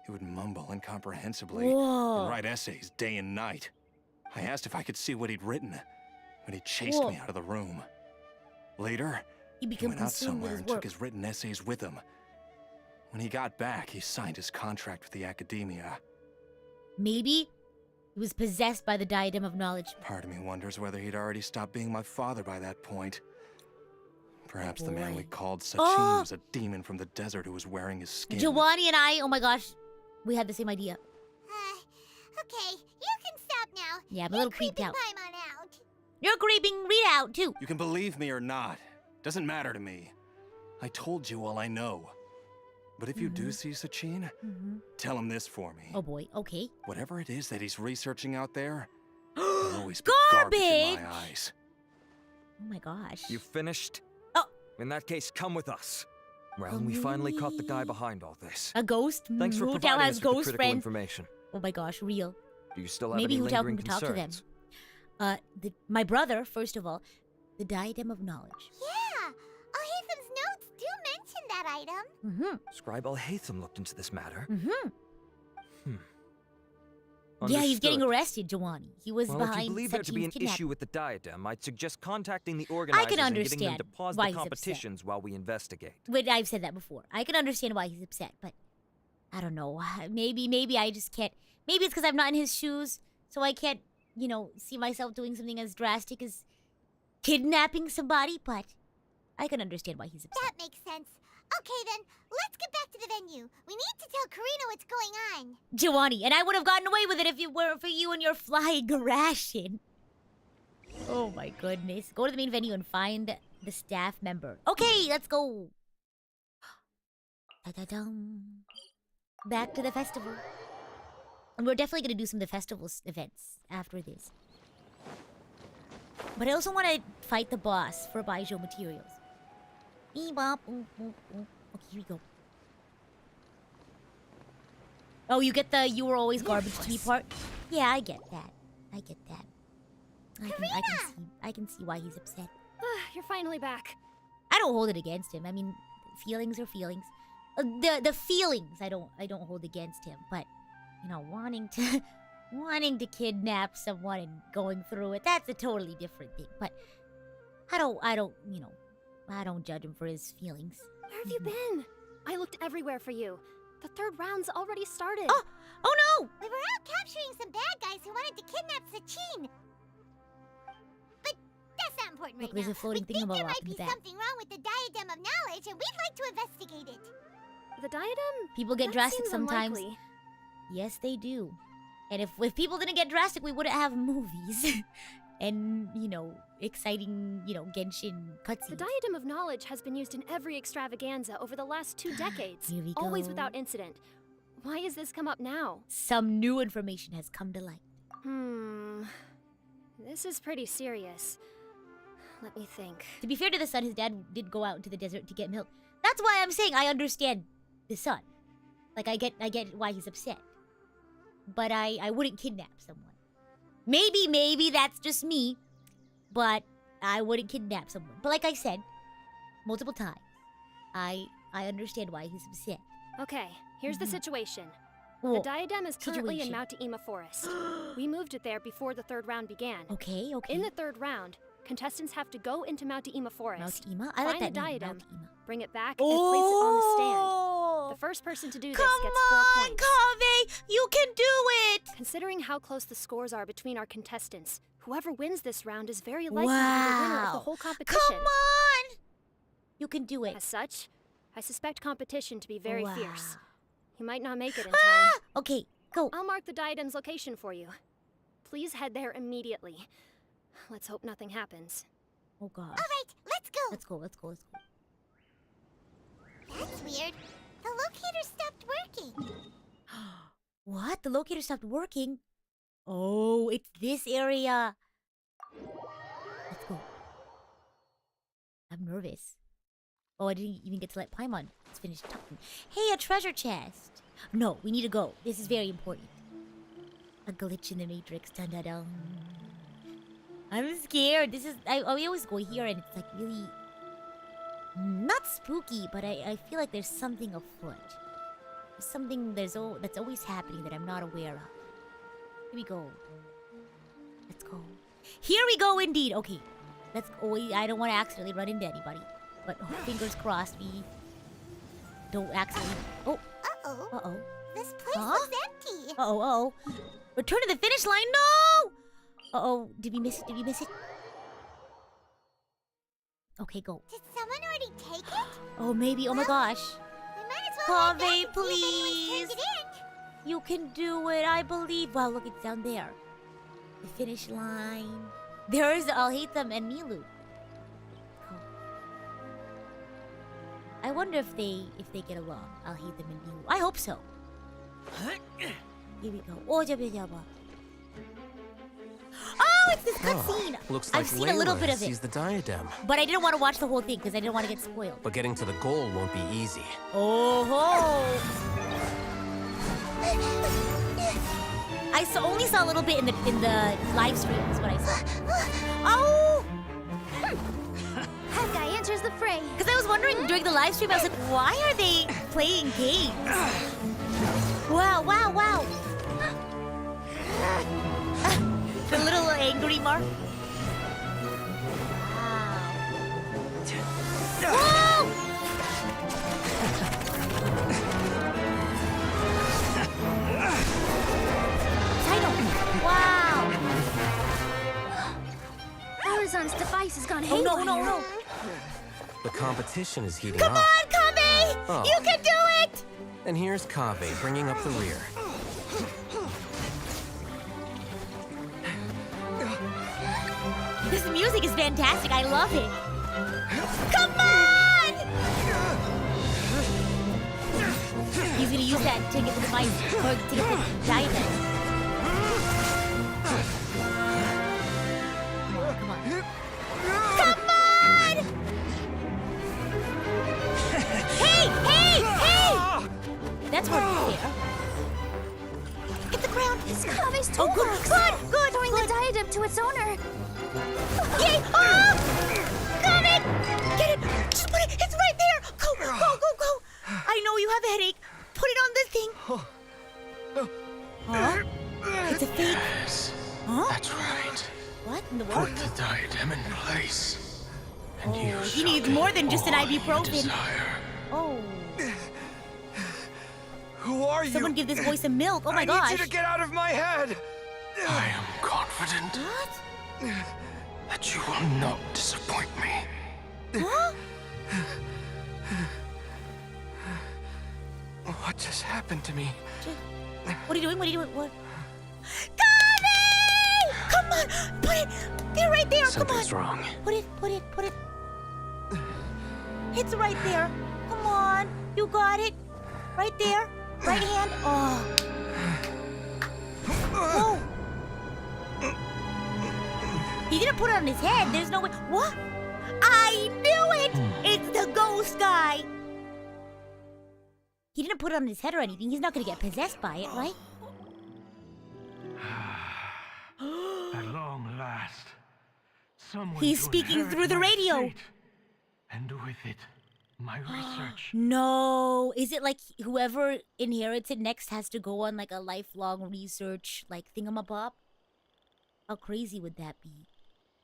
He would mumble incomprehensibly Whoa. and write essays day and night. I asked if I could see what he'd written, but he chased me out of the room. Later, He he became went out consumed with somewhere his and took work. his written essays with him. When he got back, he signed his contract with the academia. Maybe he was possessed by the Diadem of Knowledge. Part of me wonders whether he'd already stopped being my father by that point. Perhaps the man we called Sachin Oh! was a demon from the desert who was wearing his skin. Giovanni and I, oh my gosh, we had the same idea. Okay, you can stop now. Yeah, I'm a little creeped out. Paimon out. You're creeping Rita out too. You can believe me or not. Doesn't matter to me. I told you all I know. But if you do see Sachin, tell him this for me. Oh boy, okay. Whatever it is that he's researching out there, will always be Garbage! garbage in my eyes. Oh my gosh. You finished? Oh. In that case, come with us. Well, we finally caught the guy behind all this. A ghost? Thanks for Wu Tao providing has us with the ghost critical friends. information. Oh my gosh, real. Do you still have Maybe any Wu Tao lingering can talk to them. concerns? My brother, first of all, the Diadem of Knowledge. Yeah, Alhaitham's notes do mention that item. Scribe Al-Haytham looked into this matter. Yeah, he's getting Understood. arrested, Giovanni. He was Well, if behind you believe there to be an Sachin's kidnapping. issue with the diadem, I'd suggest contacting the organizers and getting them understand to pause why the he's upset. competitions while we investigate. But I've said that before. I can understand why he's upset, but I don't know. Maybe I just can't. Maybe it's because I'm not in his shoes, so I can't, see myself doing something as drastic as kidnapping somebody. But I can understand why he's upset. That makes sense. Okay then, let's get back to the venue. We need to tell Karina what's going on. Giovanni, and I would have gotten away with it if it weren't for you and your flying ration. Oh my goodness. Go to the main venue and find the staff member. Okay, let's go. Da-da-dum. Back to the festival. And we're definitely going to do some of the festival events after this. But I also want to fight the boss for BAIZHU materials. Bebop. Okay, here we go. Oh, you get the "you were always garbage to me" part? Yeah, I get that. I get that. I can see why he's upset. You're finally back. I don't hold it against him. I mean, feelings are feelings. The feelings I don't hold against him, but you know, wanting to kidnap someone and going through it, that's a totally different thing. But I don't judge him for his feelings. Where have you been? I looked everywhere for you. The third round's already started. Oh no! We were out capturing some bad guys who wanted to kidnap Sachin. But that's not important Look, right there's now. a floating We think thingamabob there might in be the back. something wrong with the Diadem of Knowledge, and we'd like to investigate it. The diadem? People get That drastic seems sometimes. unlikely. Yes, they do. And if people didn't get drastic, we wouldn't have movies. And, you know, exciting, Genshin cutscenes. The Diadem of Knowledge has been used in every extravaganza over the last 2 decades. Here we Always go. without incident. Why has this come up now? Some new information has come to light. This is pretty serious. Let me think. To be fair to the son, his dad did go out into the desert to get milk. That's why I'm saying I understand the son. Like, I get why he's upset. But I wouldn't kidnap someone. Maybe that's just me. But I wouldn't kidnap someone. But like I said, multiple times, I understand why he's upset. Okay, here's the situation. Oh, The diadem is currently in situation. Mount Ima Forest. We moved it there before the third round began. Okay. In the third round, contestants have to go into Mount Ima Forest. Mount Ima? I like find that the name, diadem, Mount Ima. bring it back, and place it on the stand. The first person to do this gets 4 points. Kaveh, you can do it! Considering how close the scores are between our contestants, whoever wins this round is very likely to be the winner of the whole competition. Come on! You can do it. As such, I suspect competition to be very fierce. Wow. You might not make it in time. Okay, go. I'll mark the diadem's location for you. Please head there immediately. Let's hope nothing happens. Oh gosh. All right, let's go. Let's go. That's weird. The locator stopped working. What? The locator stopped working? Oh, it's this area. Let's go. I'm nervous. Oh, I didn't even get to let Paimon finish talking. Hey, a treasure chest. No, we need to go. This is very important. A glitch in the matrix. Dun dun dun. I'm scared. We always go here and it's like really not spooky, but I feel like there's something afoot. Something that's always happening that I'm not aware of. Here we go. Let's go. Here we go indeed. Okay. Let's go. I don't want to accidentally run into anybody. But fingers crossed we don't accidentally... Oh. Uh-oh. Uh-oh. This place looks empty. Uh-oh. Return to the finish line. No! Uh-oh. Did we miss it? Okay, go. Did someone already take it? Oh, maybe. Oh my gosh. We might as well head back Kaveh, and see if please. anyone's turned it in. You can do it. I believe. Wow, look, it's down there. The finish line. There's I'll Hate Them and Milu. Oh. I wonder if they get along. I'll Hate Them and Milu. I hope so. Here we go. Oh, jabba. Oh, it's this cutscene. Looks like I've seen a little bit of sees it, the diadem. but I didn't want to watch the whole thing because I didn't want to get spoiled. But getting to the goal won't be easy. Oh ho! I only saw a little bit in the live stream. Is what I saw. Oh! That guy enters the fray. Because I was wondering during the live stream, I was like, why are they playing games? Wow! The little angry mark. Wow. Whoa! Wow! Horizon's device has gone Oh haywire. no! The competition is heating Come up. on, Kaveh! Oh. You can do it! And here's Kaveh bringing up the rear. This music is fantastic. I love it. Come on! He's gonna use that to get the device or to get the diadem. Come on. That's hardly fair. Hit the ground. It's Kave's Oh, toolbox. good. Throwing the diadem to its owner. Yay! Oh! Got it! Get it! Just put it! It's right there! Go! I know you have a headache. Put it on this thing. Huh? It's a fake. Yes, Huh? that's right. What in the world? Put the diadem in place. And you He needs more than just an ibuprofen. Oh. Who are you? Someone give this voice some milk. Oh my I gosh. need you to get out of my head. I am confident What? that you will not disappoint me. Huh? What just happened to me? What are you doing? What? Kaveh! Come on! Put it! They're right there! Something's Come on! wrong. Put it! It's right there. Come on! You got it! Right there! Right hand! Oh! Whoa! He didn't put it on his head. There's no way. What? I knew it! It's the ghost guy! He didn't put it on his head or anything. He's not gonna get possessed by it, right? At long last, someone He's to speaking inherit through the my radio. fate, and with it, my research. No. Is it like whoever inherits it next has to go on like a lifelong research like thingamabob? How crazy would that be?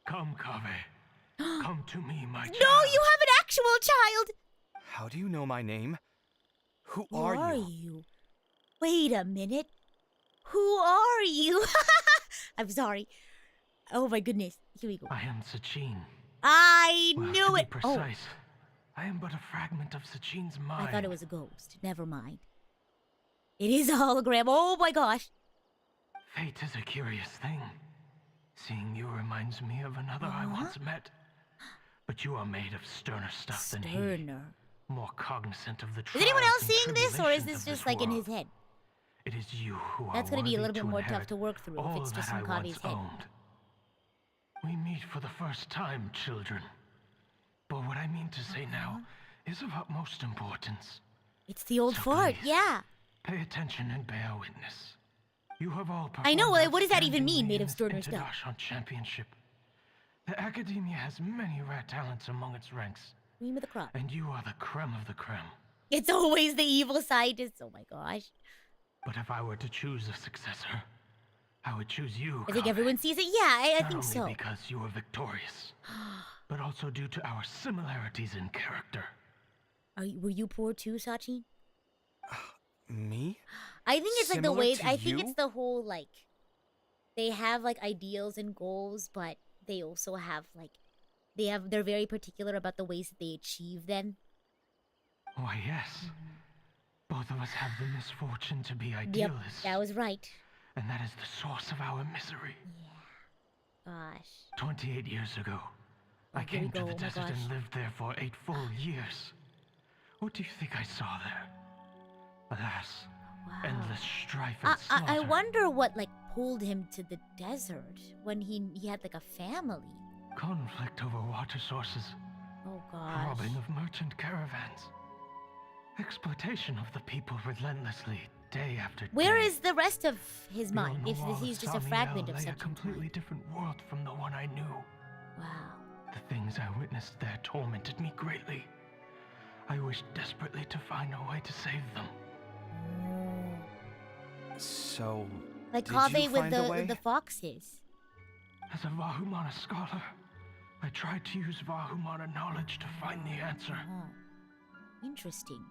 Come, Kaveh. Come to me, my child. No, you have an actual child! How do you know my name? Who Who are are you? you? Wait a minute. Who are you? I'm sorry. Oh my goodness. Here we go. I am Sachin. I Well, knew to it. be precise, I am but a fragment of Sachin's mind. I thought it was a ghost. Never mind. It is a hologram. Oh my gosh. Fate is a curious thing. Seeing you reminds me of another I once met. But you are made of sterner stuff than he. Sterner. More cognizant of the Is anyone trials else and seeing this, or is tribulations this of just like in his head? It is you who That's are gonna be a worthy little bit to more tough inherit to work through if all it's just that in I Kave's once head. owned. We meet for the first time, children. But what I mean to say now is of utmost importance. It's the old So fart, please, yeah. Pay attention and bear witness. You have all I know, performed what does that even mean, outstandingly made in of this sterner stuff? International Championship. The Academia has many rare talents among its ranks. Cream of the crop. And you are the creme of the creme. It's always the evil scientist. Oh my gosh. But if I were to choose a successor, I would choose you. I think Kaveh. everyone sees it. Yeah, I Not think only so. because you were victorious, but also due to our similarities in character. Were you poor too, Sachin? Me? I think it's like the Similar way. to I think you? it's the whole like. They have like ideals and goals, but they also have like. They're very particular about the ways that they achieve them. Why, yes. Both of us have the misfortune to be Yep, idealists. that was right. And that is the source of our misery. Gosh. 28 years ago, I here we came to go, the oh my desert gosh. and lived there for 8 full years. What do you think I saw there? Alas, endless strife and slaughter. I wonder what like pulled him to the desert when he had like a family. Conflict over water sources. Oh gosh. Robbing of merchant caravans. Exploitation of the people relentlessly, day after day. Where is the rest of his The mind? on the If wall he's just a Samiel fragment of lay such a completely different world from the one I knew. Wow. The things I witnessed there tormented me greatly. I wished desperately to find a way to save them. So, Like did Kaveh you with find a way? the foxes. As a Vahumana scholar, I tried to use Vahumana knowledge to find the answer. Interesting.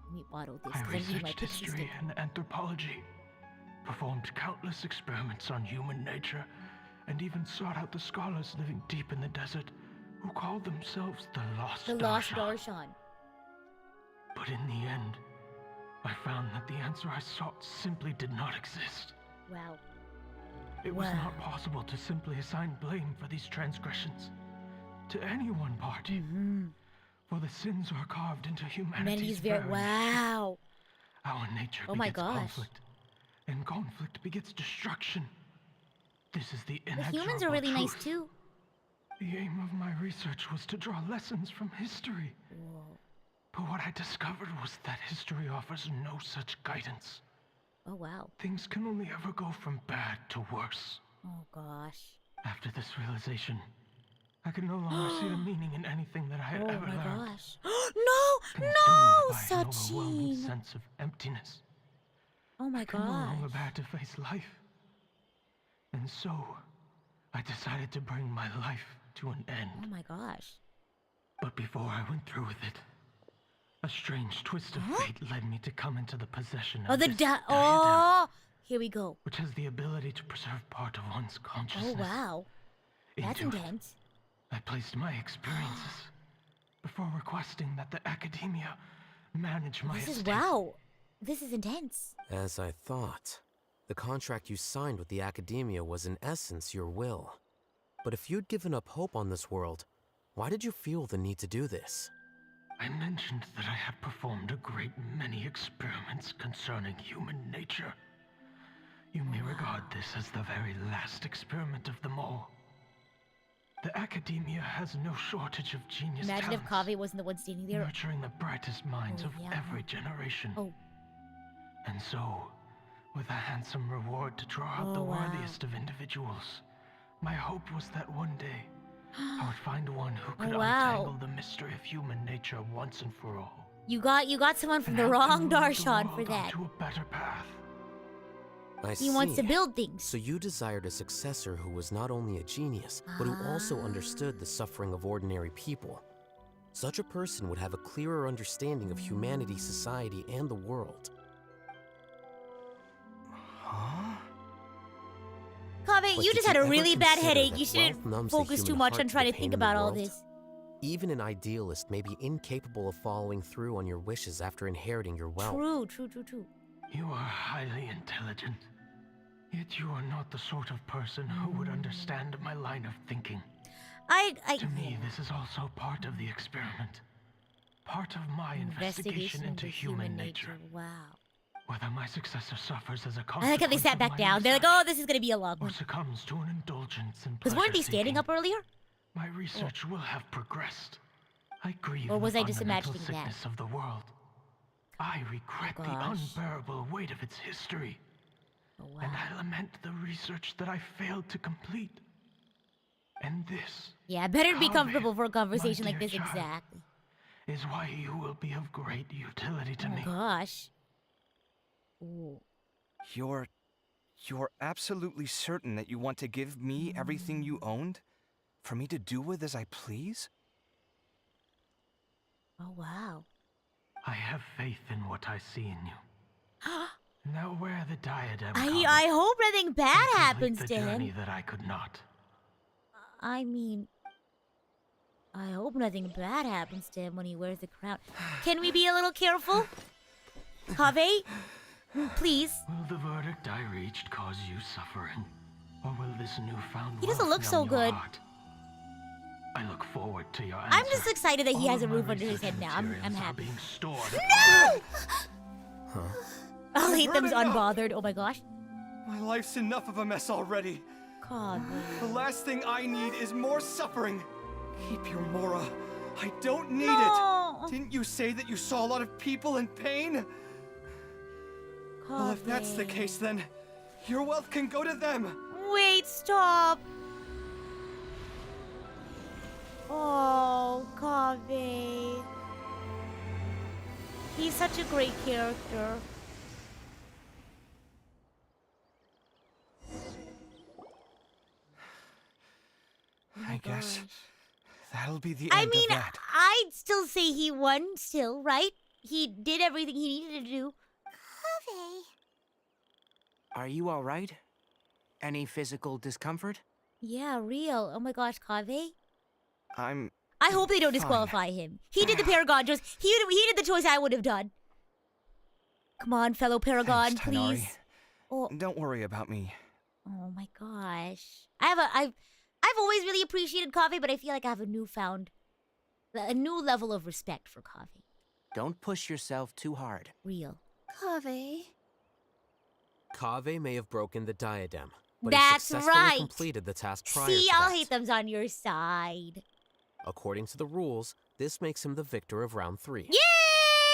Let me bottle this I because I need my researched pixie history stick. and anthropology, performed countless experiments on human nature, and even sought out the scholars living deep in the desert who called themselves the Lost The Lost Darshan. Darshan. But in the end, I found that the answer I sought simply did not exist. Wow. It was Wow. not possible to simply assign blame for these transgressions to any one party. For the sins are carved into humanity's very very wow. Our nature Oh my begets gosh. conflict, and conflict begets destruction. This is the The inexorable humans are really nice truth. too. The aim of my research was to draw lessons from history. But what I discovered was that history offers no such guidance. Oh, wow. Things can only ever go from bad to worse. Oh, gosh. After this realization, I could no longer see the meaning in anything that I had ever learned. Oh, my gosh. Consumed No, by an overwhelming Sachin. sense of emptiness. Oh, my I could no longer gosh. bear to face life. And so, I decided to bring my life to an end. Oh, my gosh. But before I went through with it, a strange twist of fate led me to come into the possession of this diadem, Oh, here we go. which has the ability to preserve part of one's consciousness. Oh, wow. That's Into it, intense. I placed my experiences before requesting that the academia manage my This is, estate. wow. This is intense. As I thought, the contract you signed with the academia was in essence your will. But if you'd given up hope on this world, why did you feel the need to do this? I mentioned that I had performed a great many experiments concerning human nature. You may regard this as the very last experiment of them all. The academia has no shortage of genius Imagine if talents, Kaveh wasn't the one standing there. nurturing the brightest minds Oh, of yeah. every generation. Oh. And so, with a handsome reward to draw out Oh, the wow. worthiest of individuals, my hope was that one day I would find one who could Oh, wow. untangle the mystery of human nature once and for all. You got someone from the wrong Darshan for that. To a better path. I He wants to see. build things. So you desired a successor who was not only a genius, but who also understood the suffering of ordinary people. Such a person would have a clearer understanding of humanity, society, and the world. Huh? Kaveh, But you did just had a ever really bad consider headache. that You shouldn't wealth numbs the focus too human much heart on to trying the to pain think in the about all world? this. Even an idealist may be incapable of following through on your wishes after inheriting your wealth. True. You are highly intelligent. Yet you are not the sort of person who would understand my line of thinking. To me, this is also part of the experiment. Part of my investigation into human nature. Wow. Whether my successor suffers as a I consequence like how they sat of back my down. They're like, research, oh, this is gonna be a long or one. succumbs to an indulgence in Because weren't they standing up earlier? My research will have progressed. I grieve Or was the I just fundamental imagining that? sickness of the world. I regret the gosh. unbearable weight of its history. Oh, wow. And I lament the research that I failed to complete. And this Yeah, better be Kaveh, comfortable for a my conversation like dear this, child, exactly. is why you will be of great utility to Oh, me. gosh. Ooh. You're absolutely certain that you want to give me everything you owned? For me to do with as I please? Oh, wow. I have faith in what I see in you. Now wear the diadem. I hope nothing bad and happens complete to the journey him. that I could not. I mean, I hope nothing bad happens to him when he wears the crown. Can we be a little careful? Kaveh? Please. Will the verdict I reached cause you suffering? Or will this newfound He doesn't wealth look so numb your good. heart? I look forward to your answer. I'm just excited that he All has a of my roof under his research head now. I'm materials are happy. being stored. No! Huh? I'll hate them's Enough. unbothered. Oh my gosh. My life's enough of a mess already. Kaveh. The last thing I need is more suffering. Keep your Mora. I don't need No. it. Didn't you say that you saw a lot of people in pain? Well, if that's the Kaveh. case, then your wealth can go to them. Wait, stop. Oh, Kaveh. He's such a great character. I guess that'll be the I end mean, of that. I'd still say he won still, right? He did everything he needed to do. Kaveh. Are you all right? Any physical discomfort? Yeah, real. Oh my gosh, Kaveh. I'm I hope they don't fine. disqualify him. He did the Paragon choice. He did the choice I would have done. Come on, fellow Paragon, Thanks, Tighnari. please. Oh, Don't worry about me. oh my gosh. I've always really appreciated Kaveh, but I feel like I have a new level of respect for Kaveh. Don't push yourself too hard. Real. Kaveh. Kaveh may have broken the diadem, but That's he successfully right. completed the task prior See, to I'll that. hate them's on your side. According to the rules, this makes him the victor of round 3. Yay!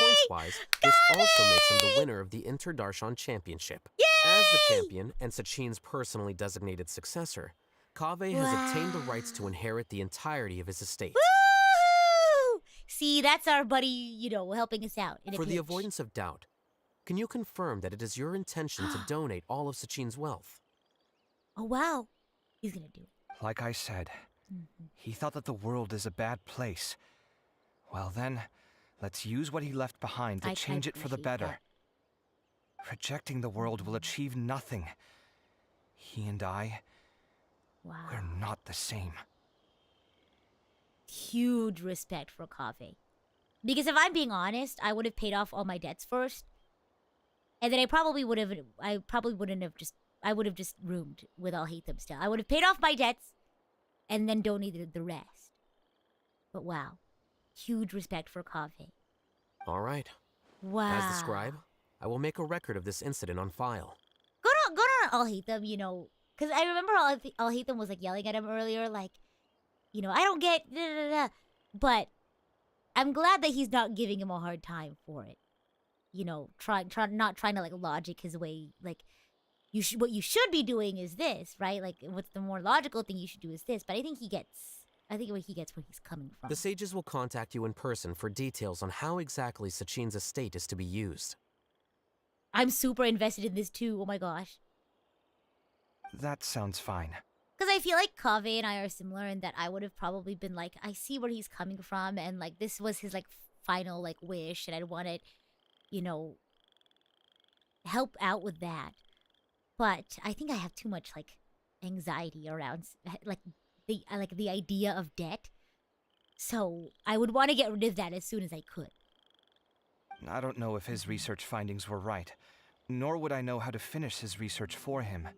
points-wise, this also makes him the winner of the Inter-Darshan Championship. As the champion and Sachin's personally designated successor, Kaveh has obtained the rights to inherit the entirety of his estate. Woo! See, that's our buddy, you know, helping us out. In a For the pinch. avoidance of doubt, can you confirm that it is your intention to donate all of Sachin's wealth? Oh, wow. He's gonna do it. Like I said, he thought that the world is a bad place. Well then, let's use what he left behind to change it for the better. Rejecting the world will achieve nothing. He and I, we're not the same. Huge respect for Kaveh. Because if I'm being honest, I would have paid off all my debts first. And then I would have just roomed with I'll Hate Them still. I would have paid off my debts and then donated the rest. But wow. Huge respect for Kaveh. All right. Wow. As the scribe, I will make a record of this incident on file. Good on I'll Hate Them, you know. Because I remember I'll Hate Them was like yelling at him earlier, like, you know, I don't get But I'm glad that he's not giving him a hard time for it. You know, not trying to like logic his way. Like, what you should be doing is this, right? Like, what's the more logical thing you should do is this. But I think he gets where he's coming from. The sages will contact you in person for details on how exactly Sachin's estate is to be used. I'm super invested in this too. Oh my gosh. That sounds fine. Because I feel like Kaveh and I are similar in that I would have probably been like, I see where he's coming from, and like this was his like final like wish, and I'd want to, you know, help out with that. But I think I have too much like anxiety around like the idea of debt. So I would want to get rid of that as soon as I could. I don't know if his research findings were right, nor would I know how to finish his research for him.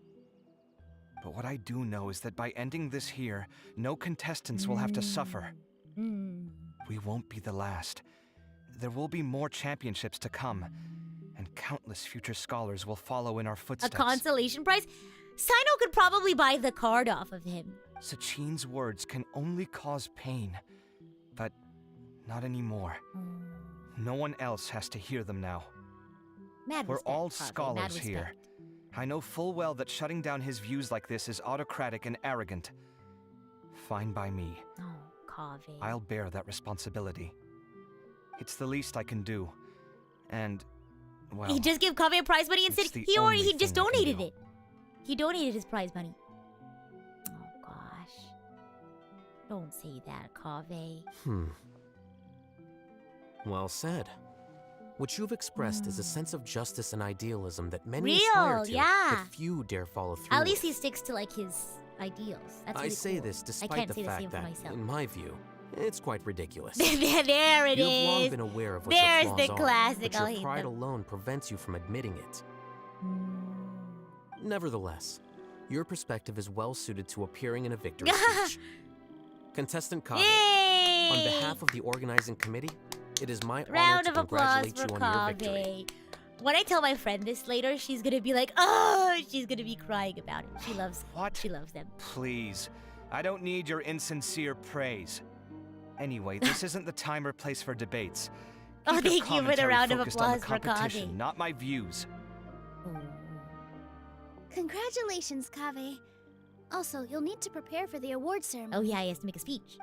But what I do know is that by ending this here, no contestants will have to suffer. We won't be the last. There will be more championships to come, and countless future scholars will follow in our footsteps. A consolation prize? Sino could probably buy the card off of him. Sachin's words can only cause pain, but not anymore. No one else has to hear them now. We're all scholars here. I know full well that shutting down his views like this is autocratic and arrogant. Fine by me. Oh, Kaveh. I'll bear that responsibility. It's the least I can do. And, well... He just gave Kaveh prize money and said he just donated it. He donated his prize money. Oh, gosh. Don't say that, Kaveh. Well said. What you've expressed is a sense of justice and idealism that many aspire to, but few dare follow through. At least he sticks to like his ideals. That's really I say cool. this despite the fact that, in my view, it's quite ridiculous. There it is. You've long been aware of what There's your flaws the classic. but your pride alone prevents you from admitting it. Nevertheless, your perspective is well suited to appearing in a victory speech. Contestant Kaveh, on behalf of the organizing committee, it is my honor to congratulate you on your victory. When I tell my friend this later, she's gonna be like, oh, she's gonna be crying about it. She loves them. Please, I don't need your insincere praise. Anyway, this isn't the time or place for debates. Oh, thank you for the round of applause for Kaveh. Not my views. Congratulations, Kaveh. Also, you'll need to prepare for the award ceremony. Oh yeah, he has to make a speech.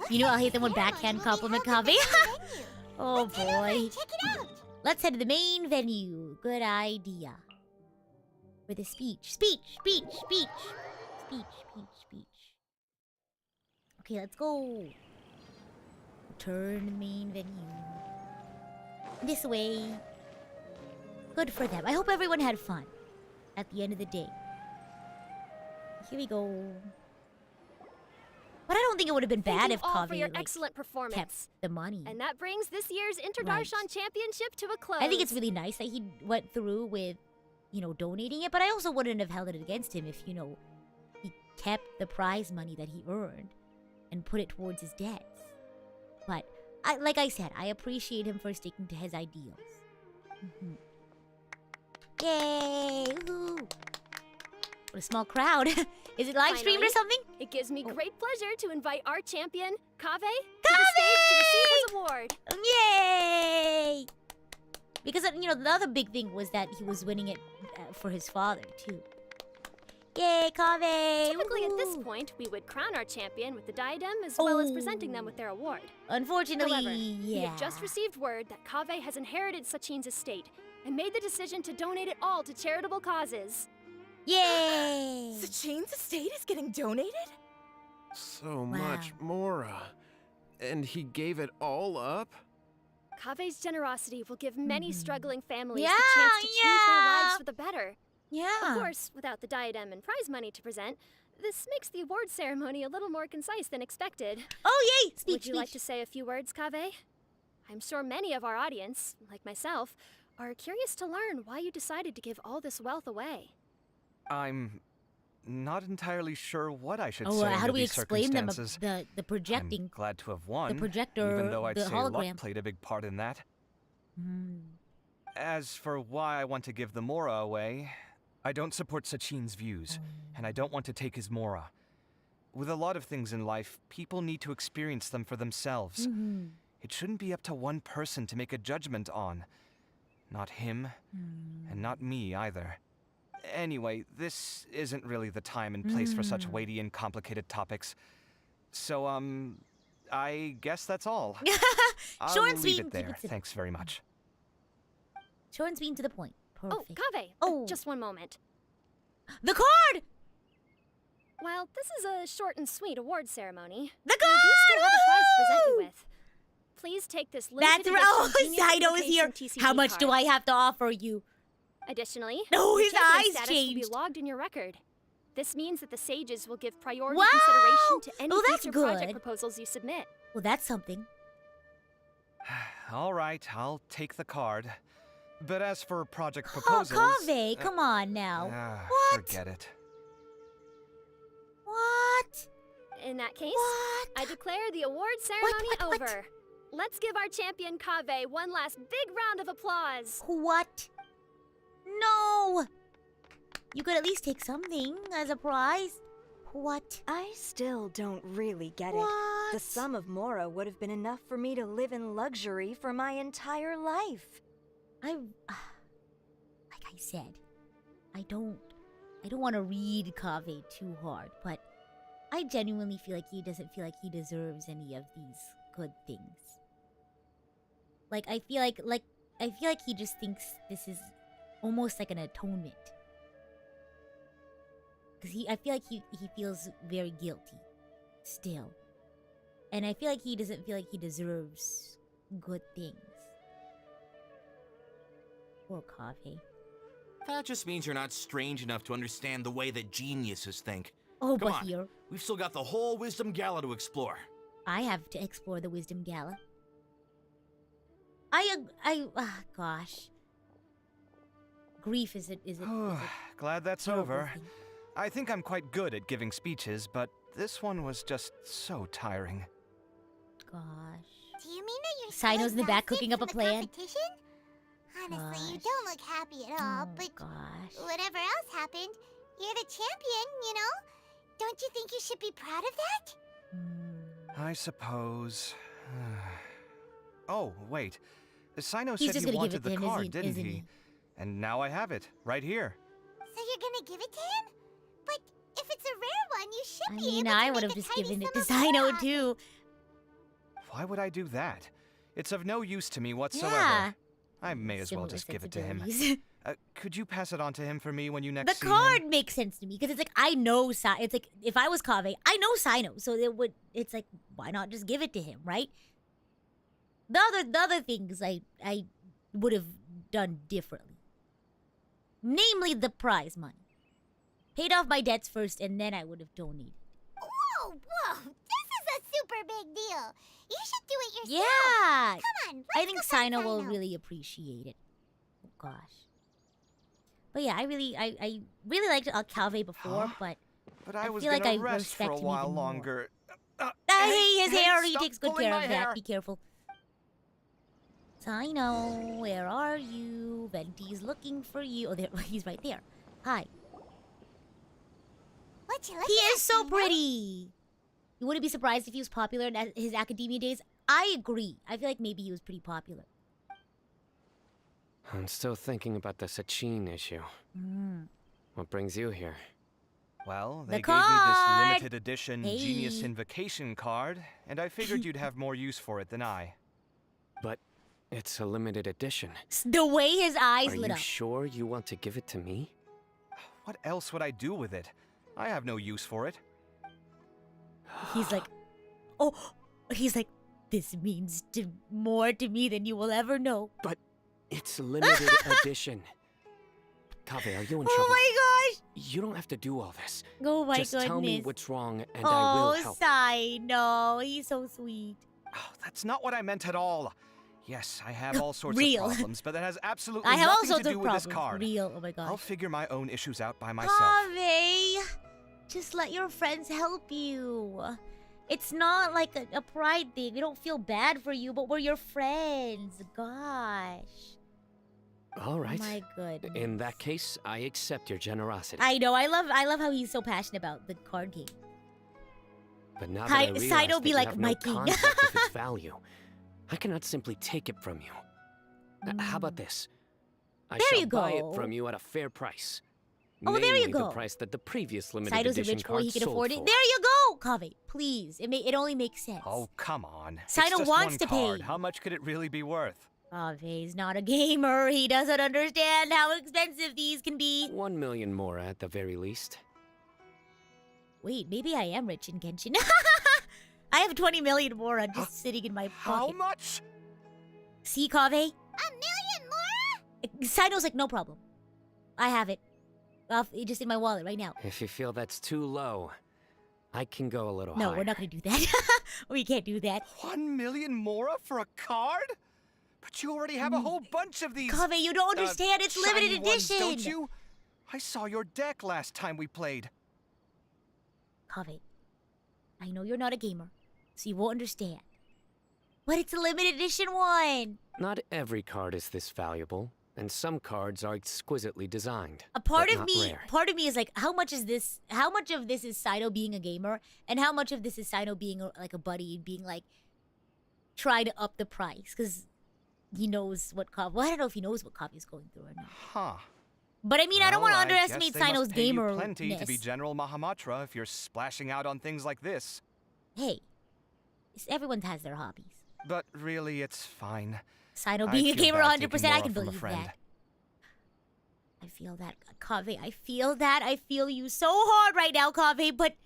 You know, I'll hate them with backhand compliment Kaveh. Oh boy. Check it out. Let's head to the main venue. Good idea. For the speech. Speech. Okay, let's go. Turn the main venue. This way. Good for them. I hope everyone had fun at the end of the day. Here we go. But I don't think it would have been bad if Kaveh for your excellent performance. kept the money. And that brings this year's Inter-Darshan Championship to a close. I think it's really nice that he went through with, you know, donating it. But I also wouldn't have held it against him if, you know, he kept the prize money that he earned and put it towards his debts. But, like I said, I appreciate him for sticking to his ideals. Yay! Woohoo! What a small crowd. Is it live streamed or something? It gives me great pleasure to invite our champion, Kaveh, to the stage to receive his award. Yay! Because, you know, the other big thing was that he was winning it for his father, too. Yay, Kaveh! Typically at this point, we would crown our champion with the diadem as well as presenting them with their award. Unfortunately, However, yeah. we have just received word that Kaveh has inherited Sachin's estate and made the decision to donate it all to charitable causes. Yay! Sachin's estate is getting donated? So much Mora. And he gave it all up? Kaveh's generosity will give many struggling families Yeah, the chance to change their lives for the better. Yeah. Of course, without the diadem and prize money to present, this makes the award ceremony a little more concise than expected. Oh, yay! Speech, Would you like to say a few words, Kaveh? I'm sure many of our audience, like myself, are curious to learn why you decided to give all this wealth away. I'm not entirely sure what I should Oh, say how under do we these explain them? circumstances. The projecting. I'm glad to have won. The projector, even though I'd the say hologram. luck played a big part in that. As for why I want to give the Mora away, I don't support Sachin's views, and I don't want to take his Mora. With a lot of things in life, people need to experience them for themselves. It shouldn't be up to one person to make a judgment on. Not him, and not me either. Anyway, this isn't really the time and place for such weighty and complicated topics. So, I guess that's all. I'll Short and leave sweet. it there. Thanks very much. Short and sweet to the point. Perfect. Oh, Kaveh, just one moment. The card! While this is a short and sweet award ceremony, the card! We do still have a prize to present you with. Please take this limited That's right. Oh, edition Zyno is here. TCG How much card. do I have to offer you? Additionally, No, your his champion eyes status changed. will be logged in your record. This means that the sages will give priority Wow! consideration to any Oh, that's future good. project proposals you submit. Well, that's something. All right, I'll take the card. But as for project proposals... Oh, Kaveh, come on now. What? Forget it. What? In that case, I declare the award ceremony over. Let's give our champion Kaveh one last big round of applause. What? No! You could at least take something as a prize. What? I still don't really get it. The sum of Mora would have been enough for me to live in luxury for my entire life. Like I said, I don't want to read Kaveh too hard, but I genuinely feel like he doesn't feel like he deserves any of these good things. Like I feel like he just thinks this is almost like an atonement. Cause I feel like he feels very guilty still. And I feel like he doesn't feel like he deserves good things. Poor Kaveh. That just means you're not strange enough to understand the way that geniuses think. Oh, Come but on. here. We've still got the whole Wisdom Gala to explore. I have to explore the Wisdom Gala. Gosh. Grief is it. Glad that's over. I think I'm quite good at giving speeches, but this one was just so tiring. Gosh. Do you mean that you're Sino's in the back cooking up a plan. competition? Honestly, you don't look happy at all, but whatever else happened, you're the champion, you know? Don't you think you should be proud of that? I suppose. Oh, wait. Sino He's said just he gonna give wanted it to the him, card, isn't didn't he? he? And now I have it, right here. So you're gonna give it to him? But if it's a rare one, you should I be mean, able to I would make have a just tidy given it sum to of Sino profit. too. Why would I do that? It's of no use to me whatsoever. Yeah. I may as well Similar just give it to him. sensibilities. Could you pass it on to him for me when you next The see card him? makes sense to me because it's like I know It's like if I was Kaveh, I know Sino, so it's like why not just give it to him, right? The other things I would have done differently. Namely the prize money. Paid off my debts first and then I would have donated. Whoa, this is a super big deal. You should do it yourself. Yeah. Come on, I think Sino will really appreciate it. Oh gosh. But yeah, I really liked Kaveh before, but I was feel like gonna I rest for respect a him while even more. longer. Hey, his hair, he stop takes good pulling care my of hair. that. Be careful. Sino, where are you? Venti's looking for you. Oh, there, he's right there. Hi. What you He is so pretty. You wouldn't be surprised if he was popular in his academia days. I agree. I feel like maybe he was pretty popular. I'm still thinking about the Sachin issue. What brings you here? Well, The they gave me this card! limited edition Genius Hey. Invocation card, and I figured you'd have more use for it than I. But it's a limited edition. The way his eyes Are lit you up. sure you want to give it to me? What else would I do with it? I have no use for it. He's like, oh, he's like, this means more to me than you will ever know. But it's limited edition. Kaveh, are you in trouble? Oh my gosh! You don't have to do all this. Oh my Just goodness. tell me what's wrong and I will Oh, help. Sai, no, he's so sweet. That's not what I meant at all. Yes, I have all sorts Real. of problems, but that has absolutely I have all nothing sorts to of do with this problems. card. Real, oh my gosh. I'll figure my own issues out by myself. Kaveh, just let your friends help you. It's not like a pride thing. We don't feel bad for you, but we're your friends. Gosh. All right. My goodness. In that case, I accept your generosity. I know. I love how he's so passionate about the card game. But now that I realize Saito that be you like, have "My no king." concept of its value, I cannot simply take it from you. How about this? I There shall you buy go. it from you at a fair price. Oh, there you Namely, go. the price that the previous limited Saito's a edition rich boy. card He can sold afford it. for. There you go, Kaveh. Please. It only makes sense. Oh, come on. Saito it's just wants one to pay. card. How much could it really be worth? Kaveh's not a gamer. He doesn't understand how expensive these can be. 1 million more at the very least. Wait, maybe I am rich in Genshin. I have 20 million more just sitting in my pocket. How much? See, Kaveh? 1 million more? Saito's like, no problem. I have it. Just in my wallet right now. If you feel that's too low, I can go a little No, higher. we're not gonna do that. We can't do that. 1 million more for a card? But you already have a whole bunch of these. Kaveh, you don't understand. It's limited shiny ones, edition. don't you? I saw your deck last time we played. Kaveh, I know you're not a gamer, so you won't understand. But it's a limited edition one. Not every card is this valuable, and some cards are exquisitely designed. A part but of not me, rare. is like, how much of this is Saito being a gamer, and how much of this is Saito being like a buddy and being like, try to up the price because he knows what Kaveh. Well, I don't know if he knows what Kaveh is going through or not. Huh. But I mean, I don't want to Well, underestimate guess they Saito's must pay you gamer. plenty to be General Mahamatra if you're splashing out on things like this. Hey, everyone has their hobbies. But really, it's fine. Saito I being a feel gamer, bad 100%, taking I more can from a believe friend. that. I feel that, Kaveh. I feel that. I feel you so hard right now, Kaveh. But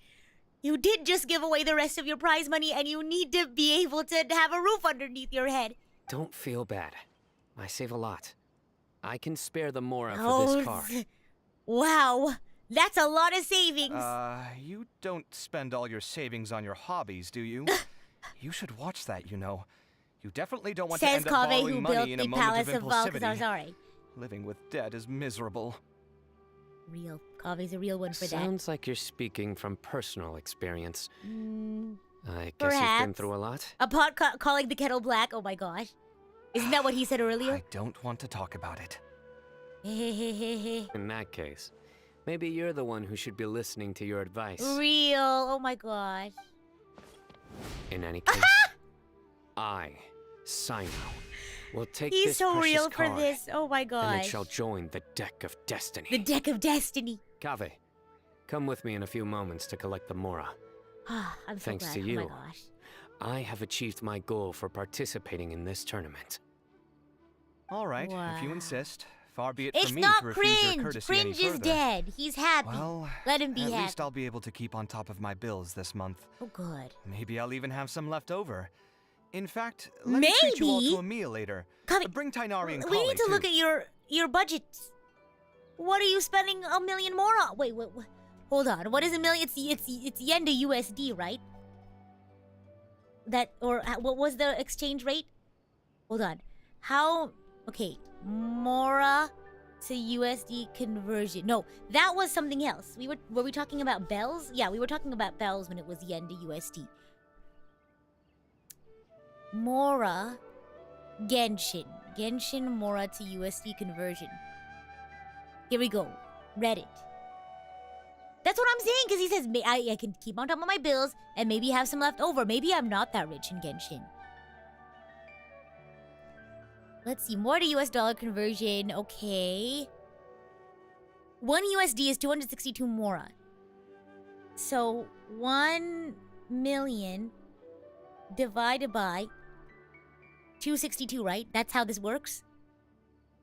you did just give away the rest of your prize money, and you need to be able to have a roof underneath your head. Don't feel bad. I save a lot. I can spare the Mora for Oh, this card. Wow, that's a lot of savings. You don't spend all your savings on your hobbies, do you? You should watch that, you know. You definitely don't want to Says end up Kaveh, borrowing who money built in a the moment Palace of of impulsivity. Valkazar. Living with debt is miserable. Real. Kaveh's a real one for that. Sounds like you're speaking from personal experience. I guess you've been Perhaps. through a lot. A pot calling the kettle black. Oh my gosh. Isn't that what he said earlier? I don't want to talk about it. In that case, maybe you're the one who should be listening to your advice. Real. Oh my gosh. In any case, I, Sino, will take He's this so precious real card, for this. Oh my and gosh. it shall join the Deck of Destiny. The deck of destiny. Kaveh, come with me in a few moments to collect the Mora. I'm so Thanks glad. to Oh you, my gosh. I have achieved my goal for participating in this tournament. All right, if you Wow. insist. Far be it It's from me not to refuse your cringe. courtesy Cringe any is further. dead. He's happy. Well, let him be at happy. least I'll be able to keep on top of my bills this month. Oh, good. Maybe I'll even have some left over. In fact, let me treat you all to a meal later. Bring Tainari and We Kali, need to too. look at your budget. What are you spending a million more on? Wait, what? Hold on. What is a million? It's yen to USD, right? That or what was the exchange rate? Hold on. How? Okay, Mora to USD conversion. No, that was something else. Were we talking about bells? Yeah, we were talking about bells when it was yen to USD. Mora, Genshin Mora to USD conversion. Here we go. Reddit. That's what I'm saying, because he says I can keep on top of my bills and maybe have some left over. Maybe I'm not that rich in Genshin. Let's see. More to US dollar conversion. Okay. 1 USD is 262 Mora. So 1 million divided by 262, right? That's how this works?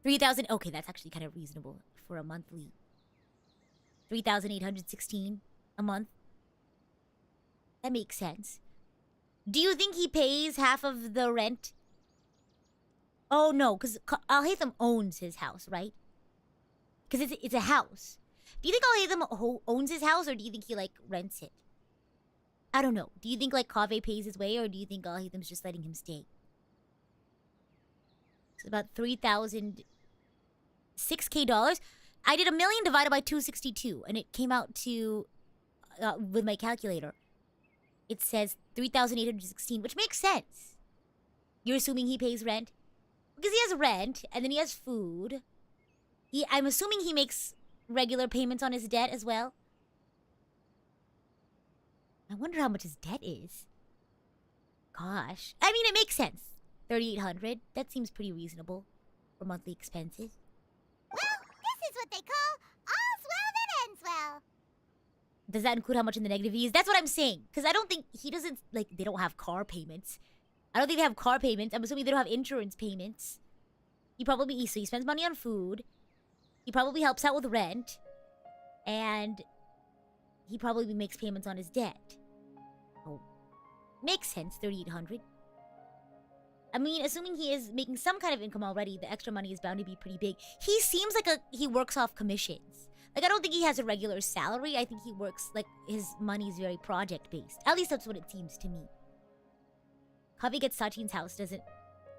3,000. Okay, that's actually kind of reasonable for a monthly. 3,816 a month. That makes sense. Do you think he pays half of the rent? Oh, no, because Al-Haytham owns his house, right? Because it's a house. Do you think Al-Haytham owns his house, or do you think he, like, rents it? I don't know. Do you think, like, Kaveh pays his way, or do you think Al-Haytham's just letting him stay? It's about 3,000... $6K. I did 1 million divided by 262, and it came out to, with my calculator, it says 3,816, which makes sense. You're assuming he pays rent? Because he has rent, and then he has food. I'm assuming he makes regular payments on his debt as well. I wonder how much his debt is. Gosh. I mean, it makes sense. 3,800. That seems pretty reasonable for monthly expenses. Well, this is what they call all's well that ends well. Does that include how much in the negative he is? That's what I'm saying. Because I don't think he doesn't, like, they don't have car payments. I don't think they have car payments. I'm assuming they don't have insurance payments. So he spends money on food. He probably helps out with rent. And he probably makes payments on his debt. Oh, makes sense, 3,800. I mean, assuming he is making some kind of income already, the extra money is bound to be pretty big. He seems like he works off commissions. Like, I don't think he has a regular salary. I think he works, like, his money is very project-based. At least that's what it seems to me. Kaveh gets Sachin's house,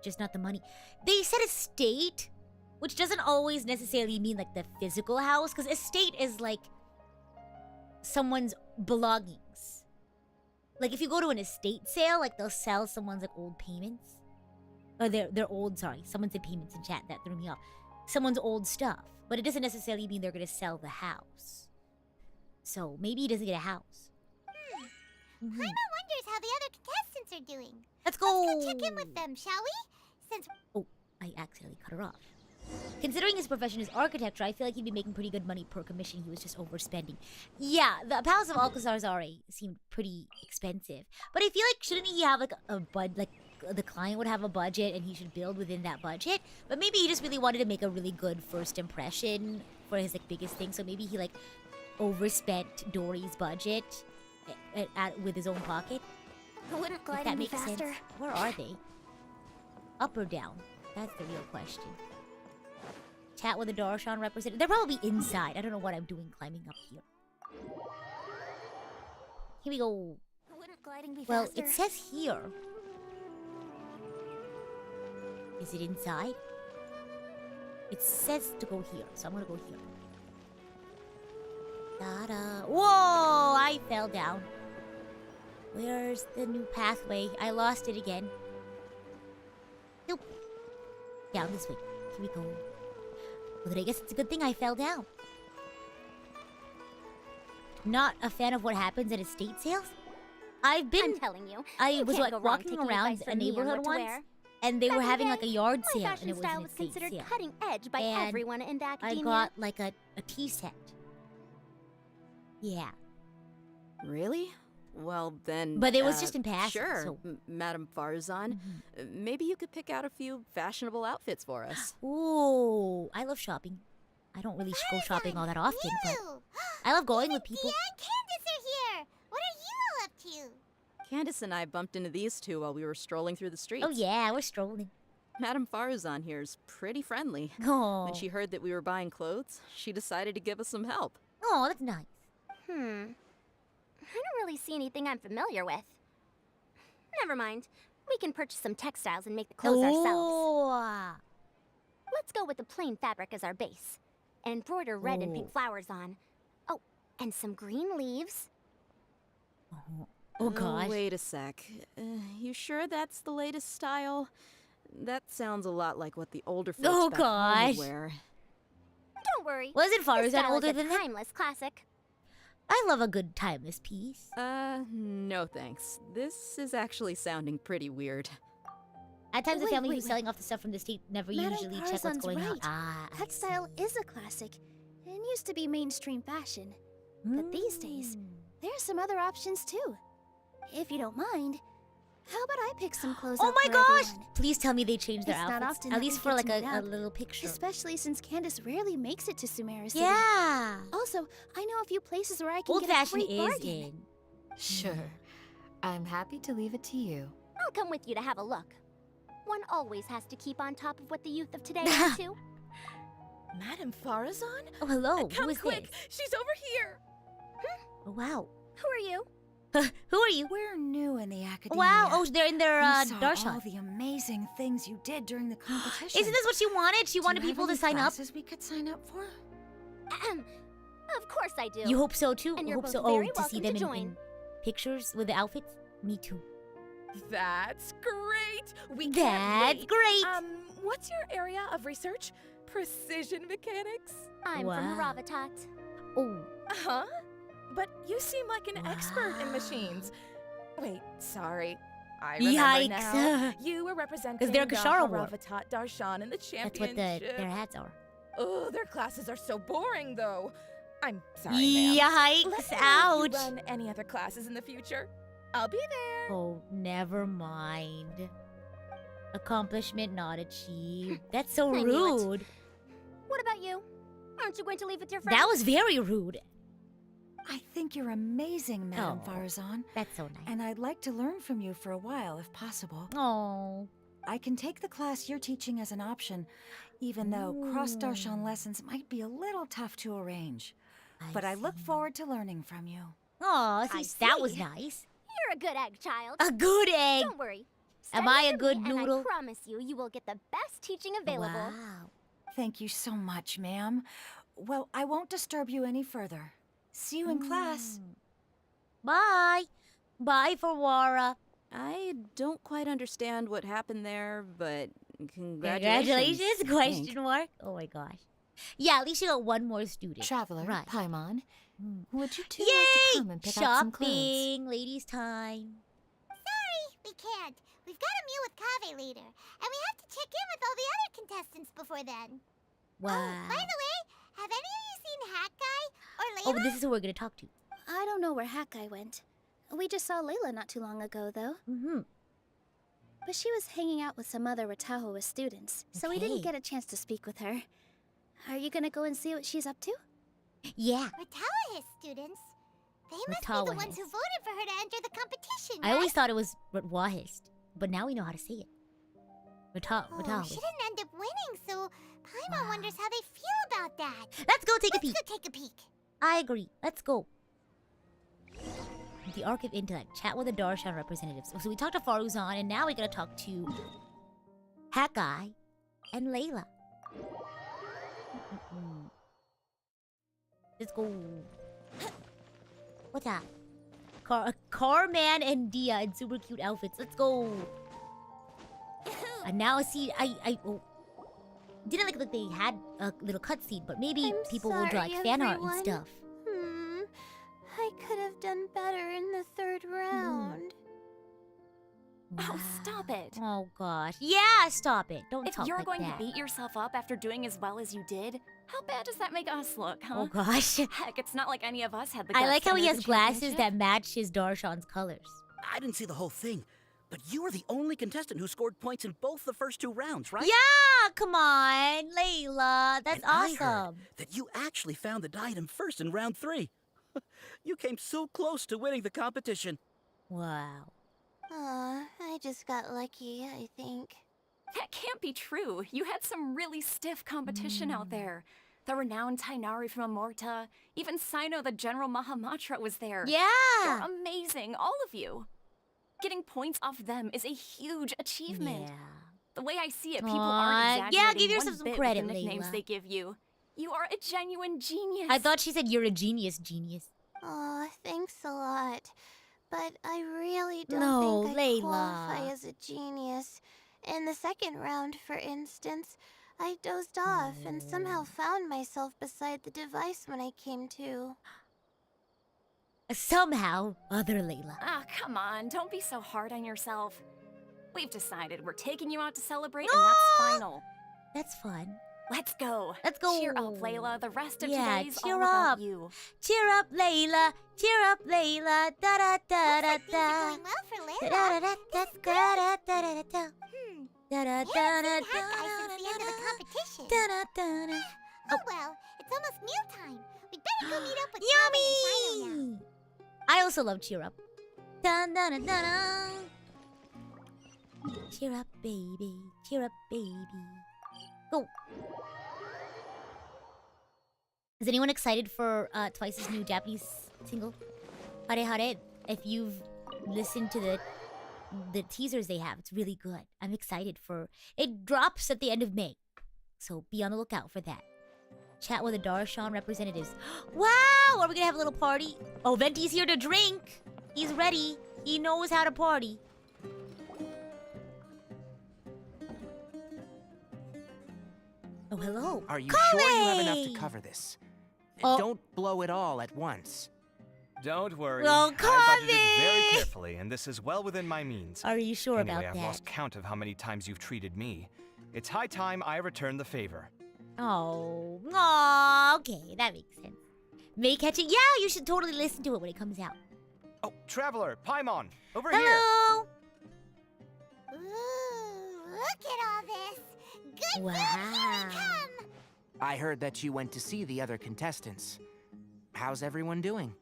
just not the money. They said estate, which doesn't always necessarily mean, like, the physical house, because estate is, like, someone's belongings. Like, if you go to an estate sale, like, they'll sell someone's, like, old payments. Or they're old, sorry. Someone said payments in chat. That threw me off. Someone's old stuff. But it doesn't necessarily mean they're going to sell the house. So, maybe he doesn't get a house. Paimon wonders how the other contestants are doing. Let's go check in with them, shall we? Since... Oh, I accidentally cut her off. Considering his profession is architecture, I feel like he'd be making pretty good money per commission. He was just overspending. Yeah, the Palace of Alcazar Zare seemed pretty expensive. But I feel like, shouldn't he have, like, the client would have a budget and he should build within that budget? But maybe he just really wanted to make a really good first impression for his, like, biggest thing. So maybe he, like, overspent Dory's budget with his own pocket. Wouldn't if that makes sense. Where are they? Up or down? That's the real question. Chat with a Darshan representative. They're probably inside. I don't know what I'm doing climbing up here. Here we go. Wouldn't gliding be well, faster? It says here. Is it inside? It says to go here, so I'm gonna go here. Ta-da. Whoa! I fell down. Where's the new pathway? I lost it again. Nope. Down this way. Here we go. Well, then I guess it's a good thing I fell down. Not a fan of what happens at estate sales. I'm telling you. I was like walking around a neighborhood once, and they were having like a yard sale, and it was an estate sale. Cutting edge by and everyone in the academia. I got like a tea set. Yeah. Really? Well, then... But it was just in passing, Sure, so... Madame Farzan. Maybe you could pick out a few fashionable outfits for us. Ooh, I love shopping. I don't really go shopping all that often, but I love going with people. Dia and Candace are here! What are you all up to? Candace and I bumped into these two while we were strolling through the streets. Oh yeah, we're strolling. Madame Farzan here's pretty friendly. Oh. When she heard that we were buying clothes, she decided to give us some help. Oh, that's nice. I don't really see anything I'm familiar with. Never mind. We can purchase some textiles and make the clothes ourselves. Let's go with the plain fabric as our base. And embroider red and pink flowers on. Oh, and some green leaves. Oh gosh. Wait a sec. You sure that's the latest style? That sounds a lot like what the older folks back home would wear. Don't worry. Wasn't Farzan older than that? Timeless classic. I love a good timeless piece. No thanks. This is actually sounding pretty weird. At times, the Wait, family wait, who's wait. selling off the stuff from the state never Madame usually check what's Tarzan's going on. right. Ah, I That style is a classic and used to be mainstream fashion. But these days, there's some other options too. If you don't mind, how about I pick some clothes Oh out my for gosh! everyone? Please tell me they changed their It's not outfits. often At that least we for get like to meet a up, little picture. Especially since Candace rarely makes it to Sumeru City. Yeah. Also, I know a few places where I can Old get a fashioned great is bargain. in. Sure. I'm happy to leave it to you. I'll come with you to have a look. One always has to keep on top of what the youth of today are into. Madame Farazan? Oh, hello. Come Who is quick. this? She's over here. Oh, wow. Who are you? Who are you? We're new in the academia. Wow. Oh, they're in their We saw darshan. all the amazing things you did during the competition. Isn't this what she wanted? She wanted people to sign up. We could sign up for. Of course I do. You hope so too? And I you're hope both so. very To see welcome them to join. in pictures with the outfits? Me too. That's great. We That's can't wait. great. What's your area of research? Precision mechanics? I'm from Ravatat. Oh. Huh? But you seem like an expert in machines. Wait, sorry. I remember Yikes. now. You were representing they're the Kashara War. Ravatat Darshan in the That's championship. what their hats are. Oh, their classes are so boring, though. I'm sorry, ma'am. Yikes, Let me know if ouch. you run any other classes in the future. I'll be there. Oh, never mind. Accomplishment not achieved. That's so I knew it. rude. What about you? Aren't you going to leave with your friends? That was very rude. I think you're amazing, Madame Oh, Farazan. That's so nice. And I'd like to learn from you for a while, if possible. Oh. I can take the class you're teaching as an option, even though cross-darshan lessons might be a little tough to arrange. But I look forward to learning from you. Oh, I that was see. nice. You're a good egg, child. A good egg. Don't worry. Am Study I a under good me, and noodle? I promise you will get the best teaching available. Wow. Thank you so much, ma'am. Well, I won't disturb you any further. See you in class. Bye. Bye, Farwara. I don't quite understand what happened there, but Congratulations? Question mark. Oh my gosh. Yeah, at least you got one more student. Traveler, Right. Paimon, would you two Yay! like to come and pick out some clothes? Shopping, ladies' time. Sorry, we can't. We've got a meal with Kaveh later, and we have to check in with all the other contestants before then. Wow. Oh, by the way, have any of you seen Hat Guy or Oh, Layla? this is who we're gonna talk to. I don't know where Hat Guy went. We just saw Layla not too long ago, though. Mm-hmm. But she was hanging out with some other Ratahoa students, so we didn't Okay. get a chance to speak with her. Are you gonna go and see what she's up to? Yeah. Ratawa's students. They must be the ones who voted for her to enter the competition, I always thought it was Wahist, but now we know how to say it. Oh, she didn't end up winning, so Paimon wonders how they feel about that. Let's go take a peek. Let's go take a peek. I agree. Let's go. The Arc of Intellect. Chat with the Darshan representatives. So we talked to Faruzan, and now we gotta talk to Hat Guy and Layla. Let's go. What's that? Carman and Dia in super cute outfits. Let's go. And now see, didn't look like they had a little cutscene, but maybe people will draw like sorry, fan art and everyone. stuff. I could have done better in the third round. Oh, stop it. Oh gosh. Yeah, stop it. Don't If talk you're like going that. to beat yourself up after doing as well as you did, how bad does that make us look, huh? Oh gosh. Heck, it's not like any of us had the I guts like to how he enter has the glasses championship. that match his Darshan's colors. I didn't see the whole thing, but you were the only contestant who scored points in both the first 2 rounds, right? Yeah, come on, Layla. That's And I heard awesome. that you actually found the diadem first in round 3. You came so close to winning the competition. Wow. Aw, I just got lucky, I think. That can't be true. You had some really stiff competition Mm. out there. The renowned Tainari from Amorta, even Sino the General Mahamatra was there. Yeah! You're amazing, all of you. Getting points off them is a huge achievement. Yeah. The way I see it, people Aw, aren't yeah, exaggerating give yourself one some bit credit, with the nicknames Layla. they give you. You are a genuine genius. I thought she said you're a genius. Aw, thanks a lot. But I really don't No, think I Layla. qualify as a genius. In the second round, for instance, I dozed off and somehow found myself beside the device when I came to. Somehow, other Layla. Ah, come on, don't be so hard on yourself. We've decided we're taking you out to celebrate, and that's final. That's fun. Let's go. Let's go. Cheer up, Layla. The rest of Yeah, today's cheer all up. about you. Cheer up, Layla. Cheer up, Layla. Da da da da da. Going well for Da Layla. da da da da da da da da. Da da da da Haven't da seen Hat Guy since the end of the competition. da da da da. Oh well, it's almost mealtime. We better go meet up with Tommy and Sino now. Yummy! I also love Cheer Up. Dun, dun, dun, dun, dun. Cheer up, baby. Cheer up, baby. Go. Is anyone excited for Twice's new Japanese single? Hare Hare. If you've listened to the teasers they have, it's really good. I'm excited for it. Drops at the end of May, so be on the lookout for that. Chat with the Darshan representatives. Wow! Are we gonna have a little party? Oh, Venti's here to drink. He's ready. He knows how to party. Oh, hello. Are you Kale! sure you have enough to cover this? Oh. Don't blow it all at once. Don't worry. Well, I budgeted very Kale! carefully, and this is well within my means. Are you sure Anyway, about I've that? lost count of how many times you've treated me. It's high time I return the favor. Oh, aw, okay, that makes sense. May catching. Yeah, you should totally listen to it when it comes out. Oh, Traveler, Paimon, over here. Hello. Ooh, look at all this. Good Wow. food, here we come. I heard that you went to see the other contestants. How's everyone doing?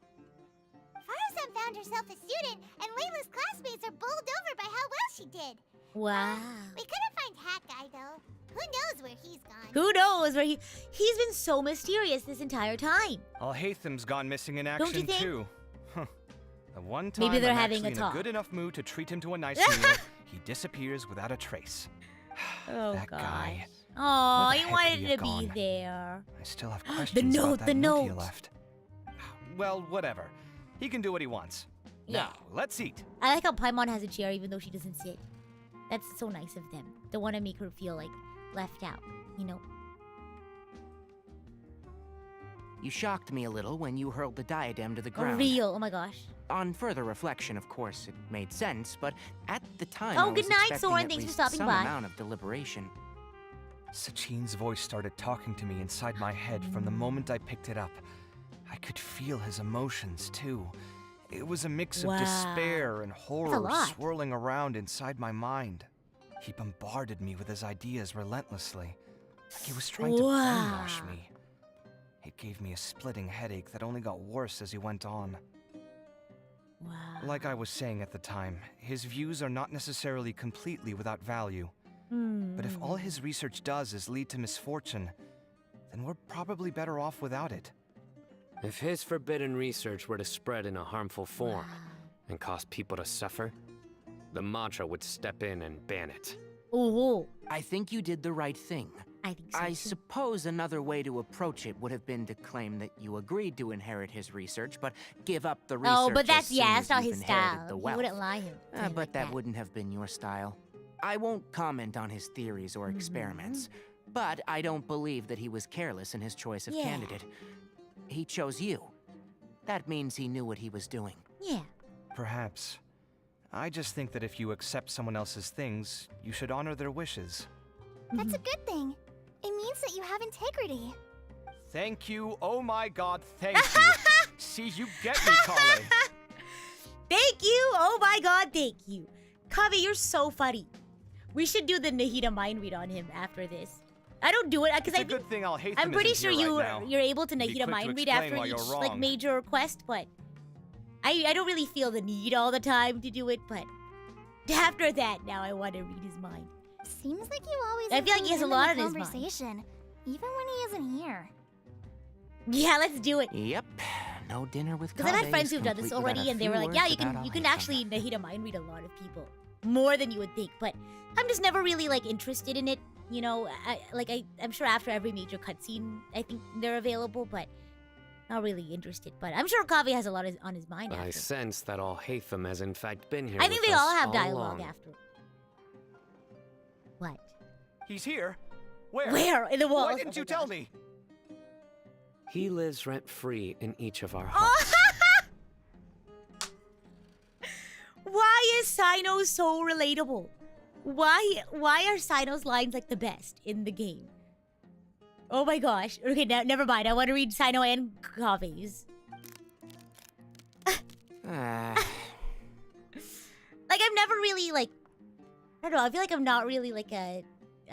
Faruzan found herself a student, and Layla's classmates are bowled over by how well she did. Wow. We couldn't find Hat Guy, though. Who knows where he's gone? Who knows where he's been so mysterious this entire time. Alhaitham's gone missing in Don't you action think? too. Huh. The one time Maybe they're I'm having a actually in talk. a good enough mood to treat him to a nice meal, he disappears without a trace. Oh, that guy. Oh, Where the he heck wanted could he to have be gone? there. I still have questions note, about that the note he note. left. Well, whatever. He can do what he wants. Yeah. Now, let's eat. I like how Paimon has a chair even though she doesn't sit. That's so nice of them. Don't want to make her feel like left out, you know? You shocked me a little when you hurled the diadem to the ground. Real, oh my gosh. On further reflection, of course, it made sense, but at the time, Oh, I good was night, expecting Soren. at Thanks for least stopping some by. amount of deliberation. Sachine's voice started talking to me inside my head from the moment I picked it up. I could feel his emotions, too. It was a mix Wow. of despair and horror lot. swirling around inside my mind. He bombarded me with his ideas relentlessly. Like he was trying to Wow. brainwash me. It gave me a splitting headache that only got worse as he went on. Wow. Like I was saying at the time, his views are not necessarily completely without value. But if all his research does is lead to misfortune, then we're probably better off without it. If his forbidden research were to spread in a harmful form and cause people to suffer, the mantra would step in and ban it. Oh, I think you did the right thing. I think so I too. suppose another way to approach it would have been to claim that you agreed to inherit his research, but give up the research. Oh, but that's as soon yeah, as that's not you've his inherited style. The He wealth. wouldn't lie him. But that wouldn't have been your style. I won't comment on his theories or experiments, but I don't believe that he was careless in his choice of Yeah. candidate. He chose you. That means he knew what he was doing. Yeah. Perhaps. I just think that if you accept someone else's things, you should honor their wishes. That's a good thing. It means that you have integrity. Thank you, oh my god, thank you. See, you get me, Kale. Thank you. Oh my god, thank you. Kave, you're so funny. We should do the Nahida mind read on him after this. I don't do it because I It's a think good thing Alhaitham I'm pretty isn't sure here right now. you're able to Be Nahida quick to mind read explain after why you're each like wrong. major quest, but I don't really feel the need all the time to do it. But after that, now I want to read his mind. Seems like you always. I feel like he has a lot on his mind. conversation, even when he isn't here. Yeah, let's do it. Yep. No dinner with Because I've had Kave friends is who've done this complete without already, a and they few were like, words "Yeah, you about can Alhaitham." actually Nahida mind read a lot of people, more than you would think." But I'm just never really like interested in it. You know, I'm sure after every major cutscene, I think they're available, but not really interested. But I'm sure Kave has a lot on his mind I after. sense that Alhaitham has in fact been here I think with they us all have all dialogue along. after. What? He's here? Where? Where? In the walls? Why didn't you tell me? He lives rent-free in each of our hearts. Why is Sino so relatable? Why are Sino's lines like the best in the game? Oh my gosh. Okay, never mind. I want to read Sino and Kave's. Like, I'm never really, like... I don't know, I feel like I'm not really, like, I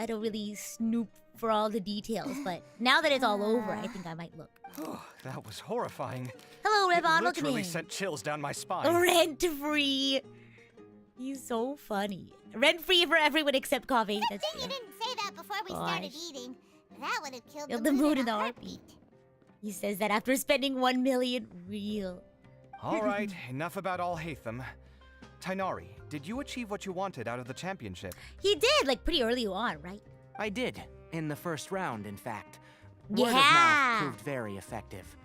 don't really snoop for all the details, but now that it's all over, I think I might look. Oh, that was horrifying. Hello, Revon, It look at me. literally sent chills down my spine. Rent-free. He's so funny. Rent-free for everyone except Kaveh. Good thing you didn't say that before we started eating. That would have killed Killed the mood in the a heartbeat. He says that after spending 1 million real. All right, enough about all Hatham. Tainari, did you achieve what you wanted out of the championship? He did, like, pretty early on, right? I did. In the first round, in fact. Word of Yeah. mouth proved very effective.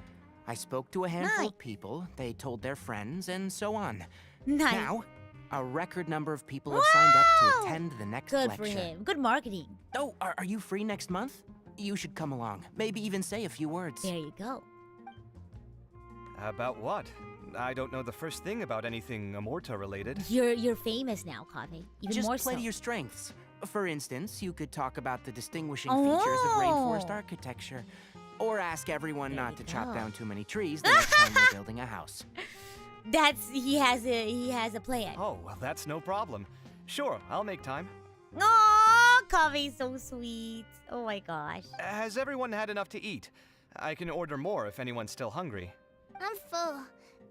I spoke to a handful Nice. of people, they told their friends, and so on. Nice. Now, a record number of people have signed up to attend the next Good lecture. for him. Good marketing. Oh, are you free next month? You should come along. Maybe even say a few words. There you go. About what? I don't know the first thing about anything Amorta related. You're famous now, Kaveh. Even Just more play so. to your strengths. For instance, you could talk about the distinguishing Oh. features of rainforest architecture. Or ask everyone not to chop go. down too many trees the next time they're building a house. He has a plan. Oh, well, that's no problem. Sure, I'll make time. Aw, Kaveh's so sweet. Oh my gosh. Has everyone had enough to eat? I can order more if anyone's still hungry. I'm full.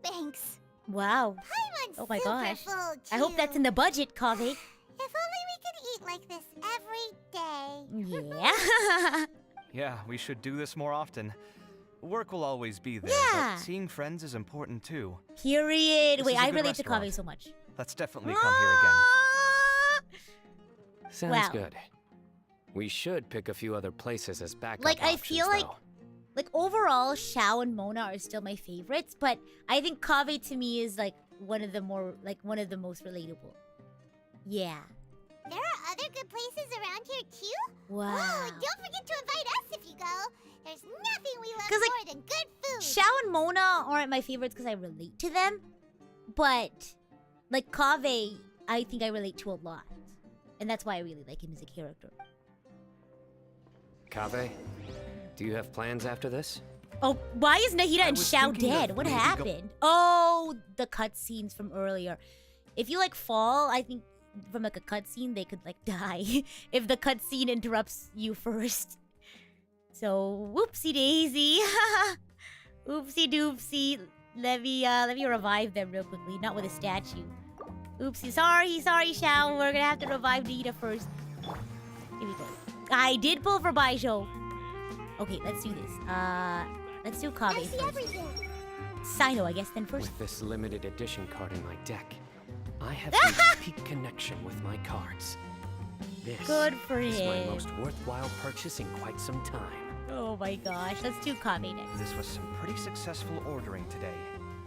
Thanks. Wow. Paimon's Oh my super gosh. full, I hope that's in the budget, Kaveh. If only we could eat like this every day. Yeah. Yeah, we should do this more often. Work will always be there, Yeah. but seeing friends is important too. Period. This Wait, is a I good relate to restaurant. Kaveh so much. Let's definitely come here again. Sounds Wow. good. We should pick a few other places as backup Like, I options, feel like, though. like overall, Xiao and Mona are still my favorites, but I think Kaveh to me is like one of the most relatable. Yeah. There are other good places around here too? Wow. Oh, don't forget to invite us if you go. There's nothing we love 'Cause, like, more than good food. Xiao and Mona aren't my favorites because I relate to them, but like Kaveh, I think I relate to a lot, and that's why I really like him as a character. Kaveh, do you have plans after this? Oh, why is Nahida I and was Xiao thinking of dead? What maybe go- happened? Oh, the cutscenes from earlier. If you like fall, I think from like a cutscene they could like die if the cutscene interrupts you first. So whoopsie daisy, oopsie doopsie. Let me revive them real quickly, not with a statue. Oopsie, sorry, Xiao. We're gonna have to revive Nahida first. Here we go. I did pull for BAIZHU. Okay, let's do this. Let's do Kaveh I see first. everything. Sino, I guess, then first. With this limited edition card in my deck, I have a peak connection with my cards. This Good for is my him. most worthwhile purchase in quite some time. Oh my gosh, let's do Kaveh next. This was some pretty successful ordering today.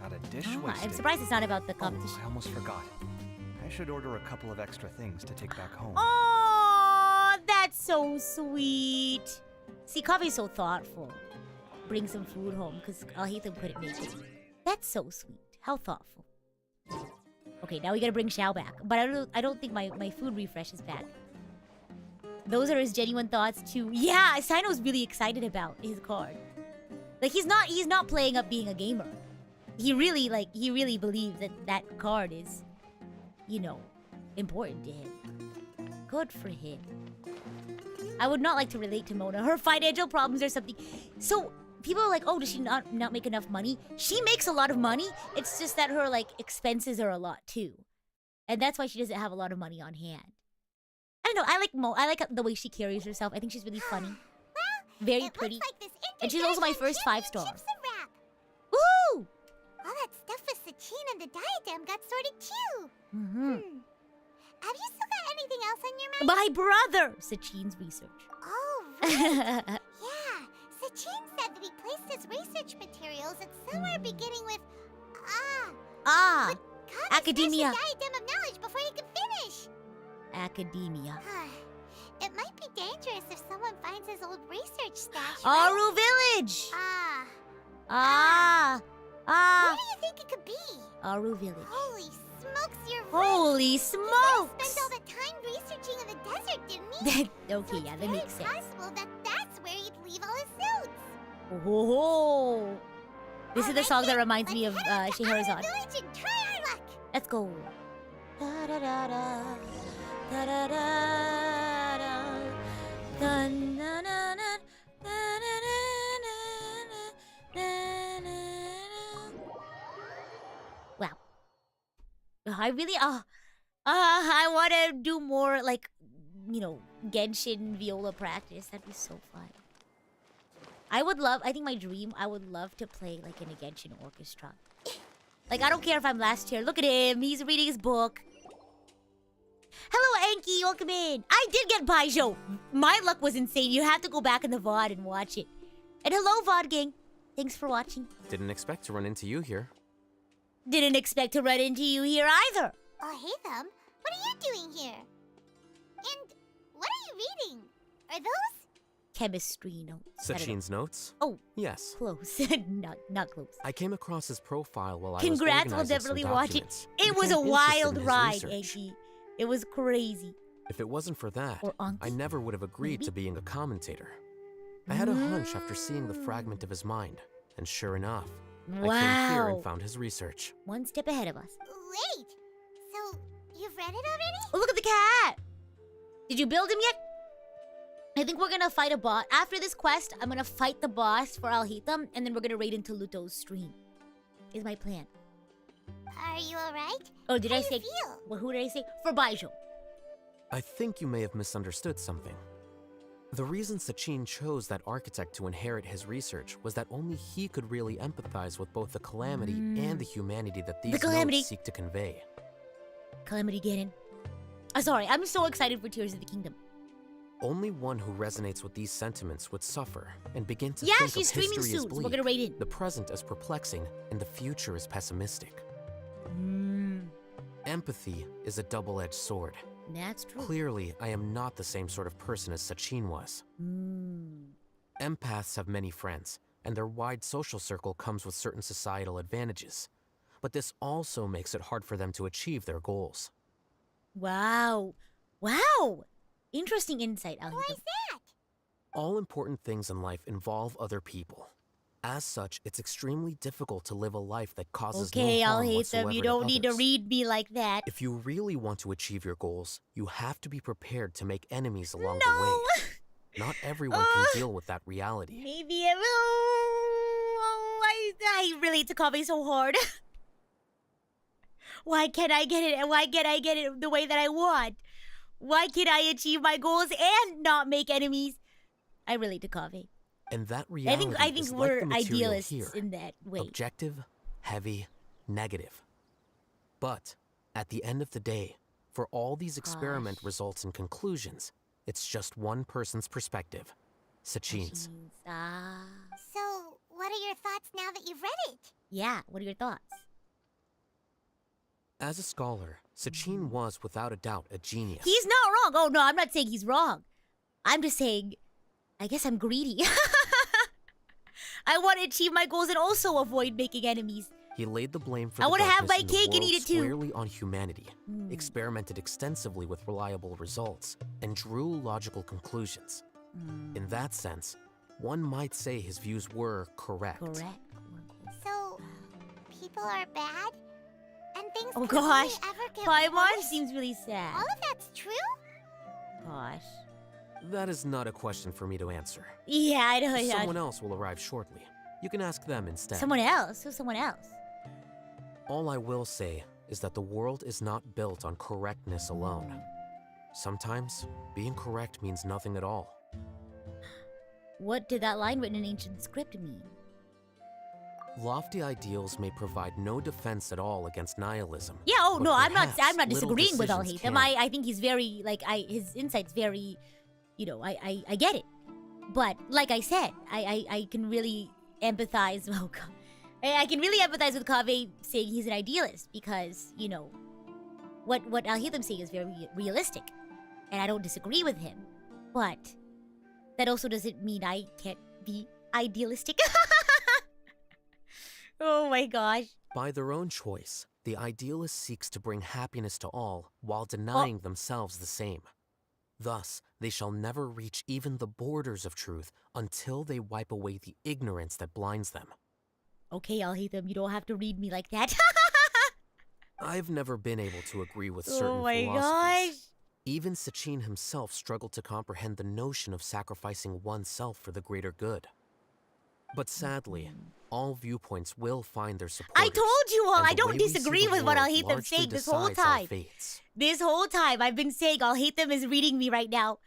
Not a dish Ah, wasted. I'm surprised it's not about the Oh, competition. I almost forgot. I should order a couple of extra things to take back home. Oh, that's so sweet. See, Kaveh's so thoughtful. Bring some food home because Alhaitham couldn't make it. That's so sweet. How thoughtful. Okay, now we gotta bring Xiao back. But I don't think my food refresh is back. Those are his genuine thoughts too. Yeah, Sino's really excited about his card. Like he's not playing up being a gamer. He really believes that card is, you know, important to him. Good for him. I would not like to relate to Mona. Her financial problems or something. So people are like, oh, does she not make enough money? She makes a lot of money. It's just that her like expenses are a lot too, and that's why she doesn't have a lot of money on hand. I don't know. I like the way she carries herself. I think she's really funny, very pretty, and she's also my first 5-star. Woo! All that stuff with Sachin and the diadem got sorted too. Mm-hmm. Have you still got anything else on your mind? My brother, Sachin's research. Oh, right. Yeah, Sachin said that he placed his research materials at somewhere beginning with But Kaveh Academia. smashed the diadem of knowledge before he could finish. Academia. It might be dangerous if someone finds his old research stash. Aru Village. Where Where do you think it could be? Aru Village. Holy smokes, you're Holy He smokes! spent all the time researching in the desert, didn't he? Okay, yeah, that makes sense. It's possible that that's where he'd leave all his notes. Oh, this is the song that reminds me of Scheherazade. Village and try our luck. Let's go. Da da da da da da da da da na na na Wow. I really I want to do more like, you know, Genshin viola practice. That'd be so fun. I think my dream, I would love to play like in a Genshin orchestra. Like, I don't care if I'm last chair. Look at him. He's reading his book. Hello, Anki. Welcome in. I did get BAIZHU. My luck was insane. You have to go back in the VOD and watch it. And hello, VOD gang. Thanks for watching. Didn't expect to run into you here. Didn't expect to run into you here either. Oh, hey, Thumb. What are you doing here? And what are you reading? Are those? Chemistry notes. I don't know. Sachin's notes? Oh. Yes. Close. not close. I came across his profile while Congrats, I we'll was definitely watch it. documents. It was Became a interested wild in his ride, research. Anki. It was crazy. If it wasn't for that, Or Anki. I never would have agreed to being a commentator. I had a hunch after seeing the fragment of his mind, and sure enough, I came here Wow. and found his research. One step ahead of us. Wait. So, you've read it already? Oh, look at the cat! Did you build him yet? I think we're gonna fight a boss. After this quest, I'm gonna fight the boss for Alhitam, and then we're gonna raid into Luto's stream. Is my plan. Are you alright? Oh, did How I you say... feel? Well, who did I say? For BAIZHU. I think you may have misunderstood something. The reason Sachin chose that architect to inherit his research was that only he could really empathize with both the calamity and the humanity that these calamity. notes seek to convey. Calamity Ganon. Sorry, I'm so excited for Tears of the Kingdom. Only one who resonates with these sentiments would suffer and begin to Yeah, think she's of streaming history as soon, so we're bleak, gonna raid in. the present as perplexing, and the future as pessimistic. Empathy is a double-edged sword. That's true. Clearly, I am not the same sort of person as Sachin was. Empaths have many friends, and their wide social circle comes with certain societal advantages. But this also makes it hard for them to achieve their goals. Wow. Wow! Interesting insight, Alhitam. Why is that? All important things in life involve other people. As such, it's extremely difficult to live a life that causes Okay, no I'll harm hate whatsoever them. You to don't need to others. read me like that. If you really want to achieve your goals, you have to be prepared to make enemies along the way. Not everyone can deal with that reality. Maybe I relate to Kaveh so hard. Why can't I get it? Why can't I get it the way that I want? Why can't I achieve my goals and not make enemies? I relate to Kaveh. And that reality I think is like we're the material idealists here. in that way. Objective, heavy, negative. But at the end of the day, for all these experiment results and conclusions, it's just one person's perspective, Sachin's. So, what are your thoughts now that you've read it? Yeah, what are your thoughts? As a scholar, Sachin was without a doubt a genius. He's not wrong. Oh, no, I'm not saying he's wrong. I'm just saying, I guess I'm greedy. I want to achieve my goals and also avoid making enemies. He laid the blame for I the wanna have darkness my in the cake and world eat it too. squarely on humanity, experimented extensively with reliable results, and drew logical conclusions. In that sense, one might say his views were correct. So, people are bad? And things Oh can gosh, only ever get Paimon worse? seems really sad. All of that's true? Gosh. That is not a question for me to answer. Yeah, I know. Yeah. Someone else will arrive shortly. You can ask them instead. Someone else? Who's someone else? All I will say is that the world is not built on correctness alone. Sometimes, being correct means nothing at all. What did that line written in ancient script mean? Lofty ideals may provide no defense at all against nihilism. Yeah, oh but no, I'm not perhaps disagreeing with little Alhitam. decisions I think he's very his insight's very, I get it. But like I said, I can really empathize. Oh God, I can really empathize with Kaveh saying he's an idealist because what Alhitam's saying is very realistic, and I don't disagree with him. But that also doesn't mean I can't be idealistic. Oh my gosh. By their own choice, The idealist seeks to bring happiness to all while denying themselves the same. Thus, they shall never reach even the borders of truth until they wipe away the ignorance that blinds them. Okay, I'll hate them. You don't have to read me like that. I've never been able to agree with certain my philosophies. gosh. Even Sachin himself struggled to comprehend the notion of sacrificing oneself for the greater good. But sadly, all viewpoints will find their supporters. I told you all, and I the don't way we see disagree the with what I'll world hate them largely saying this whole decides our time. fates. This whole time I've been saying I'll hate them is reading me right now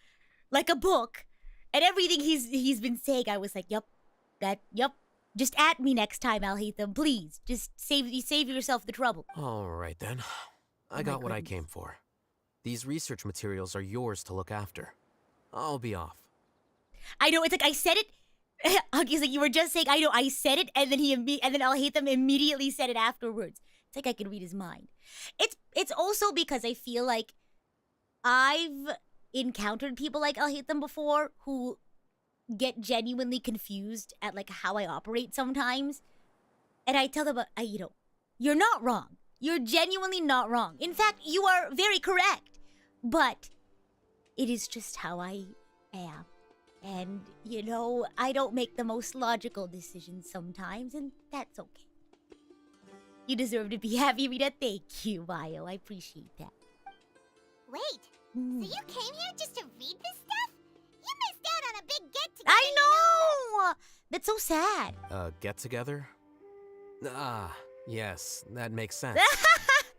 like a book. And everything he's been saying, I was like, yup. Just at me next time, I'll hate them, please. Just save yourself the trouble. All right then. I got what I came for. These research materials are yours to look after. I'll be off. I know, it's like I said it. It's like you were just saying, I know, I said it, and then I'll hate them immediately said it afterwards. It's like I can read his mind. It's also because I feel like I've encountered people like I'll hate them before who get genuinely confused at like how I operate sometimes. And I tell them, you're not wrong. You're genuinely not wrong. In fact, you are very correct. But it is just how I am. And, I don't make the most logical decisions sometimes, and that's okay. You deserve to be happy, Rita. Thank you, Bio. I appreciate that. Wait, so you came here just to read this stuff? You missed out on a big get-together. I know! That's so sad. Get-together? Ah, yes, that makes sense.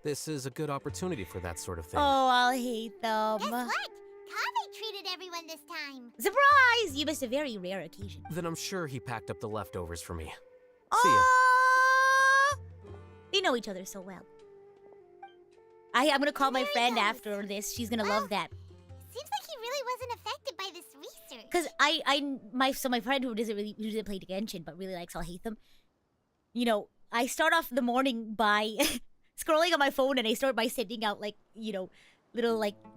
This is a good opportunity for that sort of thing. Oh, I'll hate them. Guess what? Kaveh treated everyone this time. Surprise! You missed a very rare occasion. Then I'm sure he packed up the leftovers for me. Aww. See ya. They know each other so well. I'm gonna call my friend after this. She's gonna love that. Seems like he really wasn't affected by this research. Cause my friend who doesn't play Genshin but really likes I'll hate them. I start off the morning by scrolling on my phone, and I start by sending out little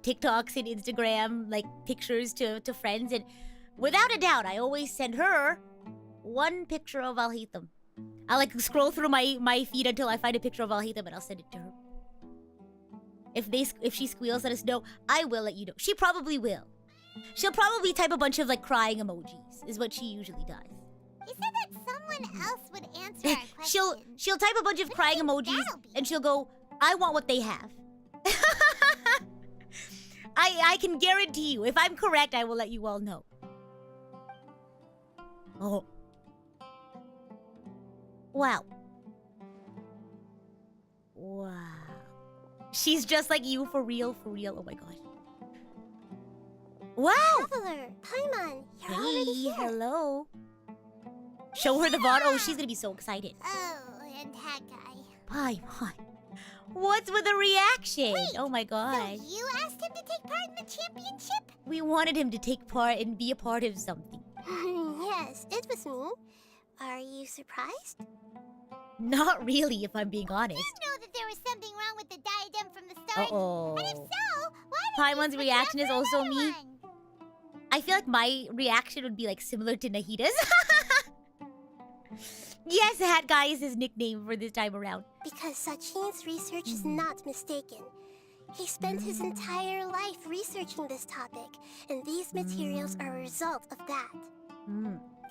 TikToks and Instagram pictures to friends, and without a doubt I always send her one picture of I'll hate them. I'll scroll through my feed until I find a picture of I'll hate them, and I'll send it to her. If she squeals, let us know. I will let you know. She probably will. She'll probably type a bunch of crying emojis, is what she usually does. He said that someone else would answer our question. She'll type a bunch of crying emojis, and she'll go, I want what they have. I can guarantee you, if I'm correct, I will let you all know. Oh. Wow. Wow. She's just like you, for real, for real. Oh my gosh. Wow! Traveler, Paimon, you're already here. Hello. Show her the VOD. Oh, she's gonna be so excited. Oh, and that guy. Paimon. What's with the reaction? Wait, oh my gosh. So you asked him to take part in the championship? We wanted him to take part and be a part of something. Yes, it was me. Are you surprised? Not really, if I'm being honest. You know that there was something wrong with the diadem from the start. Uh-oh. And if so, why did Paimon's reaction is also me. one? I feel like my reaction would be similar to Nahita's. Yes, Hat Guy is his nickname for this time around. Because Sachin's research is not mistaken. He spent his entire life researching this topic, and these materials are a result of that.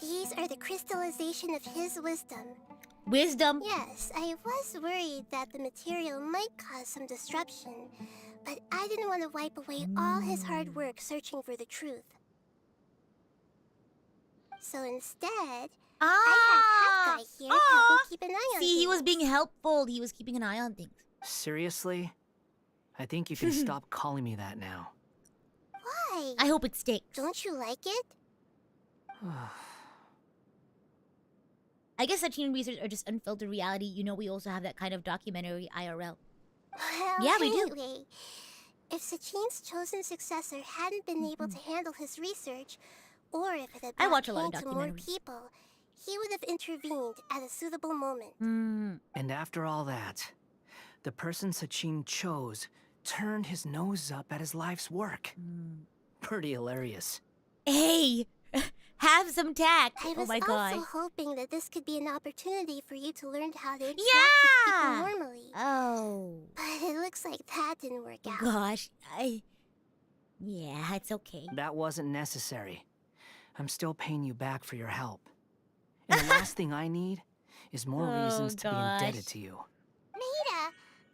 These are the crystallization of his wisdom. Wisdom? Yes, I was worried that the material might cause some disruption, but I didn't want to wipe away all his hard work searching for the truth. So instead, I had Hat Guy here help me keep an eye on See, he was things. being helpful. He was keeping an eye on things. Seriously? I think you can stop calling me that now. Why? I hope it sticks. Don't you like it? I guess Sachin research are just unfiltered reality. We also have that kind of documentary IRL. Well, Yeah, we do. anyway, if Sachin's chosen successor hadn't been able to handle his research, or if it had I brought watch a lot of pain to more documentaries. people, he would have intervened at a suitable moment. And after all that, the person Sachin chose turned his nose up at his life's work. Pretty hilarious. Hey! Have some tact. I Oh was my also gosh. hoping that this could be an opportunity for you to learn how to interact Yeah! with people normally. Oh. But it looks like that didn't work out. Gosh, yeah, it's okay. That wasn't necessary. I'm still paying you back for your help. And the last thing I need is more reasons to be indebted to you. Rita,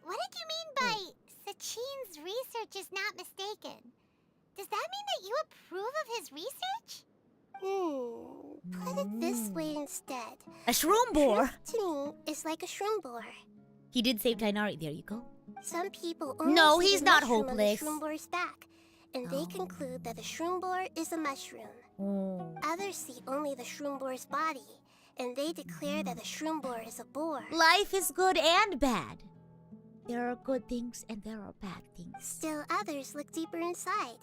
what did you mean by Sachin's research is not mistaken? Does that mean that you approve of his research? Put it this way instead. A shroom boar? Truth to me is like a shroom boar. He did save Tainari. There you go. Some people only No, see he's the not mushroom on hopeless. the shroom boar's back, and they conclude that the shroom boar is a mushroom. Oh. Others see only the shroom boar's body, and they declare that the shroom boar is a boar. Life is good and bad. There are good things and there are bad things. Still others look deeper inside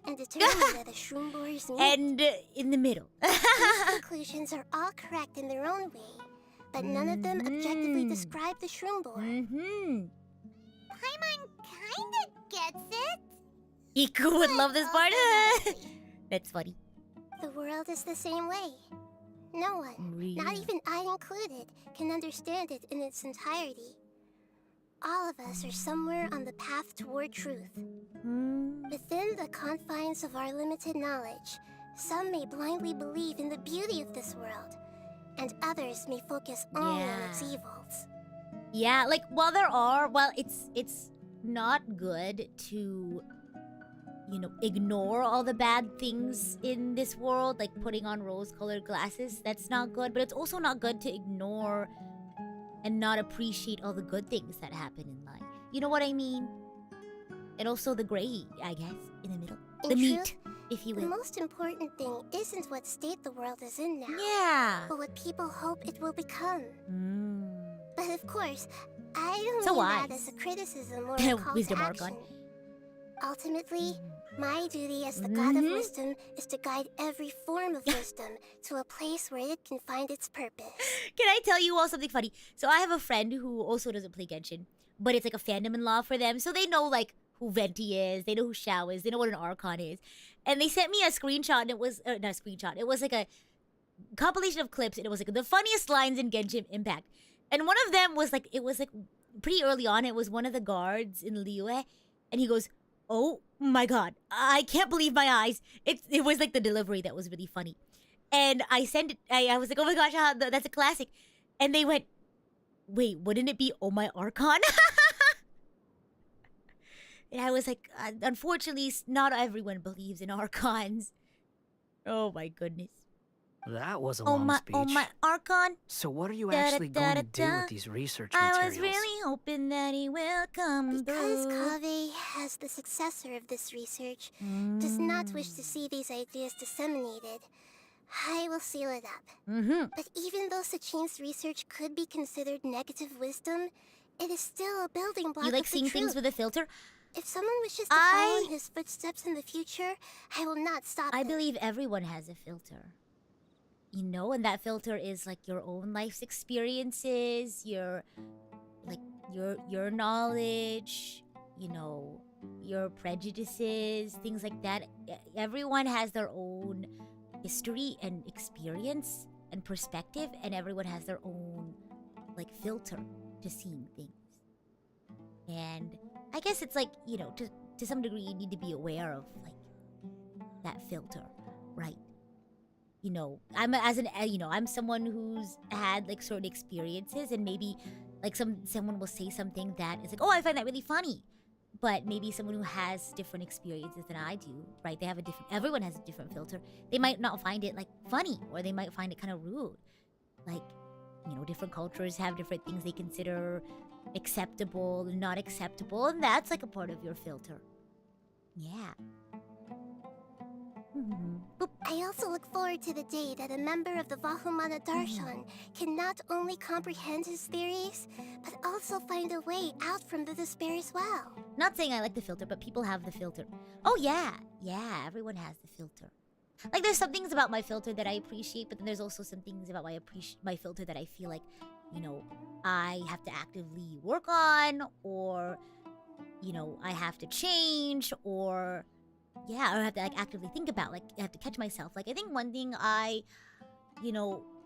and determine that the shroom boar is meat. And in the middle. These conclusions are all correct in their own way, but none of them objectively describe the shroom boar. Mm-hmm. Paimon kinda gets it. Iku would love this part. That's funny. The world is the same way. No one, not even I included, can understand it in its entirety. All of us are somewhere on the path toward truth. Within the confines of our limited knowledge, some may blindly believe in the beauty of this world, and others may focus only on its evils. Yeah, like it's not good to, you know, ignore all the bad things in this world, like putting on rose-colored glasses. That's not good, but it's also not good to ignore and not appreciate all the good things that happen in life. You know what I mean? And also the gray, I guess, in the middle. In The truth, meat, if you the will. most important thing isn't what state the world is in now, Yeah. but what people hope it will become. But of course, I don't So mean that wise. as a criticism or a call Wisdom to Archon. action. Ultimately, my duty as the God of Wisdom is to guide every form of wisdom to a place where it can find its purpose. Can I tell you all something funny? So I have a friend who also doesn't play Genshin, but it's like a fandom in law for them. So they know like who Venti is, they know who Xiao is, they know what an Archon is. And they sent me a screenshot, and it was, not a screenshot, it was like a compilation of clips, and it was like the funniest lines in Genshin Impact. And one of them was like, it was like pretty early on, it was one of the guards in Liyue, and he goes, "Oh my god, I can't believe my eyes." It was like the delivery that was really funny. And I sent it, I was like, "Oh my gosh, that's a classic." And they went, "Wait, wouldn't it be Oh My Archon?" And I was like, unfortunately, not everyone believes in Archons. Oh my goodness. That was a Oh long my, speech. oh my Archon. So what are you Da, da, actually da, going da, to do da. with these research I materials? was really hoping that he will come Because through. Kaveh, as the successor of this research, does not wish to see these ideas disseminated, I will seal it up. But even though Sachin's research could be considered negative wisdom, it is still a building block You like of the seeing things truth. with a filter? If someone wishes to follow in his footsteps in the future, I will not stop I them. believe everyone has a filter. You know, and that filter is like your own life's experiences, your knowledge, you know, your prejudices, things like that. Everyone has their own history and experience and perspective, and everyone has their own like filter to seeing things. And I guess it's like, you know, to some degree you need to be aware of like that filter, right? You know, I'm someone who's had like certain experiences, and maybe like someone will say something that is like, "Oh, I find that really funny," but maybe someone who has different experiences than I do, right? Everyone has a different filter. They might not find it like funny, or they might find it kind of rude. Like, you know, different cultures have different things they consider acceptable and not acceptable, and that's like a part of your filter. Yeah. I also look forward to the day that a member of the Vahumana Darshan can not only comprehend his theories, but also find a way out from the despair as well. Not saying I like the filter, but people have the filter. Oh yeah, everyone has the filter. Like there's some things about my filter that I appreciate, but then there's also some things about my filter that I feel like, you know, I have to actively work on, or, you know, I have to change, or, yeah, or I have to like actively think about. Like I have to catch myself. Like I think one thing I,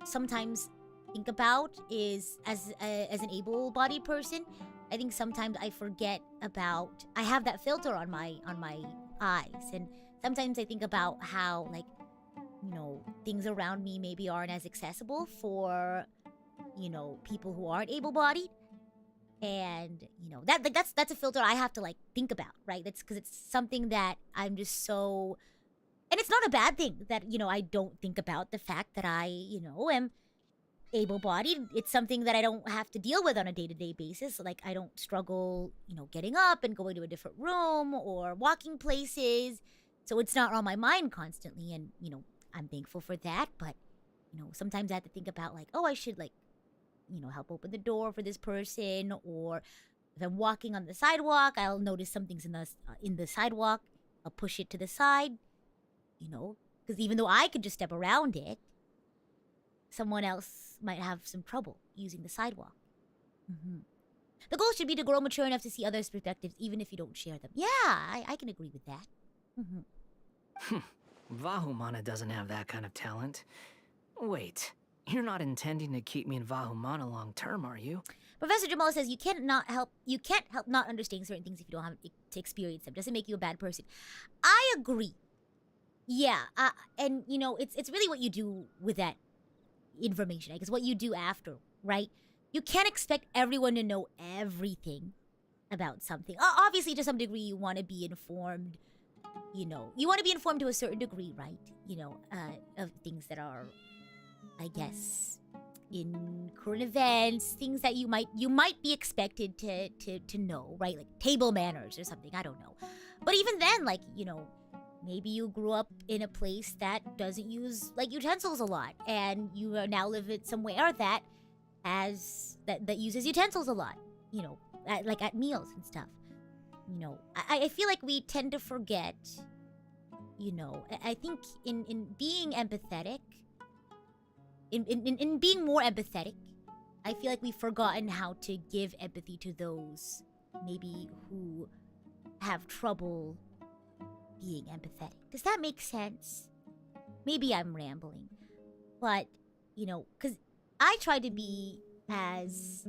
sometimes think about is as an able-bodied person, I think sometimes I forget about. I have that filter on my eyes, and sometimes I think about how like, things around me maybe aren't as accessible for, people who aren't able-bodied. And that's a filter I have to like think about, right? That's because it's something that I'm just so, and it's not a bad thing that I don't think about the fact that I am able-bodied. It's something that I don't have to deal with on a day-to-day basis. Like I don't struggle getting up and going to a different room or walking places, so it's not on my mind constantly. And I'm thankful for that. But sometimes I have to think about like, oh, I should like help open the door for this person, or if I'm walking on the sidewalk, I'll notice something's in the sidewalk. I'll push it to the side, because even though I could just step around it, someone else might have some trouble using the sidewalk. The goal should be to grow mature enough to see others' perspectives, even if you don't share them. Yeah, I can agree with that. Vahumana doesn't have that kind of talent. Wait. You're not intending to keep me in Vahumana long term, are you? Professor Jamal says you can't help not understanding certain things if you don't have to experience them. Doesn't make you a bad person. I agree. Yeah, and it's really what you do with that information. I guess what you do after, right? You can't expect everyone to know everything about something. Obviously, to some degree, you want to be informed. You want to be informed to a certain degree, right? Of things that are, I guess, in current events, things that you might be expected to know, right? Like table manners or something, I don't know. But even then, like, maybe you grew up in a place that doesn't use like utensils a lot, and you now live at somewhere that uses utensils a lot, like at meals and stuff. I feel like we tend to forget, I think in being empathetic, in being more empathetic, I feel like we've forgotten how to give empathy to those maybe who have trouble being empathetic. Does that make sense? Maybe I'm rambling, but because I try to be as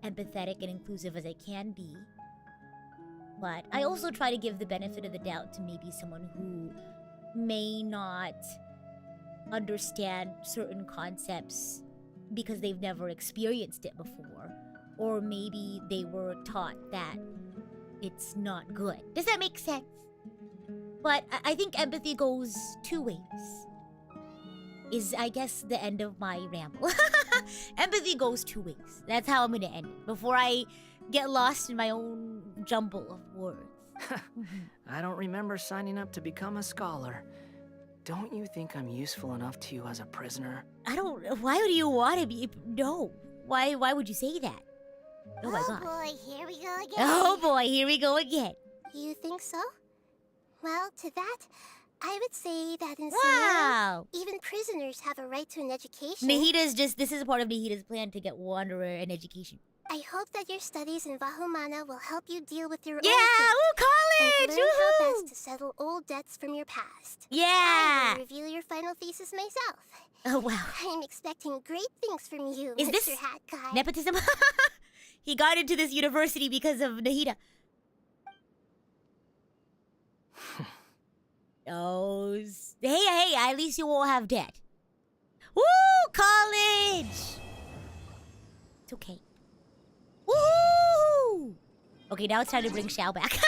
empathetic and inclusive as I can be, but I also try to give the benefit of the doubt to maybe someone who may not understand certain concepts because they've never experienced it before, or maybe they were taught that it's not good. Does that make sense? But I think empathy goes two ways. Is, I guess, the end of my ramble. Empathy goes two ways. That's how I'm gonna end it, before I get lost in my own jumble of words. I don't remember signing up to become a scholar. Don't you think I'm useful enough to you as a prisoner? Why would you want to be? No. Why would you say that? Oh my god. Oh boy, here we go again. Oh boy, here we go again. You think so? Well, to that, I would say that in Wow. Sumeru, even prisoners have a right to an education. This is part of Nahida's plan to get Wanderer an education. I hope that your studies in Vahumana will help you deal with your own college! and learn how best to settle old debts from your past. Yeah! I will review your final thesis myself. Oh, wow. I'm expecting great things from you, Is Mr. this Hat Guy. nepotism? He got into this university because of Nahida. Oh, hey, at least you won't have debt. Woo! College! It's okay. Woo! Okay, now it's time to bring Xiao back.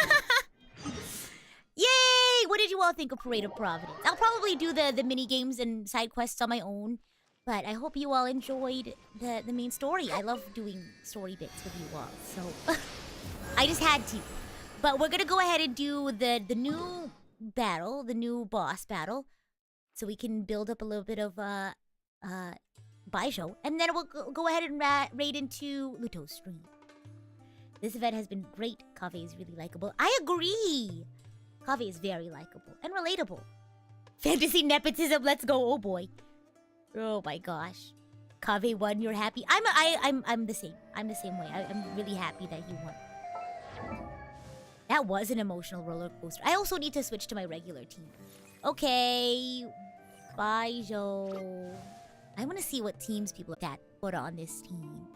Yay! What did you all think of Parade of Providence? I'll probably do the mini games and side quests on my own, but I hope you all enjoyed the main story. I love doing story bits with you all, so I just had to. But we're gonna go ahead and do the new battle, the new boss battle, so we can build up a little bit of BAIZHU, and then we'll go ahead and raid into Luto's stream. This event has been great. Kave is really likable. I agree. Kave is very likable and relatable. Fantasy nepotism, let's go. Oh boy. Oh my gosh. Kave won. You're happy. I'm the same. I'm the same way. I'm really happy that he won. That was an emotional roller coaster. I also need to switch to my regular team. Okay. BAIZHU. I want to see what teams people that put on this team.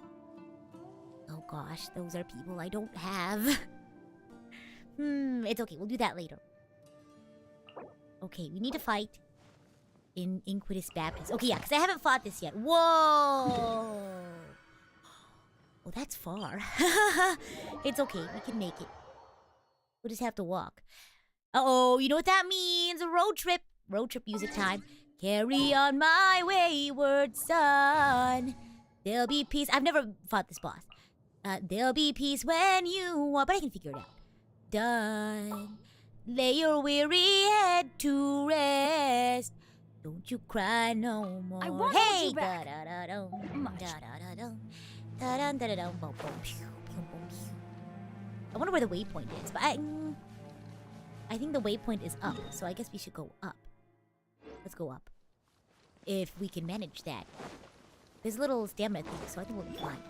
Oh gosh, those are people I don't have. It's okay. We'll do that later. Okay, we need to fight in Inquisitus Baptist. Okay, yeah, because I haven't fought this yet. Whoa! Oh, that's far. It's okay. We can make it. We'll just have to walk. Uh-oh, you know what that means? A road trip. Road trip music time. Carry on my wayward son. There'll be peace. I've never fought this boss. There'll be peace when you want... But I can figure it out. Done. Lay your weary head to rest. Don't you cry no more. I want hey! you back. I wonder where the waypoint is, but I think the waypoint is up, so I guess we should go up. Let's go up. If we can manage that. There's a little stamina thing, so I think we'll be fine.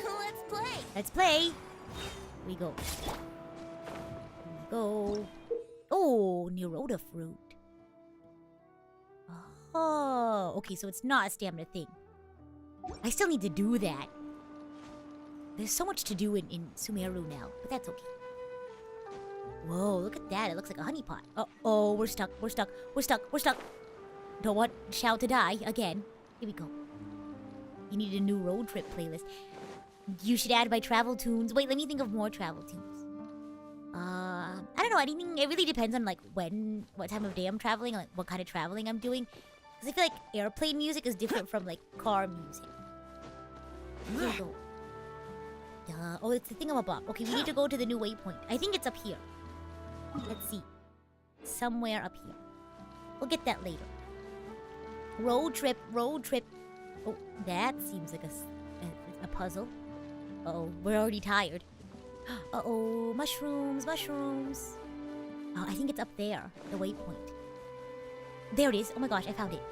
Let's play. Let's play. Here we go. Here we go. Oh, Neroda fruit. Oh, okay, so it's not a stamina thing. I still need to do that. There's so much to do in Sumeru now, but that's okay. Whoa, look at that. It looks like a honeypot. Uh-oh, we're stuck. We're stuck. We're stuck. We're stuck. Don't want Xiao to die again. Here we go. You need a new road trip playlist. You should add my travel tunes. Wait, let me think of more travel tunes. I don't know. Anything. It really depends on like what time of day I'm traveling, like what kind of traveling I'm doing. Because I feel like airplane music is different from like car music. Here we go. Oh, it's the thingamabob. Okay, we need to go to the new waypoint. I think it's up here. Let's see. Somewhere up here. We'll get that later. Road trip, road trip. Oh, that seems like a puzzle. Uh-oh, we're already tired. Uh-oh, mushrooms, mushrooms. Oh, I think it's up there, the waypoint. There it is. Oh my gosh, I found it.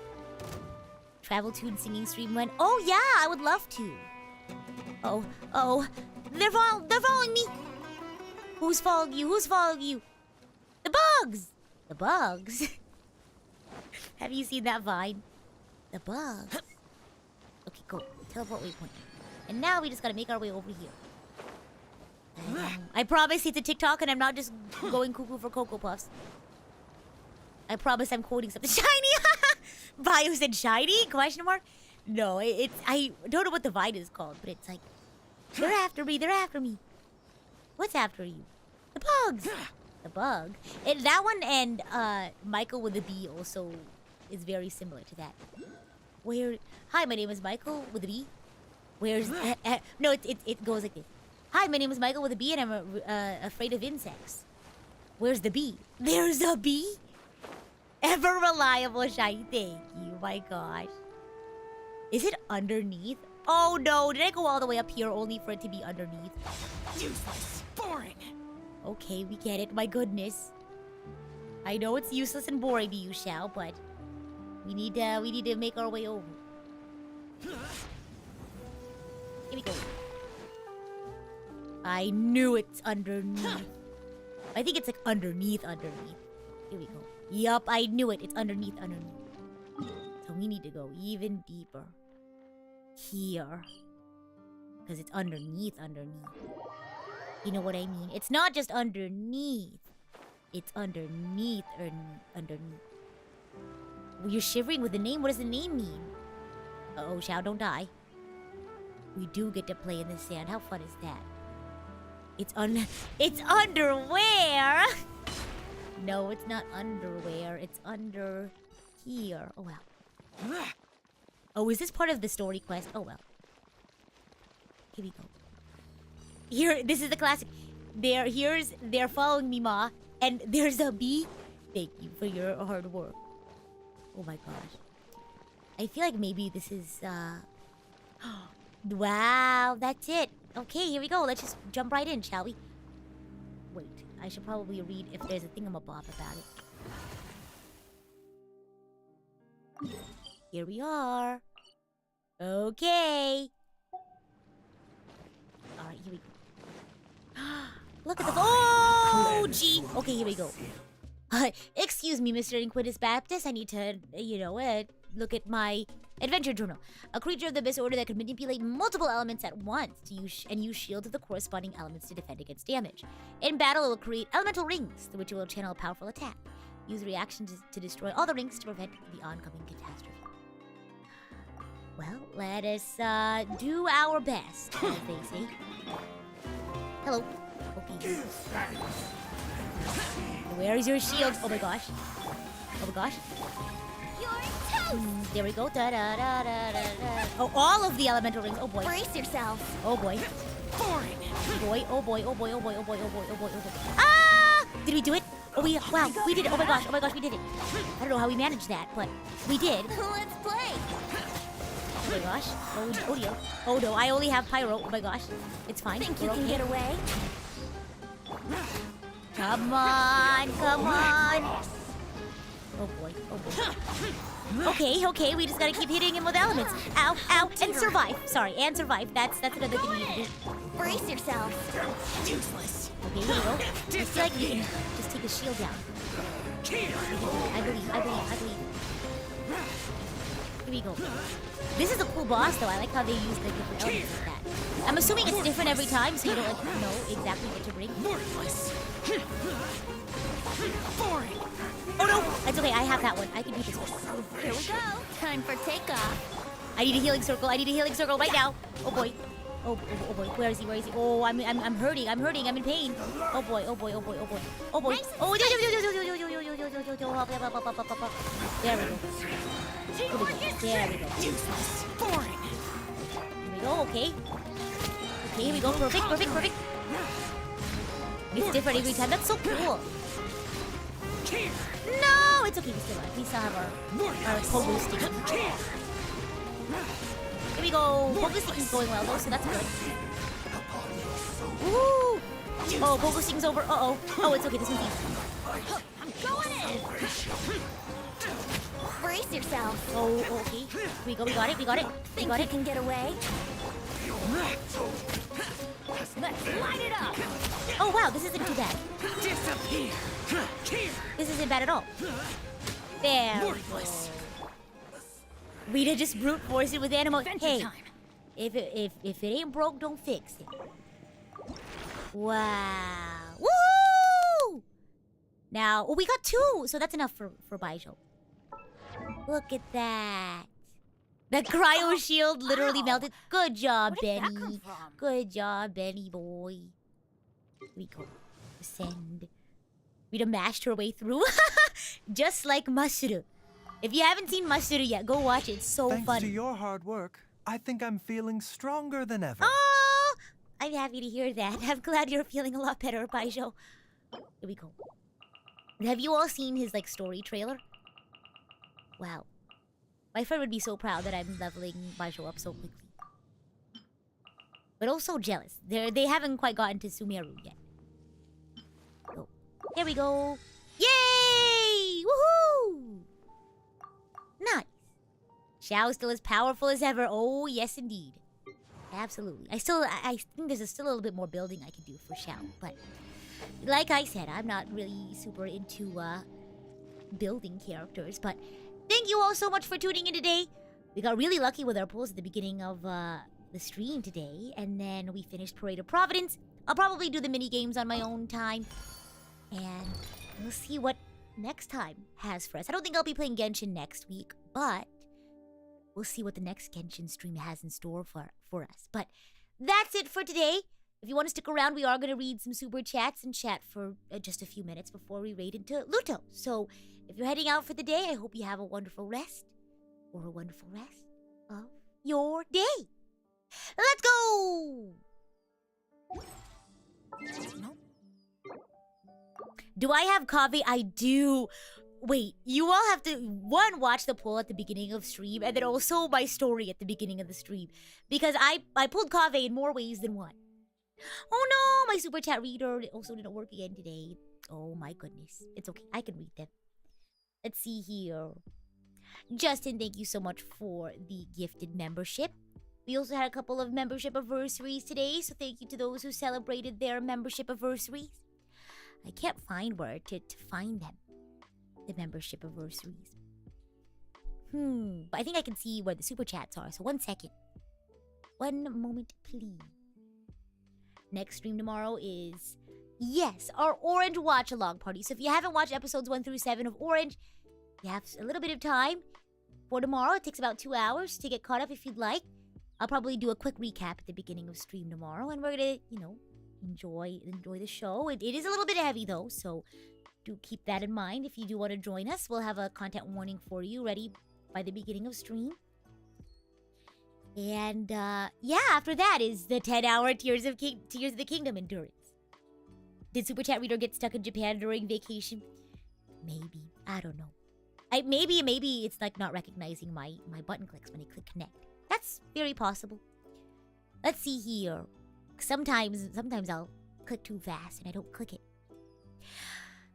Travel tune singing stream went. Oh yeah, I would love to. Oh, oh, they're following me. Who's following you? Who's following you? The bugs. The bugs. Have you seen that Vine? The bugs. Okay, go. Teleport waypoint. And now we just gotta make our way over here. I promise it's a TikTok and I'm not just going cuckoo for Cocoa Puffs. I promise I'm quoting something shiny. Bio said shiny? Question mark? No, I don't know what the Vine is called, but it's like, they're after me, they're after me. What's after you? The bugs. The bug. That one and Michael with a B also is very similar to that. Where? Hi, my name is Michael with a B. Where's? No, it goes like this. Hi, my name is Michael with a B, and I'm afraid of insects. Where's the bee? There's a bee. Ever reliable shiny. Thank you. My gosh. Is it underneath? Oh no! Did I go all the way up here only for it to be underneath? Useless, boring. Okay, we get it. My goodness. I know it's useless and boring to you, Xiao, but we need to make our way over. Here we go. I knew it's underneath. I think it's like underneath. Here we go. Yup, I knew it. It's underneath. So we need to go even deeper. Here. Because it's underneath. You know what I mean? It's not just underneath. It's underneath. Well, you're shivering with the name. What does the name mean? Uh-oh, Xiao, don't die. We do get to play in the sand. How fun is that? It's underwear! No, it's not underwear. It's under here. Oh, wow. Oh, is this part of the story quest? Oh, well. Here we go. Here, this is the classic. They're following me, Ma. And there's a bee. Thank you for your hard work. Oh my gosh. I feel like maybe this is, wow, that's it. Okay, here we go. Let's just jump right in, shall we? Wait, I should probably read if there's a thingamabob about it. Here we are. Okay. Alright, here we go. Look at the... Oh, gee. Okay, here we go. Excuse me, Mr. Inquitus Baptist. I need to, look at my adventure journal. A creature of the abyss order that can manipulate multiple elements at once to use shields of the corresponding elements to defend against damage. In battle, it will create elemental rings, through which it will channel a powerful attack. Use reactions to destroy all the rings to prevent the oncoming catastrophe. Well, let us do our best, as they say. Hello. Okay. Where is your shield? Oh my gosh. Oh my gosh. There we go. Da da da da da. Oh, all of the elemental rings. Oh boy. Brace yourself. Oh boy. Boy. Oh boy. Oh boy. Oh boy. Oh boy. Oh boy. Oh boy. Oh boy. Ah! Did we do it? Oh, wow, we did it. Oh my gosh. Oh my gosh, we did it. I don't know how we managed that, but we did. Let's play. Oh my gosh. Oh dear. Oh no, I only have pyro. Oh my gosh. It's fine. Think you can get away? Come on, come on. Oh boy, oh boy. Okay, we just gotta keep hitting him with elements. Ow, ow, and survive. Sorry, and survive. That's another thing we need to do. Brace yourself. Useless. Okay, here we go. I feel like we can just take his shield down. I believe. Here we go. This is a cool boss, though. I like how they use the different elements like that. I'm assuming it's different every time, so you don't know exactly what to bring. Oh no! That's okay, I have that one. I can do this one. Here we go. Time for takeoff. I need a healing circle. Right now. Oh boy. Oh boy. Where is he? Oh, I'm hurting. I'm in pain. Oh boy. Oh, there we go. Here we go. Okay, here we go. Perfect. It's different every time. That's so cool. No, it's okay. We still have our pogo stick. Here we go. Pogo stick is going well though, so that's good. Woo! Oh, pogo stick's over. Uh-oh. Oh, it's okay. This one's easy. I'm going in. Brace yourself. Oh, okay. Here we go. We got it. Think you can get away? Let's light it up. Oh wow, this isn't too bad. Disappear. This isn't bad at all. There. Rita just brute force it with animal. Hey, if it ain't broke, don't fix it. Wow. Woohoo! Now, we got 2, so that's enough for BAIZHU. Look at that. The cryo shield literally melted. Good job, Benny. Good job, Benny boy. Here we go. Ascend. Rita mashed her way through. Just like Mashuru. If you haven't seen Mashuru yet, go watch it. It's so Thanks funny. to your hard work, I think I'm feeling stronger than ever. Oh! I'm happy to hear that. I'm glad you're feeling a lot better, BAIZHU. Here we go. Have you all seen his story trailer? Wow. My friend would be so proud that I'm leveling BAIZHU up so quickly. But also jealous. They haven't quite gotten to Sumeru yet. Oh. There we go. Yay! Woohoo! Nice. Xiao's still as powerful as ever. Oh, yes indeed. Absolutely. I think there's still a little bit more building I can do for Xiao. But like I said, I'm not really super into building characters. But thank you all so much for tuning in today. We got really lucky with our pulls at the beginning of the stream today. And then we finished Parade of Providence. I'll probably do the mini games on my own time. And we'll see what next time has for us. I don't think I'll be playing Genshin next week, but we'll see what the next Genshin stream has in store for us. But that's it for today. If you want to stick around, we are going to read some super chats and chat for just a few minutes before we raid into Luto. So if you're heading out for the day, I hope you have a wonderful rest or a wonderful rest of your day. Let's go! Do I have coffee? I do. Wait, you all have to, one, watch the poll at the beginning of stream, and then also my story at the beginning of the stream. Because I pulled Kaveh in more ways than one. Oh no, my super chat reader also didn't work again today. Oh my goodness. It's okay, I can read them. Let's see here. Justin, thank you so much for the gifted membership. We also had a couple of membership anniversaries today, so thank you to those who celebrated their membership anniversaries. I can't find where to find them, the membership anniversaries. But I think I can see where the super chats are, so 1 second. 1 moment, please. Next stream tomorrow is, yes, our Orange watch-along party. So if you haven't watched episodes 1 through 7 of Orange, you have a little bit of time for tomorrow. It takes about 2 hours to get caught up if you'd like. I'll probably do a quick recap at the beginning of stream tomorrow, and we're gonna, enjoy the show. It is a little bit heavy though, so do keep that in mind. If you do want to join us, we'll have a content warning for you ready by the beginning of stream. And after that is the 10-hour Tears of the Kingdom endurance. Did Super Chat Reader get stuck in Japan during vacation? Maybe. I don't know. Maybe it's like not recognizing my button clicks when I click connect. That's very possible. Let's see here. Sometimes I'll click too fast and I don't click it.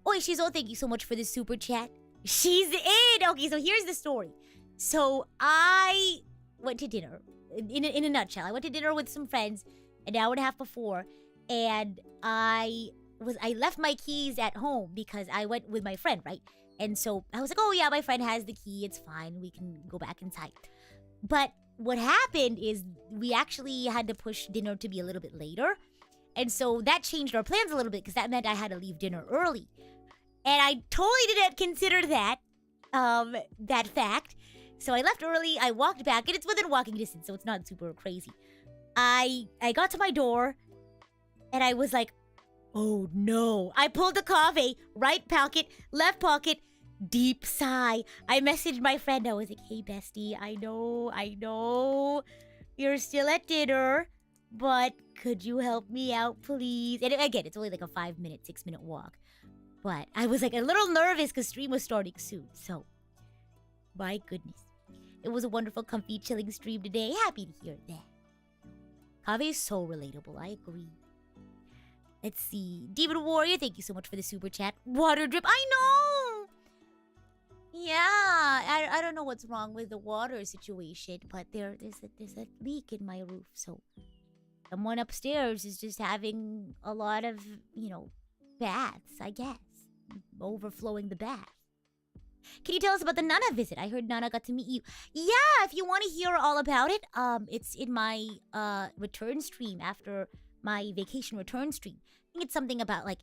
Oi, Shizo, thank you so much for the super chat. She's in! Okay, so here's the story. So I went to dinner. In a nutshell, I went to dinner with some friends an hour and a half before, and I left my keys at home because I went with my friend, right? And so I was like, oh yeah, my friend has the key, it's fine, we can go back inside. But what happened is we actually had to push dinner to be a little bit later. And so that changed our plans a little bit because that meant I had to leave dinner early. And I totally didn't consider that fact. So I left early, I walked back, and it's within walking distance, so it's not super crazy. I got to my door, and I was like, oh no. I pulled the coffee, right pocket, left pocket, deep sigh. I messaged my friend, I was like, hey bestie, I know, you're still at dinner, but could you help me out, please? And again, it's only like a 5-minute, 6-minute walk. But I was like a little nervous because stream was starting soon, so my goodness. It was a wonderful, comfy, chilling stream today. Happy to hear that. Kaveh is so relatable, I agree. Let's see. Demon Warrior, thank you so much for the super chat. Water drip, I know! Yeah, I don't know what's wrong with the water situation, but there's a leak in my roof, so someone upstairs is just having a lot of, baths, I guess. Overflowing the bath. Can you tell us about the Nana visit? I heard Nana got to meet you. Yeah, if you want to hear all about it, it's in my return stream after my vacation return stream. I think it's something about like,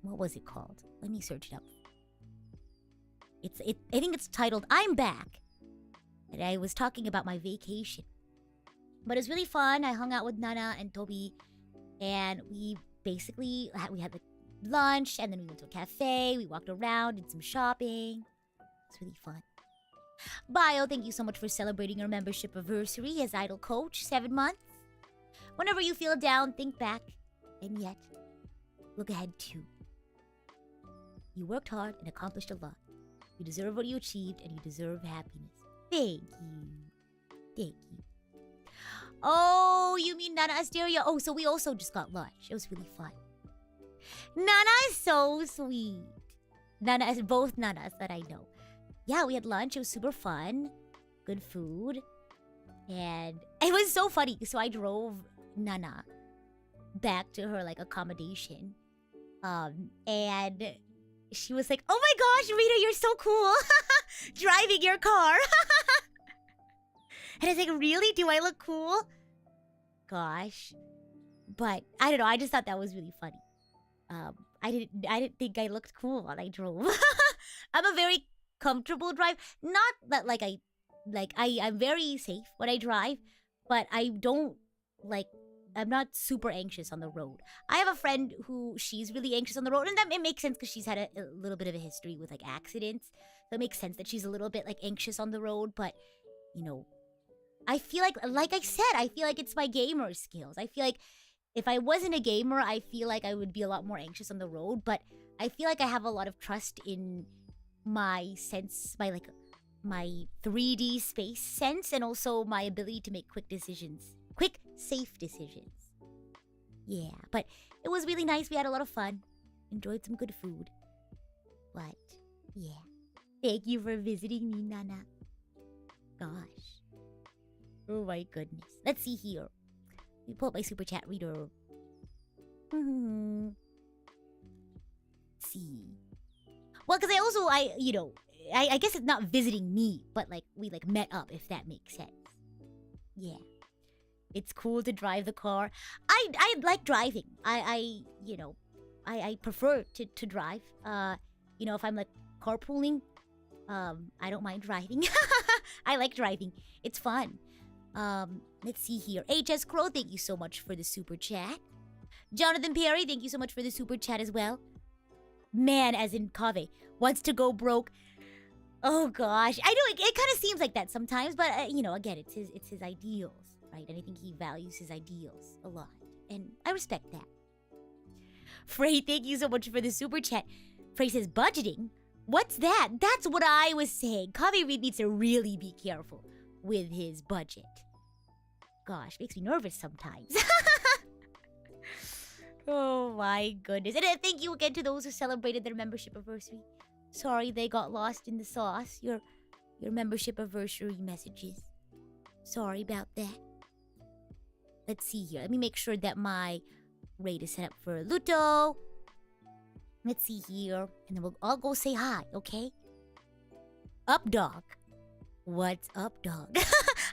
what was it called? Let me search it up. I think it's titled "I'm Back," and I was talking about my vacation. But it was really fun. I hung out with Nana and Toby, and we basically had the lunch, and then we went to a cafe. We walked around, did some shopping. It's really fun. Bio, thank you so much for celebrating your membership anniversary as Idol Coach, 7 months. Whenever you feel down, think back, and yet look ahead too. You worked hard and accomplished a lot. You deserve what you achieved, and you deserve happiness. Thank you. Thank you. Oh, you mean Nana Asteria? Oh, so we also just got lunch. It was really fun. Nana is so sweet. Nana is both Nanas that I know. Yeah, we had lunch. It was super fun. Good food. And it was so funny. So I drove Nana back to her accommodation. And she was like, oh my gosh, Rita, you're so cool. Driving your car. And I was like, really? Do I look cool? Gosh. But I don't know. I just thought that was really funny. I didn't think I looked cool while I drove. I'm a very comfortable driver. Not that I'm very safe when I drive, but I'm not super anxious on the road. I have a friend who she's really anxious on the road, and it makes sense because she's had a little bit of a history with accidents. So it makes sense that she's a little bit anxious on the road, but I feel like I said, I feel like it's my gamer skills. I feel like if I wasn't a gamer, I feel like I would be a lot more anxious on the road, but I feel like I have a lot of trust in my sense, my 3D space sense, and also my ability to make quick, safe decisions. Yeah, but it was really nice. We had a lot of fun. Enjoyed some good food. But, yeah. Thank you for visiting me, Nana. Gosh. Oh my goodness. Let's see here. Let me pull up my super chat reader. Let's see. Well, because I guess it's not visiting me, but like we like met up, if that makes sense. Yeah. It's cool to drive the car. I like driving. I prefer to drive. If I'm like carpooling, I don't mind driving. I like driving. It's fun. Let's see here. HS Crow, thank you so much for the super chat. Jonathan Perry, thank you so much for the super chat as well. Man, as in Kave, wants to go broke. Oh gosh, I know it kind of seems like that sometimes, but again, it's his ideals, right? And I think he values his ideals a lot, and I respect that. Frey, thank you so much for the super chat. Frey says budgeting. What's that? That's what I was saying. Kave Reed needs to really be careful with his budget. Gosh, makes me nervous sometimes. Oh my goodness. And thank you again to those who celebrated their membership anniversary. Sorry they got lost in the sauce. Your membership anniversary messages. Sorry about that. Let's see here. Let me make sure that my raid is set up for Luto. Let's see here. And then we'll all go say hi, okay? Up dog. What's up, dog?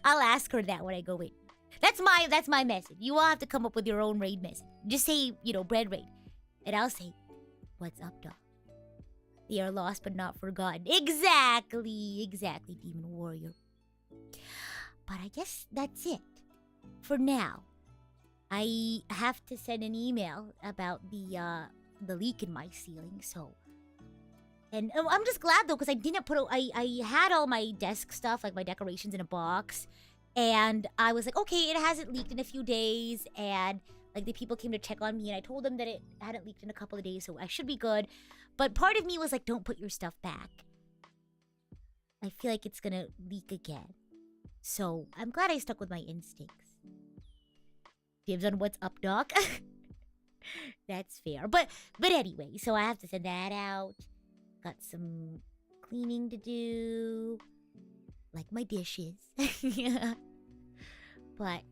I'll ask her that when I go in. That's my message. You all have to come up with your own raid message. Just say, bread raid. And I'll say, what's up, dog? They are lost but not forgotten. Exactly, Demon Warrior. But I guess that's it. For now. I have to send an email about the leak in my ceiling, so... And I'm just glad, though, because I didn't I had all my desk stuff, like my decorations, in a box. And I was like, okay, it hasn't leaked in a few days. And, like, the people came to check on me. And I told them that it hadn't leaked in a couple of days, so I should be good. But part of me was like, don't put your stuff back. I feel like it's gonna leak again. So, I'm glad I stuck with my instincts. Dibs on what's up, Doc. That's fair. But anyway, so I have to send that out. Got some cleaning to do. Like my dishes. Yeah. But,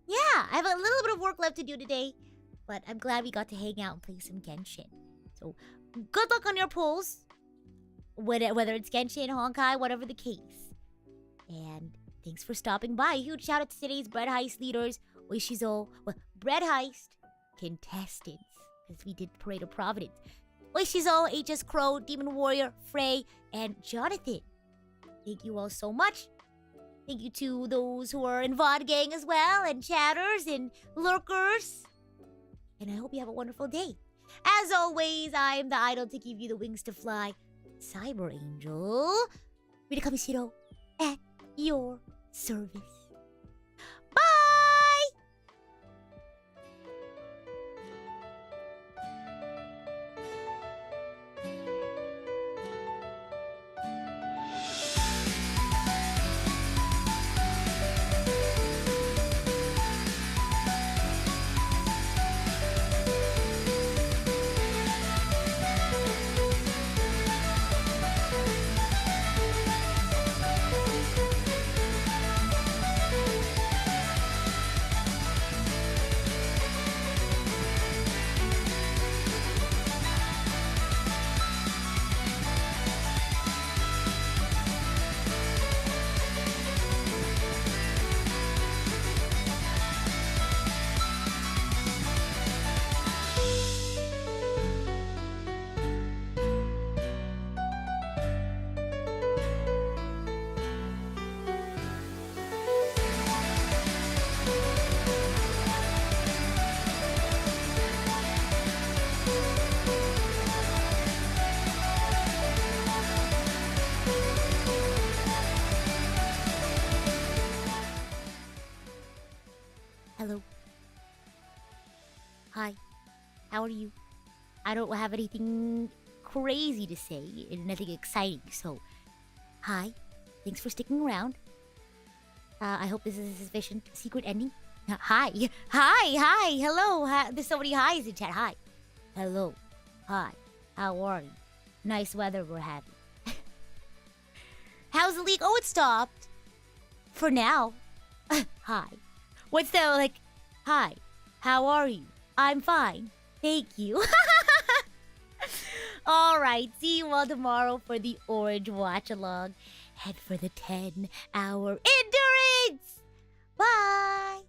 yeah, I have a little bit of work left to do today. But I'm glad we got to hang out and play some Genshin. So, good luck on your polls. Whether it's Genshin, Honkai, whatever the case. And thanks for stopping by. Huge shout out to today's Bread Heist leaders. Oishizo, Bread Heist contestants. Because we did Parade of Providence. Oishizo, HS Crow, Demon Warrior, Frey, and Jonathan. Thank you all so much. Thank you to those who are in VOD gang as well, and chatters, and lurkers. And I hope you have a wonderful day. As always, I am the idol to give you the wings to fly. Cyber Angel. Rita Kamishiro at your service. Bye! Hello. Hi. How are you? I don't have anything crazy to say and nothing exciting, so hi. Thanks for sticking around. I hope this is a sufficient secret ending. Hi. Hi. Hello. There's so many highs in chat. Hi. Hello. Hi. How are you? Nice weather we're having. How's the leak? Oh, it stopped. For now. Hi. What's the, like, hi, how are you? I'm fine. Thank you. Alright, see you all tomorrow for the Orange Watch-Along and for the 10-hour endurance! Bye!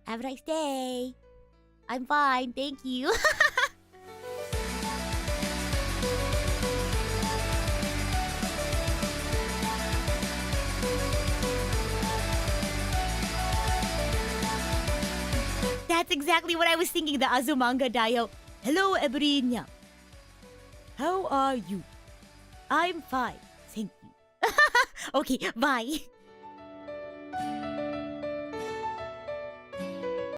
Have a nice day. I'm fine, thank you. That's exactly what I was thinking, the Azumanga Daioh. Hello, Ebrinia. How are you? I'm fine, thank you. Okay, bye.